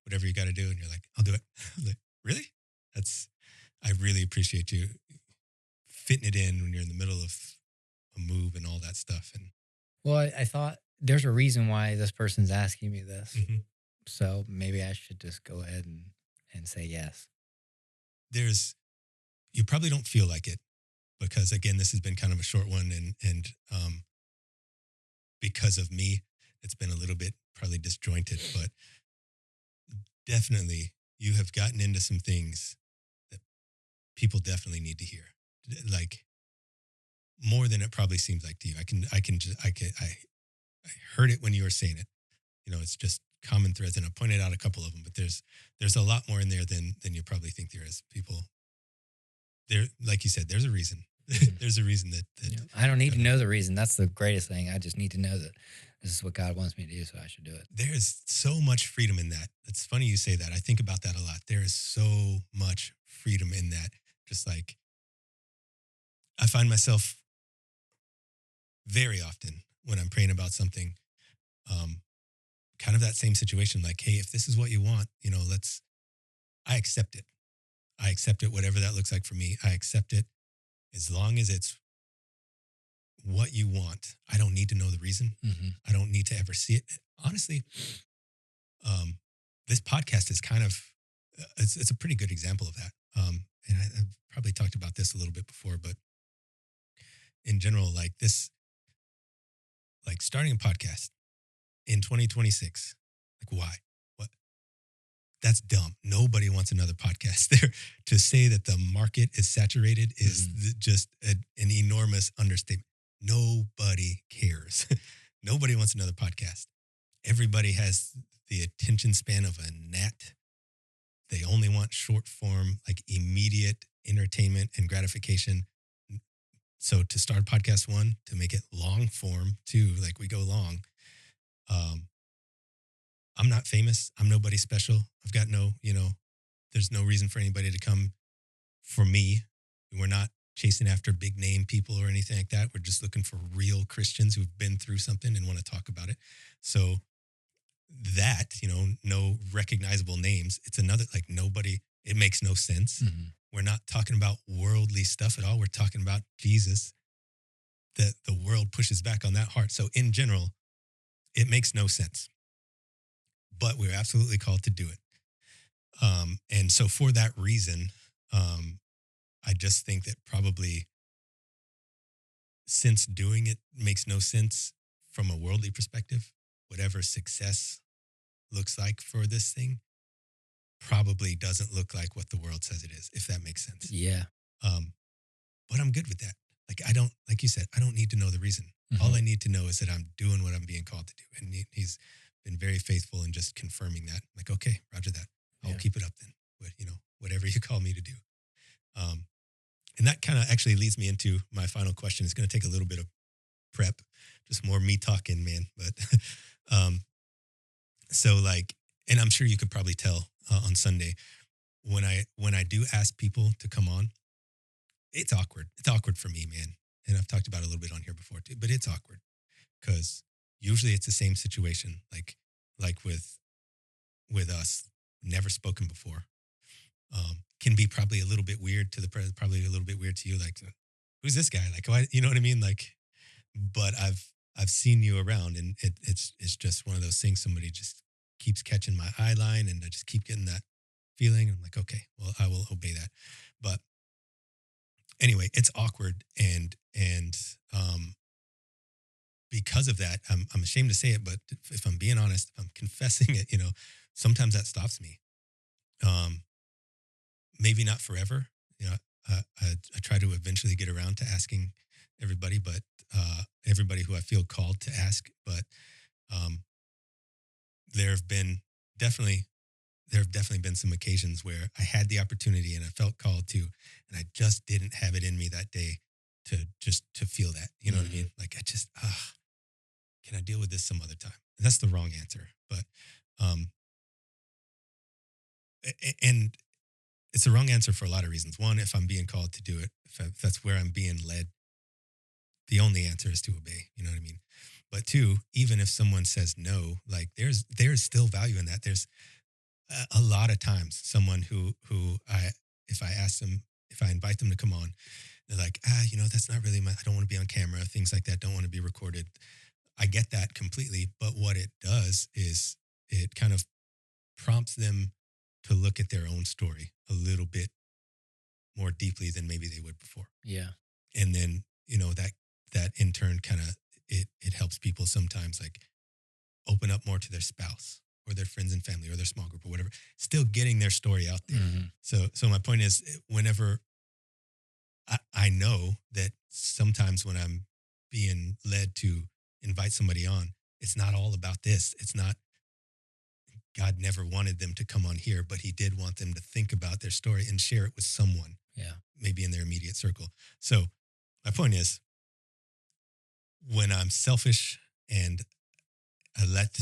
whatever you got to do. And you're like, I'll do it. I'm like, really? I really appreciate you fitting it in when you're in the middle of a move and all that stuff. And Well, I thought there's a reason why this person's asking me this. Mhm. So maybe I should just go ahead and say yes. you probably don't feel like it because again, this has been kind of a short one. And because of me, it's been a little bit probably disjointed, but definitely you have gotten into some things that people definitely need to hear. Like more than it probably seems like to you. I heard it when you were saying it. It's just common threads, and I pointed out a couple of them. But there's a lot more in there than you probably think there is. People, there, like you said, there's a reason. There's a reason that Yeah. I don't need to know the reason. That's the greatest thing. I just need to know that this is what God wants me to do, so I should do it. there's so much freedom in that. It's funny you say that. I think about that a lot. There is so much freedom in that. Just like I find myself very often when I'm praying about something, um, kind of that same situation. Like, hey, if this is what you want, I accept it. I accept it, whatever that looks like for me. I accept it as long as it's what you want. I don't need to know the reason. Mm-hmm. I don't need to ever see it. Honestly, this podcast is kind of, it's a pretty good example of that. And I've probably talked about this a little bit before, but in general, like this, like starting a podcast in 2026, like why? What? That's dumb. Nobody wants another podcast there. To say that the market is saturated is just an enormous understatement. Nobody cares. Nobody wants another podcast. Everybody has the attention span of a gnat. They only want short form, like immediate entertainment and gratification. So to start podcast one, to make it long form two, like we go long. I'm not famous. I'm nobody special. I've got there's no reason for anybody to come for me. We're not chasing after big name people or anything like that. We're just looking for real Christians who've been through something and want to talk about it. So that, no recognizable names. It's another, like nobody, it makes no sense. Mm-hmm. We're not talking about worldly stuff at all. We're talking about Jesus, that the world pushes back on that heart. So in general, it makes no sense, but we're absolutely called to do it. And so for that reason, I just think that probably since doing it makes no sense from a worldly perspective, whatever success looks like for this thing probably doesn't look like what the world says it is, if that makes sense. Yeah. Um, but I'm good with that. Like, I don't, like you said, I don't need to know the reason. All I need to know is that I'm doing what I'm being called to do. And he's been very faithful in just confirming that. Like, okay, Roger that. I'll Yeah. keep it up then. But, whatever you call me to do. Um, and that kind of actually leads me into my final question. It's going to take a little bit of prep, just more me talking, man. But um, so like, and I'm sure you could probably tell on Sunday when I do ask people to come on, it's awkward. It's awkward for me, man. And I've talked about it a little bit on here before too, but it's awkward because usually it's the same situation, like with us, never spoken before. Can be probably a little bit weird to the probably a little bit weird to you, like who's this guy? Like, why? You know what I mean? Like, but I've seen you around, and it's just one of those things. Somebody just keeps catching my eye line, and I just keep getting that feeling. I'm like, okay, well, I will obey that. But anyway, it's awkward, and because of that, I'm ashamed to say it, but if I'm being honest, if I'm confessing it, sometimes that stops me. Um, Maybe not forever. You know, I try to eventually get around to asking everybody, but everybody who I feel called to ask. But um, there have been definitely there have definitely been some occasions where I had the opportunity and I felt called to, and I just didn't have it in me that day to feel that. You know what I mean? Like I just can I deal with this some other time? And that's the wrong answer, but um, and it's the wrong answer for a lot of reasons. One, if I'm being called to do it, if that's where I'm being led, the only answer is to obey. You know what I mean? But two, even if someone says no, like there's still value in that. There's a lot of times someone who if I ask them, if I invite them to come on, they're like, that's not really I don't want to be on camera, things like that, don't want to be recorded. I get that completely, but what it does is it kind of prompts them to look at their own story a little bit more deeply than maybe they would before. Yeah. And then, that in turn kind of it helps people sometimes like open up more to their spouse or their friends and family or their small group or whatever, still getting their story out there. So my point is whenever I know that sometimes when I'm being led to invite somebody on, it's not all about this. It's not God never wanted them to come on here, but he did want them to think about their story and share it with someone. Yeah. Maybe in their immediate circle. So my point is when I'm selfish and I let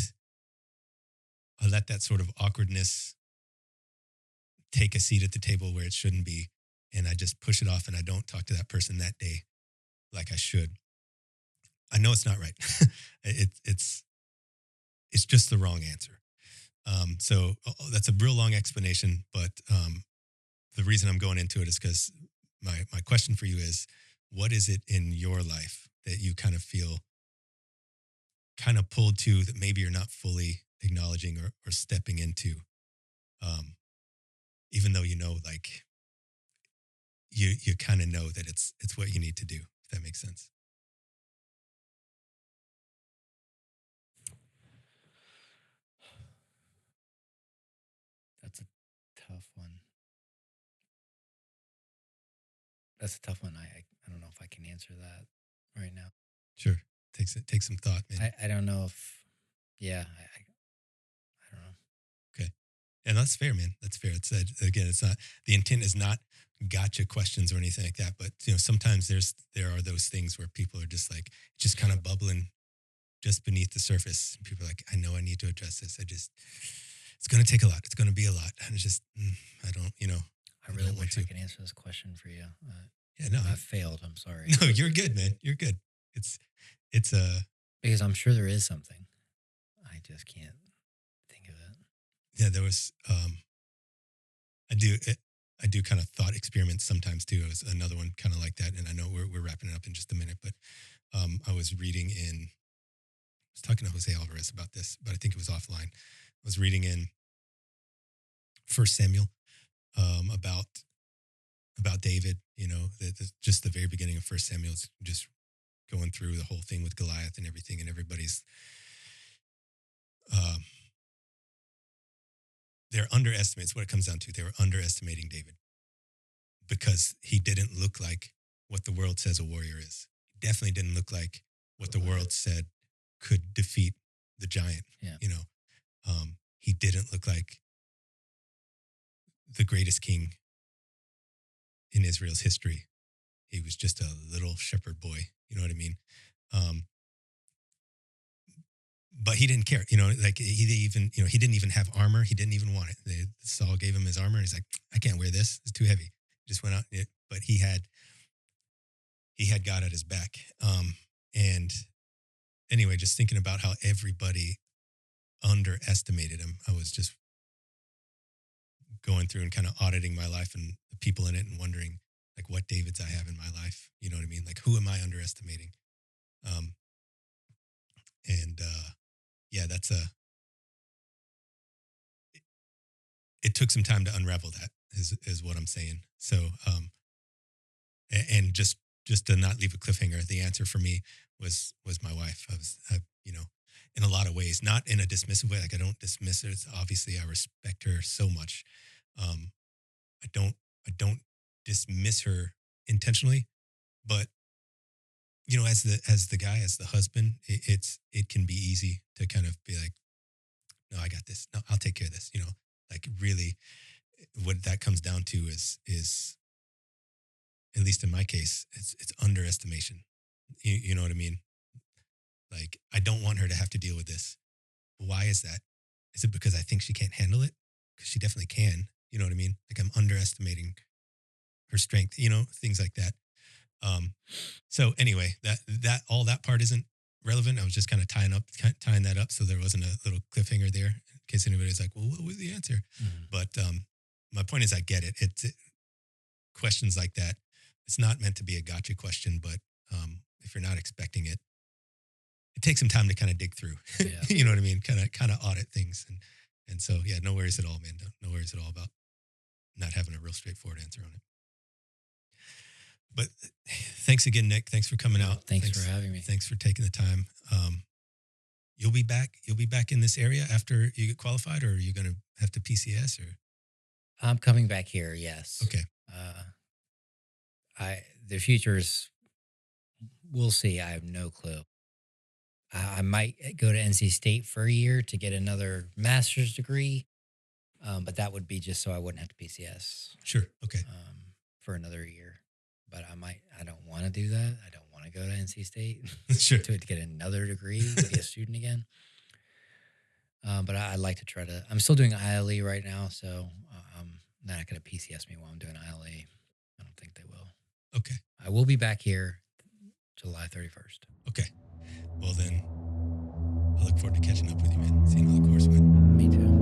that sort of awkwardness take a seat at the table where it shouldn't be, and I just push it off and I don't talk to that person that day like I should. I know it's not right. It's just the wrong answer. So that's a real long explanation, but the reason I'm going into it is because my question for you is, what is it in your life that you kind of feel kind of pulled to that maybe you're not fully acknowledging or stepping into, um, even though like you kind of know that it's what you need to do, if that makes sense. That's a tough one. That's a tough one. I don't know if I can answer that right now. Sure, take some thought, man. I don't know if, yeah, I don't know. Okay, and that's fair, man. That's fair. It's again, it's not the intent is not gotcha questions or anything like that, but sometimes there are those things where people are just kind of bubbling just beneath the surface. People are like, I know I need to address this. It's going to take a lot. It's going to be a lot. And it's just, I don't, I really wish I could answer this question for you. Yeah, no, I failed. I'm sorry. no, you're good, man. You're good. It's Because I'm sure there is something. I just can't think of it. yeah, there was, I do kind of thought experiments sometimes too. It was another one kind of like that. And I know we're wrapping it up in just a minute, but I was reading I was talking to Jose Alvarez about this, but I think it was offline. I was reading in First Samuel, about David. Just the very beginning of First Samuel is just going through the whole thing with Goliath and everything, and everybody's um, they're underestimates what it comes down to. They were underestimating David because he didn't look like what the world says a warrior is. He definitely didn't look like what the world said could defeat the giant. Yeah. He didn't look like the greatest king in Israel's history. He was just a little shepherd boy. You know what I mean? But he didn't care. Like he didn't even have armor. He didn't even want it. Saul gave him his armor. And he's like, I can't wear this. It's too heavy. Just went out. But he had God at his back. And anyway, just thinking about how everybody underestimated him, I was just going through and kind of auditing my life and the people in it and wondering like what Davids I have in my life. You know what I mean? Like who am I underestimating? Yeah, it took some time to unravel that is what I'm saying. So, and just to not leave a cliffhanger, the answer for me was my wife. In a lot of ways, not in a dismissive way. Like I don't dismiss her. It's obviously I respect her so much. I don't dismiss her intentionally, but as the guy, as the husband, it can be easy to kind of be like, no, I got this. No, I'll take care of this. Like really, what that comes down to is at least in my case, it's underestimation. You know what I mean? Like I don't want her to have to deal with this. Why is that? Is it because I think she can't handle it? Because she definitely can. You know what I mean? Like I'm underestimating her strength. Things like that. So anyway, that all that part isn't relevant. I was just kind of tying that up, so there wasn't a little cliffhanger there in case anybody's like, "Well, what was the answer?" Mm-hmm. But my point is, I get it. Questions like that. It's not meant to be a gotcha question, but if you're not expecting it, it takes some time to kind of dig through. Yeah. You know what I mean? Kind of audit things, and so yeah, no worries at all, man. No worries at all about not having a real straightforward answer on it. But thanks again, Nick. Thanks for coming out. Thanks for having me. Thanks for taking the time. You'll be back. You'll be back in this area after you get qualified, or are you going to have to PCS? Or I'm coming back here. Yes. Okay. The future's. We'll see. I have no clue. I might go to NC State for a year to get another master's degree, but that would be just so I wouldn't have to PCS. Sure. Okay. For another year. But I don't want to do that. I don't want to go to NC State Sure. to get another degree, to be a student again. But I'd like to try to, I'm still doing ILE right now, so I'm not going to PCS me while I'm doing ILE. I don't think they will. Okay. I will be back here July 31st. Okay. Well, then I look forward to catching up with you, man. Seeing how the course went. Me too.